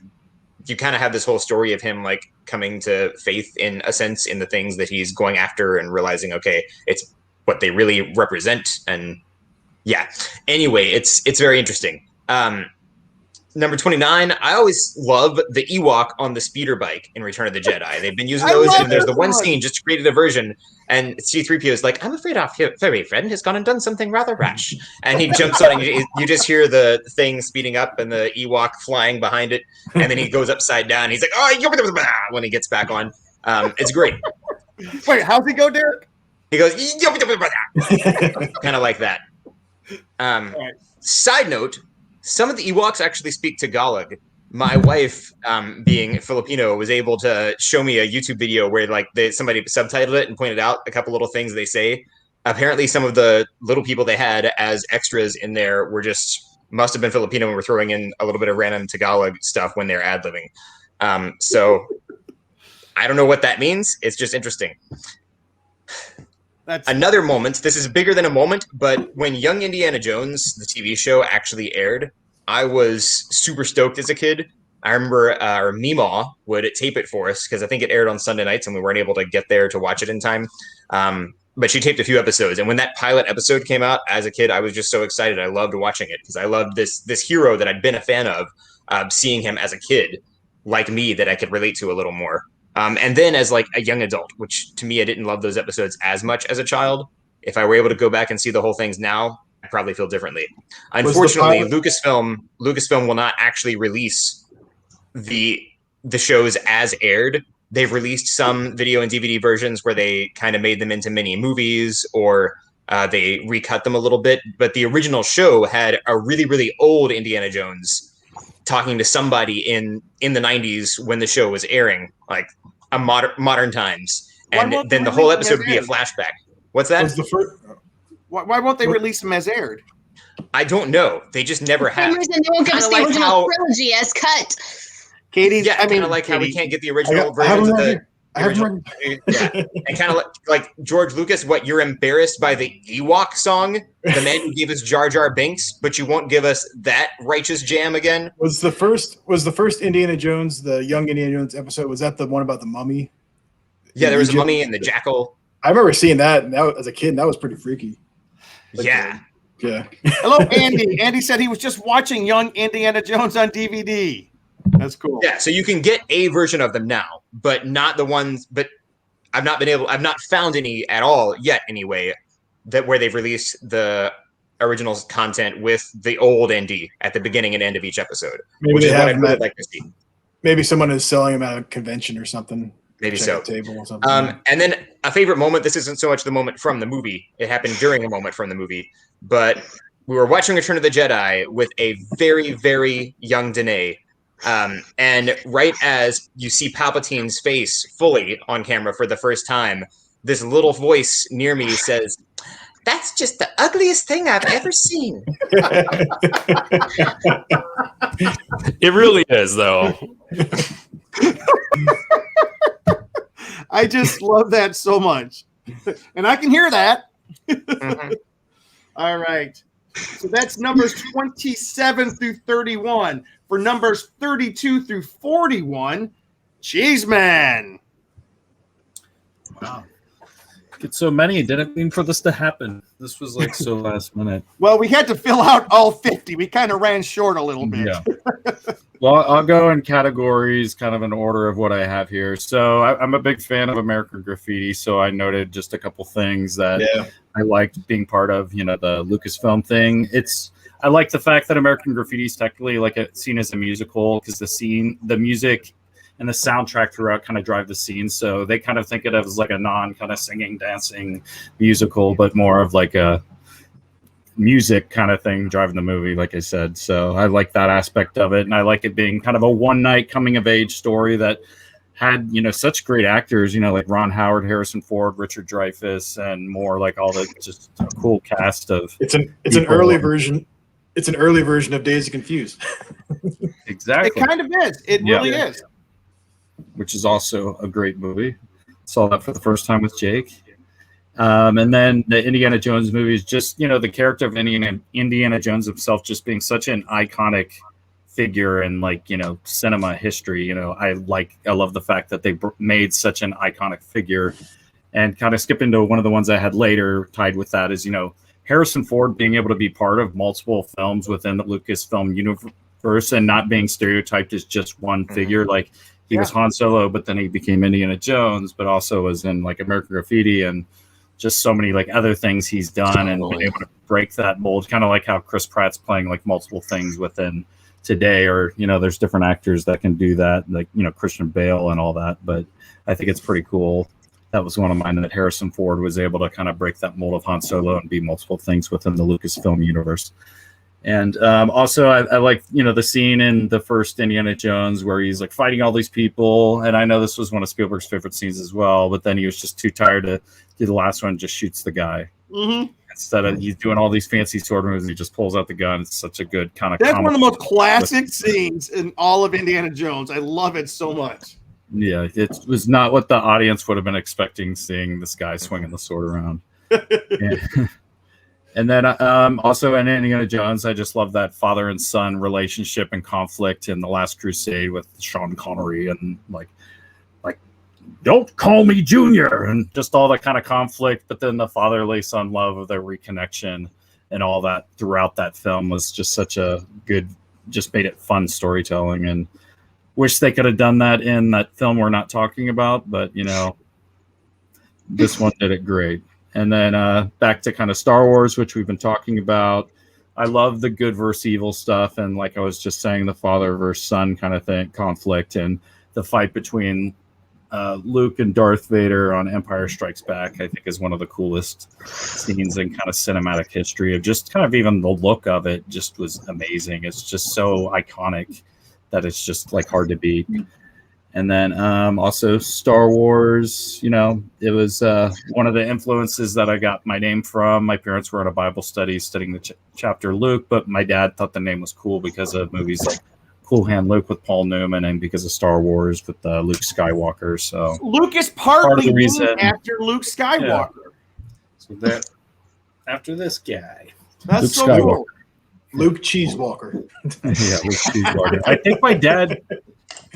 you kind of have this whole story of him like coming to faith in a sense in the things that he's going after and realizing, okay, it's what they really represent. And anyway, it's very interesting. Number 29, I always love the Ewok on the speeder bike in Return of the Jedi. They've been using those, and there's the one scene just created a version, and C-3PO is like, I'm afraid our furry friend has gone and done something rather rash. And he jumps on, and you just hear the thing speeding up and the Ewok flying behind it, and then he goes upside down. He's like, oh, when he gets back on. It's great. Wait, how's he go, Derek? He goes, kind of like that. Side note, some of the Ewoks actually speak Tagalog. My wife, being Filipino, was able to show me a YouTube video where like somebody subtitled it and pointed out a couple little things they say. Apparently, some of the little people they had as extras in there must have been Filipino and were throwing in a little bit of random Tagalog stuff when they're ad-libbing. So I don't know what that means. It's just interesting. Another moment, this is bigger than a moment, but when Young Indiana Jones, the TV show, actually aired, I was super stoked as a kid. I remember our Meemaw would tape it for us because I think it aired on Sunday nights and we weren't able to get there to watch it in time. But she taped a few episodes. And when that pilot episode came out as a kid, I was just so excited. I loved watching it because I loved this hero that I'd been a fan of, seeing him as a kid like me that I could relate to a little more. And then as like a young adult, which to me, I didn't love those episodes as much as a child. If I were able to go back and see the whole things now, probably feel differently. Unfortunately, Lucasfilm will not actually release the shows as aired. They've released some video and DVD versions where they kind of made them into mini movies, or they recut them a little bit. But the original show had a really, really old Indiana Jones talking to somebody in the 90s when the show was airing, like a modern times. And then the whole episode would be a flashback. What's that? Why won't they release them as aired? I don't know. They just never have. They won't give us the original trilogy as cut. Katie, yeah, I mean, like Katie, how we can't get the original versions of the original. Yeah. And kind of like George Lucas, what, you're embarrassed by the Ewok song, the man who gave us Jar Jar Binks, but you won't give us that righteous jam again? Was the first Indiana Jones, the young Indiana Jones episode, was that the one about the mummy? Yeah, there was a mummy and the jackal. I remember seeing that as a kid, and that was pretty freaky. Yeah. Yeah. Hello, Andy. Andy said he was just watching Young Indiana Jones on DVD. That's cool. Yeah, so you can get a version of them now, but not the ones. But I've not found any at all yet, anyway, that where they've released the original content with the old Indy at the beginning and end of each episode, which is what I'd really like to see. Maybe someone is selling them at a convention or something. Maybe so. Table or something. And then a favorite moment. This isn't so much the moment from the movie. It happened during a moment from the movie, but we were watching Return of the Jedi with a very, very young Danae. And right as you see Palpatine's face fully on camera for the first time, this little voice near me says, "That's just the ugliest thing I've ever seen." It really is, though. I just love that so much. And I can hear that. Mm-hmm. All right. So that's numbers 27 through 31. For numbers 32 through 41, Cheeseman. Wow. Get so many. Didn't mean for this to happen. This was like so last minute. Well, we had to fill out all 50. We kind of ran short a little bit. Yeah. Well, I'll go in categories, kind of in order of what I have here. So I'm a big fan of American Graffiti, so I noted just a couple things that I liked being part of, the Lucasfilm thing. I like the fact that American Graffiti is technically like seen as a musical, because the music and the soundtrack throughout kind of drive the scene. So they kind of think of it as like a non kind of singing, dancing musical, but more of like a music kind of thing driving the movie, like I said. So I like that aspect of it. And I like it being kind of a one night coming of age story that had, such great actors, like Ron Howard, Harrison Ford, Richard Dreyfuss, and more, like all the just a cool cast of. It's an early version. It's an early version of Dazed and Confused. Exactly. It kind of is. It really is. Which is also a great movie. Saw that for the first time with Jake. And then the Indiana Jones movies, just, the character of Indiana Jones himself just being such an iconic figure in, like, cinema history. I love the fact that they made such an iconic figure. And kind of skip into one of the ones I had later tied with that is, Harrison Ford being able to be part of multiple films within the Lucasfilm universe and not being stereotyped as just one figure. Like, he was Han Solo, but then he became Indiana Jones, but also was in like American Graffiti and just so many like other things he's done and been able to break that mold. Kind of like how Chris Pratt's playing like multiple things within today, or, there's different actors that can do that, like, Christian Bale and all that. But I think it's pretty cool. That was one of mine, that Harrison Ford was able to kind of break that mold of Han Solo and be multiple things within the Lucasfilm universe. And also, I like, the scene in the first Indiana Jones where he's like fighting all these people. And I know this was one of Spielberg's favorite scenes as well, but then he was just too tired to do the last one and just shoots the guy. Mm-hmm. Instead of he's doing all these fancy sword moves, and he just pulls out the gun. It's such a good kind of. That's one of the most classic scenes in all of Indiana Jones. I love it so much. Yeah, it was not what the audience would have been expecting, seeing this guy swinging the sword around. And then also in Indiana Jones, I just love that father and son relationship and conflict in The Last Crusade with Sean Connery, and like don't call me Junior, and just all that kind of conflict. But then the fatherly son love of their reconnection and all that throughout that film was just such a good, just made it fun storytelling. And wish they could have done that in that film we're not talking about, but this one did it great. And then back to kind of Star Wars, which we've been talking about. I love the good versus evil stuff, and like I was just saying, the father versus son kind of thing, conflict, and the fight between Luke and Darth Vader on Empire Strikes Back, I think is one of the coolest scenes in kind of cinematic history. Of just kind of even the look of it just was amazing. It's just so iconic that it's just like hard to beat. And then also Star Wars, you know, it was one of the influences that I got my name from. My parents were at a Bible study studying the chapter Luke, but my dad thought the name was cool because of movies like Cool Hand Luke with Paul Newman, and because of Star Wars with Luke Skywalker. So Luke is partly named after Luke Skywalker. Yeah. So that after this guy, that's Luke so Skywalker. cool. Luke Cheesewalker. Yeah, Luke Cheesewalker.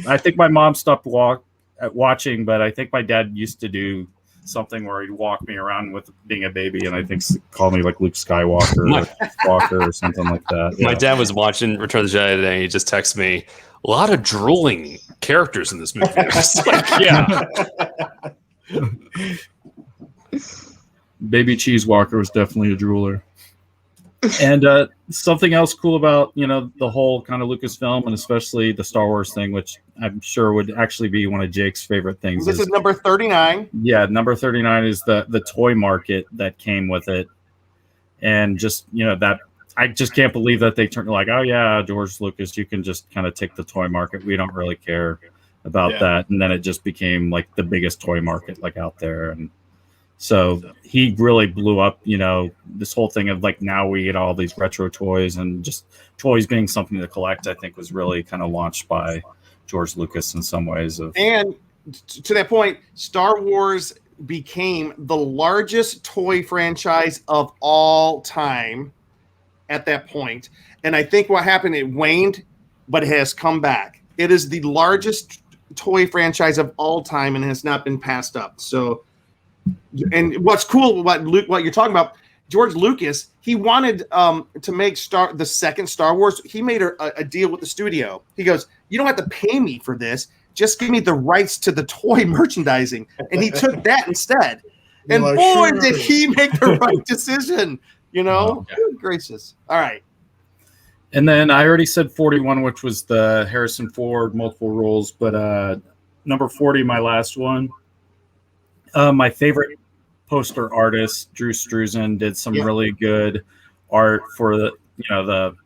I think my mom stopped watching, but I think my dad used to do something where he'd walk me around with being a baby, and I think call me like Luke Skywalker or Walker or something like that. Yeah. My dad was watching Return of the Jedi today, and he just texted me, a lot of drooling characters in this movie. I was like, yeah. Baby Cheesewalker was definitely a drooler. And something else cool about, you know, the whole kind of Lucasfilm, and especially the Star Wars thing, which I'm sure would actually be one of Jake's favorite things. This is number 39. Yeah, number 39 is the toy market that came with it. And just, you know, that I just can't believe that they turned like, oh yeah, George Lucas, you can just kind of take the toy market. We don't really care about that. And then it just became like the biggest toy market like out there. And so he really blew up, you know, this whole thing of like, now we get all these retro toys, and just toys being something to collect, I think was really kind of launched by George Lucas in some ways. And to that point, Star Wars became the largest toy franchise of all time at that point. And I think what happened, it waned, but it has come back. It is the largest toy franchise of all time and has not been passed up. So, and what's cool, what you're talking about, George Lucas, he wanted to make the second Star Wars. He made a deal with the studio. He goes, you don't have to pay me for this. Just give me the rights to the toy merchandising. And he took that instead. And like, boy, sure. did he make the right decision. You know, good gracious. All right. And then I already said 41, which was the Harrison Ford multiple roles, but number 40, my last one. My favorite poster artist, Drew Struzan, did some really good art for the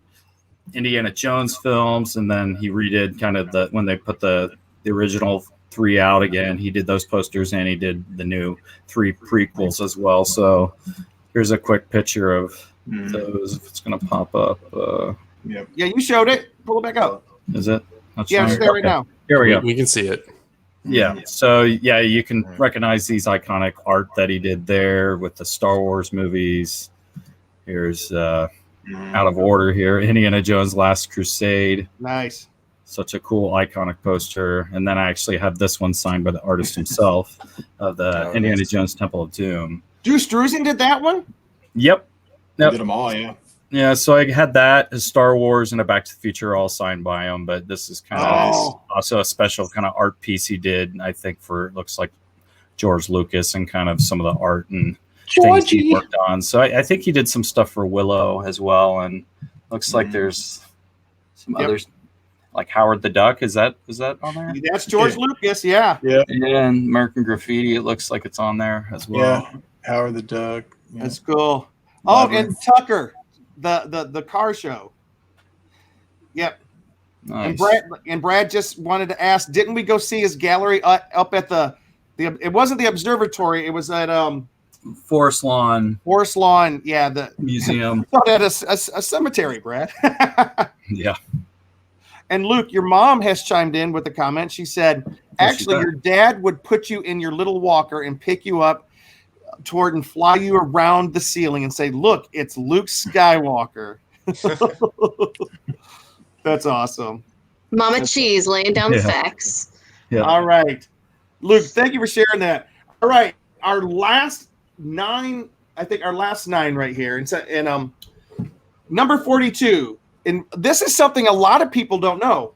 Indiana Jones films, and then he redid kind of when they put the original 3 out again. He did those posters, and he did the new 3 prequels as well. So here's a quick picture of those. If it's going to pop up. Yeah, you showed it. Pull it back up. Is it? Yeah, it's there right now. Here we go. We can see it. Yeah. So yeah, you can recognize these iconic art that he did there with the Star Wars movies. Here's out of order here, Indiana Jones Last Crusade. Nice. Such a cool iconic poster. And then I actually have this one signed by the artist himself of the Indiana Jones Temple of Doom. Drew Struzan did that one? Yep. Did them all, yeah. Yeah, so I had that, a Star Wars and a Back to the Future all signed by him, but this is kind of also a special kind of art piece he did, I think, for, it looks like George Lucas, and kind of some of the art and things he worked on. So I think he did some stuff for Willow as well, and looks like there's some others, like Howard the Duck. Is that on there? That's George Lucas, yeah. Yeah, and American Graffiti, it looks like it's on there as well. Yeah, Howard the Duck. Yeah. That's cool. Oh, and Tucker. The car show. Yep. Nice. And Brad just wanted to ask, didn't we go see his gallery up at the it wasn't the observatory, it was at Forest Lawn, yeah, the museum. At a cemetery, Brad. Yeah. And Luke, your mom has chimed in with a comment. She said, actually, your dad would put you in your little walker and pick you up toward and fly you around the ceiling and say, look, it's Luke Skywalker. That's awesome. Mama Cheese laying down the facts. Yeah. All right. Luke, thank you for sharing that. All right. Our last 9, I think our last 9 right here. And number 42. And this is something a lot of people don't know.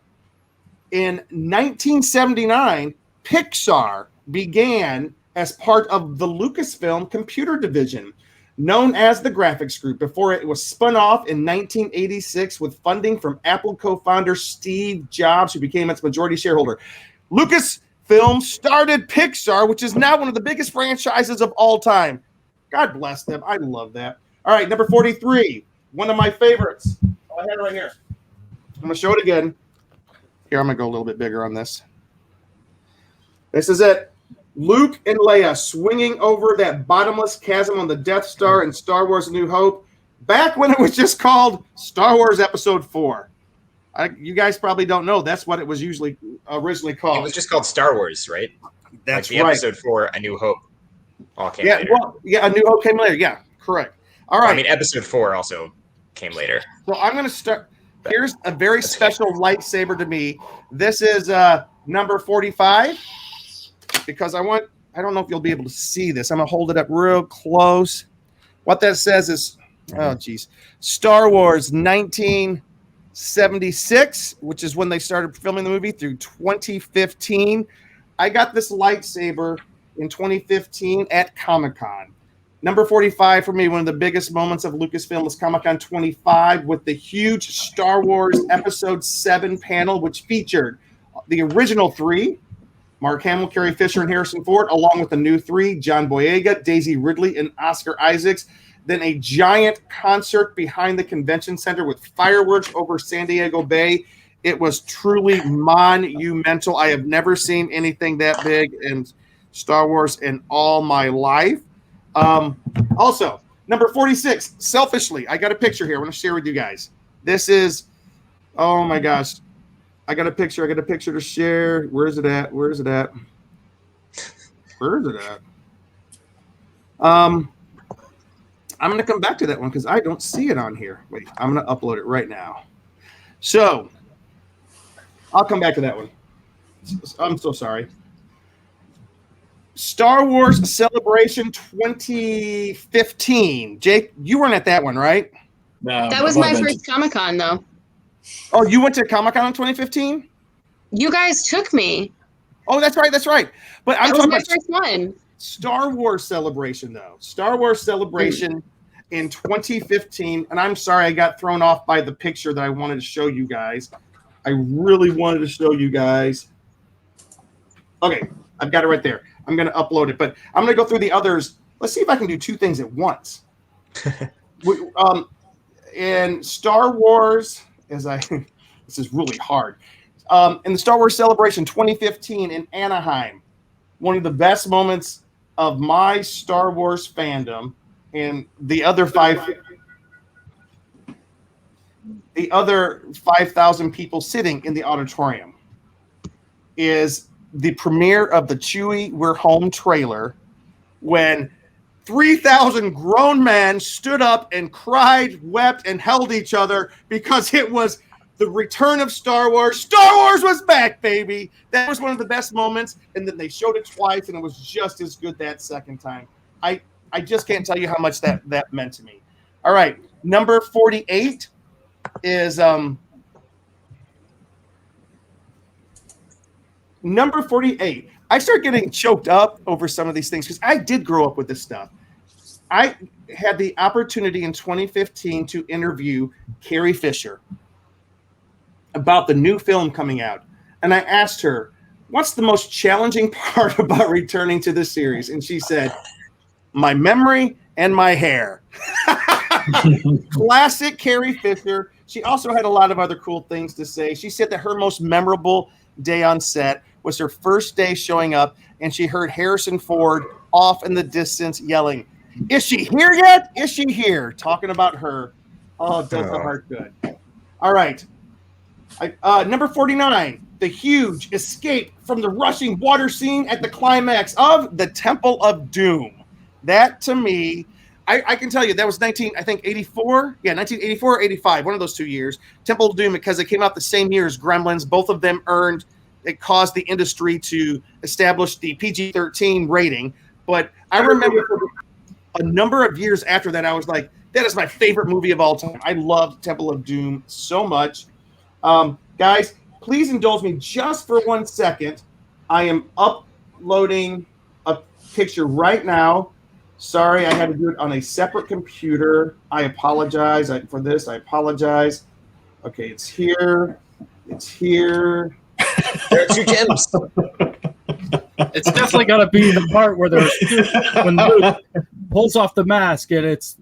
In 1979, Pixar began as part of the Lucasfilm computer division, known as the Graphics Group, before it was spun off in 1986 with funding from Apple co-founder Steve Jobs, who became its majority shareholder. Lucasfilm started Pixar, which is now one of the biggest franchises of all time. God bless them. I love that. All right, number 43, one of my favorites. Oh, I had it right here. I'm going to show it again. Here, I'm going to go a little bit bigger on this. This is it. Luke and Leia swinging over that bottomless chasm on the Death Star in Star Wars A New Hope, back when it was just called Star Wars Episode 4. You guys probably don't know. That's what it was originally called. It was just called Star Wars, right? That's like the right. Episode 4, A New Hope, all came later. A New Hope came later. Yeah, correct. All right. I mean, Episode 4 also came later. So I'm going to start. Here's a very special lightsaber to me. This is number 45. Because I don't know if you'll be able to see this. I'm going to hold it up real close. What that says is, Star Wars 1976, which is when they started filming the movie, through 2015. I got this lightsaber in 2015 at Comic-Con. Number 45 for me, one of the biggest moments of Lucasfilm was Comic-Con 25 with the huge Star Wars Episode 7 panel, which featured the original 3, Mark Hamill, Carrie Fisher, and Harrison Ford, along with the new 3, John Boyega, Daisy Ridley, and Oscar Isaacs. Then a giant concert behind the convention center with fireworks over San Diego Bay. It was truly monumental. I have never seen anything that big in Star Wars in all my life. Also, number 46, selfishly, I got a picture here I want to share with you guys. This is, oh my gosh. I got a picture to share. Where is it at? I'm going to come back to that one because I don't see it on here. Wait, I'm going to upload it right now. So, I'll come back to that one. I'm so sorry. Star Wars Celebration 2015. Jake, you weren't at that one, right? No. That was my first Comic-Con, though. Oh, you went to Comic-Con in 2015? You guys took me. Oh, that's right. But I'm talking about first one. Star Wars Celebration, though. Star Wars Celebration in 2015. And I'm sorry I got thrown off by the picture that I wanted to show you guys. I really wanted to show you guys. Okay, I've got it right there. I'm going to upload it. But I'm going to go through the others. Let's see if I can do two things at once. In Star Wars, this is really hard. In the Star Wars Celebration 2015 in Anaheim, one of the best moments of my Star Wars fandom, and the other 5,000 people sitting in the auditorium, is the premiere of the Chewie We're Home trailer, when 3,000 grown men stood up and cried, wept, and held each other because it was the return of Star Wars. Star Wars was back, baby. That was one of the best moments. And then they showed it twice, and it was just as good that second time. I just can't tell you how much that meant to me. All right, number 48 is number 48. I start getting choked up over some of these things because I did grow up with this stuff. I had the opportunity in 2015 to interview Carrie Fisher about the new film coming out. And I asked her, what's the most challenging part about returning to the series? And she said, my memory and my hair. Classic Carrie Fisher. She also had a lot of other cool things to say. She said that her most memorable day on set was her first day showing up, and she heard Harrison Ford off in the distance yelling, is she here yet? Is she here? Talking about her. Oh, it does the heart good. All right. Number 49, the huge escape from the rushing water scene at the climax of the Temple of Doom. That, to me, I can tell you, that was 1984. Yeah, 1984 or 85, one of those 2 years. Temple of Doom, because it came out the same year as Gremlins. Both of them it caused the industry to establish the PG-13 rating. But I remember a number of years after that, I was like, that is my favorite movie of all time. I loved Temple of Doom so much. Guys, please indulge me just for 1 second. I am uploading picture right now. Sorry, I had to do it on a separate computer. I apologize for this. I apologize. Okay, it's here. It's here. There are two gems. It's definitely got to be the part where there's when Luke pulls off the mask and it's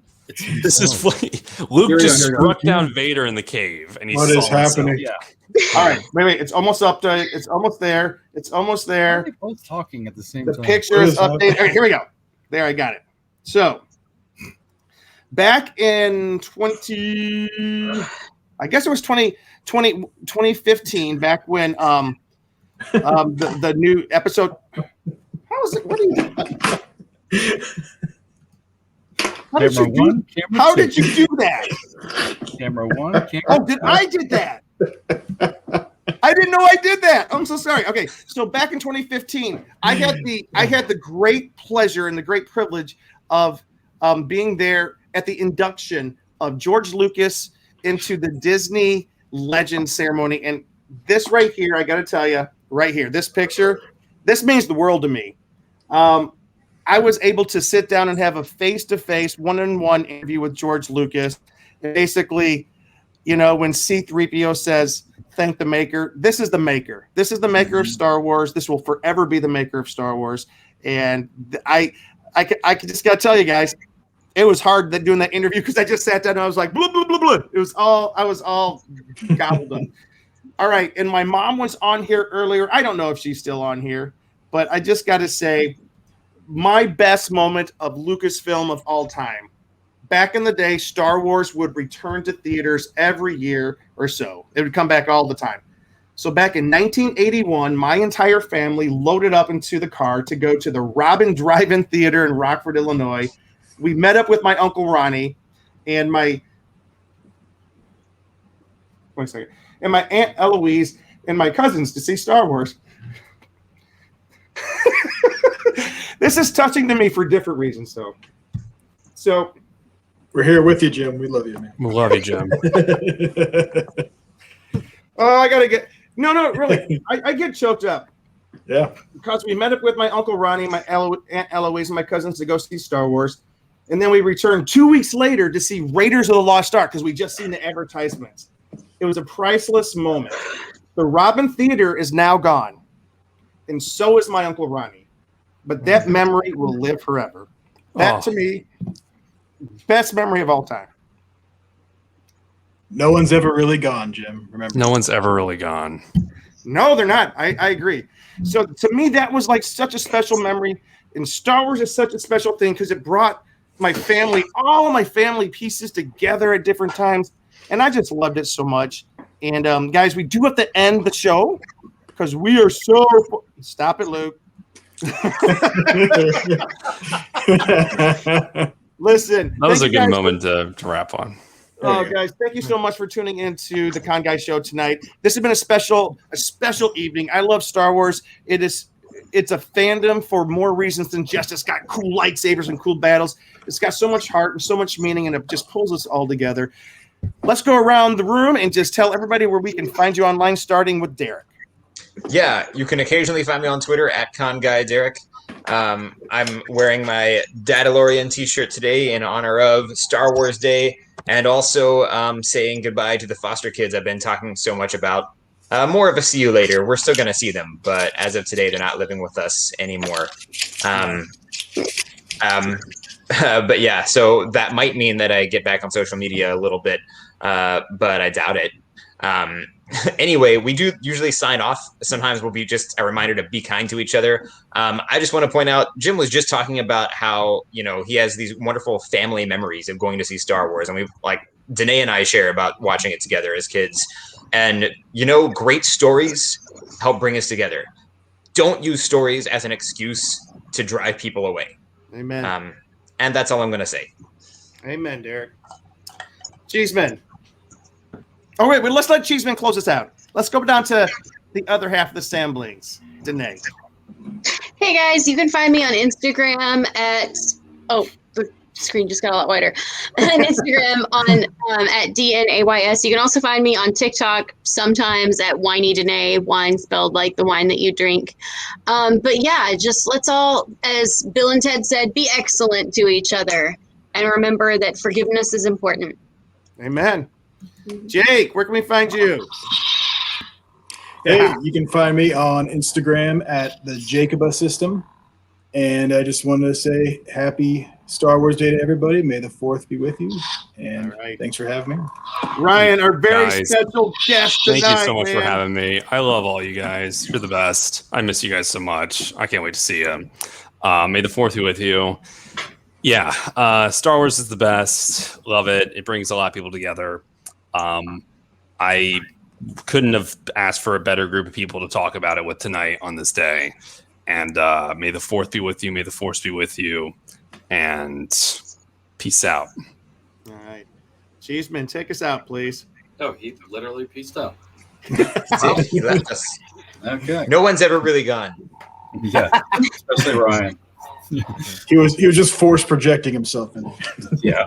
This is funny. Luke just struck down Vader in the cave, and he What saw is happening? himself. All right, wait. It's almost up to. It's almost there. It's almost Why are there. they both talking at the same The time? picture is updated. Okay, here we go. There, I got it. So, back in 2015, back when the new episode. How is it? What are you? How did you do that? Camera one. Oh, I did that? I didn't know I did that. I'm so sorry. Okay, so back in 2015, I had the great pleasure and the great privilege of being there at the induction of George Lucas into the Disney Legend ceremony. And this right here, I got to tell you, right here, this picture, this means the world to me. I was able to sit down and have a face-to-face, one-on-one interview with George Lucas. And basically, you know, when C-3PO says, thank the maker, this is the maker. This is the maker of Star Wars. This will forever be the maker of Star Wars. And I just got to tell you guys, it was hard doing that interview because I just sat down and I was like, blah, blah, blah, blah. I was all gobbled up. All right. And my mom was on here earlier. I don't know if she's still on here, but I just got to say, my best moment of Lucasfilm of all time. Back in the day, Star Wars would return to theaters every year or so. It would come back all the time. So back in 1981, my entire family loaded up into the car to go to the Robin Drive-In Theater in Rockford, Illinois. We met up with my Uncle Ronnie and my Aunt Eloise and my cousins to see Star Wars. This is touching to me for different reasons, though. So we're here with you, Jim. We love you, man. We love you, Jim. Oh, I gotta get really. I get choked up. Yeah. Because we met up with my Uncle Ronnie, my Aunt Eloise, and my cousins to go see Star Wars. And then we returned 2 weeks later to see Raiders of the Lost Ark because we just seen the advertisements. It was a priceless moment. The Robin Theater is now gone. And so is my Uncle Ronnie. But that memory will live forever. That, to me, best memory of all time. No one's ever really gone, Jim. Remember? No one's ever really gone. No, they're not. I agree. So to me, that was like such a special memory. And Star Wars is such a special thing because it brought my family, all of my family pieces together at different times. And I just loved it so much. And guys, we do have to end the show because we are so... Stop it, Luke. Listen, that was a good moment to wrap on. Oh, guys, thank you so much for tuning into the Con Guy Show tonight. This has been a special evening. I love Star Wars. It's a fandom for more reasons than just it's got cool lightsabers and cool battles. It's got so much heart and so much meaning, and it just pulls us all together. Let's go around the room and just tell everybody where we can find you online, starting with Derek. Yeah, you can occasionally find me on Twitter at ConGuyDerek. I'm wearing my Dadalorian t-shirt today in honor of Star Wars Day, and also saying goodbye to the foster kids I've been talking so much about. More of a see you later. We're still going to see them, but as of today, they're not living with us anymore. But yeah, so that might mean that I get back on social media a little bit, but I doubt it. Anyway, we do usually sign off. Sometimes we'll be just a reminder to be kind to each other. I just want to point out, Jim was just talking about how, he has these wonderful family memories of going to see Star Wars. And we've Danae and I share about watching it together as kids. And, great stories help bring us together. Don't use stories as an excuse to drive people away. Amen. And that's all I'm going to say. Amen, Derek. Cheeseman. Oh, wait, let's let Cheeseman close us out. Let's go down to the other half of the Samblings. Danae. Hey, guys, you can find me on Instagram at... Oh, screen just got a lot wider. And Instagram on at DNAYS. You can also find me on TikTok sometimes at Winey Danae, wine spelled like the wine that you drink. But yeah, just let's all, as Bill and Ted said, be excellent to each other. And remember that forgiveness is important. Amen. Jake, where can we find you? Hey, you can find me on Instagram at the Jacoba System. And I just wanted to say happy Star Wars Day to everybody. May the 4th be with you. And thanks for having me. Ryan, our very Guys, special guest tonight. Thank you so much for man. having me. I love all you guys. You're the best. I miss you guys so much. I can't wait to see you. May the 4th be with you. Yeah, Star Wars is the best. Love it. It brings a lot of people together. I couldn't have asked for a better group of people to talk about it with tonight on this day. And may the 4th be with you. May the Force be with you. And peace out. All right. Cheeseman, take us out, please. Oh, he literally peaced out. He left us. Okay. No one's ever really gone. Yeah, especially Ryan. He was just force projecting himself in. Yeah.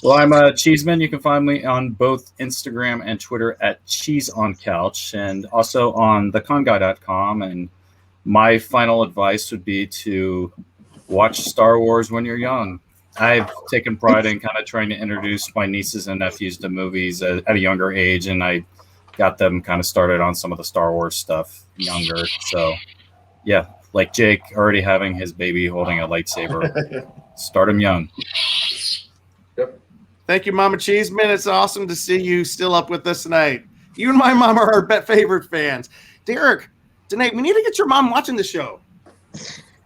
Well, I'm Cheeseman. You can find me on both Instagram and Twitter at CheeseOnCouch, and also on theconguy.com. And my final advice would be to watch Star Wars when you're young. I've taken pride in kind of trying to introduce my nieces and nephews to movies at a younger age, and I got them kind of started on some of the Star Wars stuff younger. So, yeah, like Jake already having his baby holding a lightsaber. Start him young. Thank you, Mama Cheeseman. It's awesome to see you still up with us tonight. You and my mom are our favorite fans. Derek, Danae, we need to get your mom watching the show.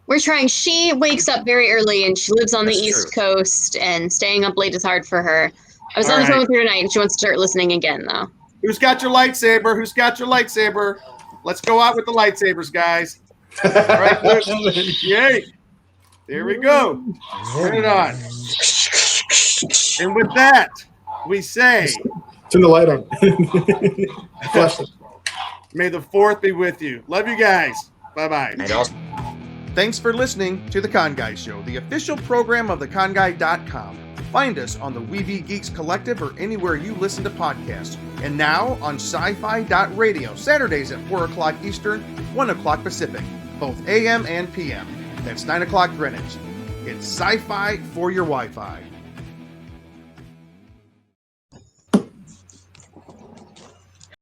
We're trying. She wakes up very early and she lives on the East Coast, and staying up late is hard for her. I was on the phone with her tonight and she wants to start listening again, though. Who's got your lightsaber? Who's got your lightsaber? Let's go out with the lightsabers, guys. All right, good. Yay. There we go. Turn it on. And with that, we say, turn the light on. May the 4th be with you. Love you guys. Bye-bye. Thanks for listening to The Con Guy Show, the official program of theconguy.com. Find us on the WeV Geeks Collective or anywhere you listen to podcasts. And now on sci-fi.radio, Saturdays at 4 o'clock Eastern, 1 o'clock Pacific, both AM and PM. That's 9 o'clock Greenwich. It's sci-fi for your Wi-Fi.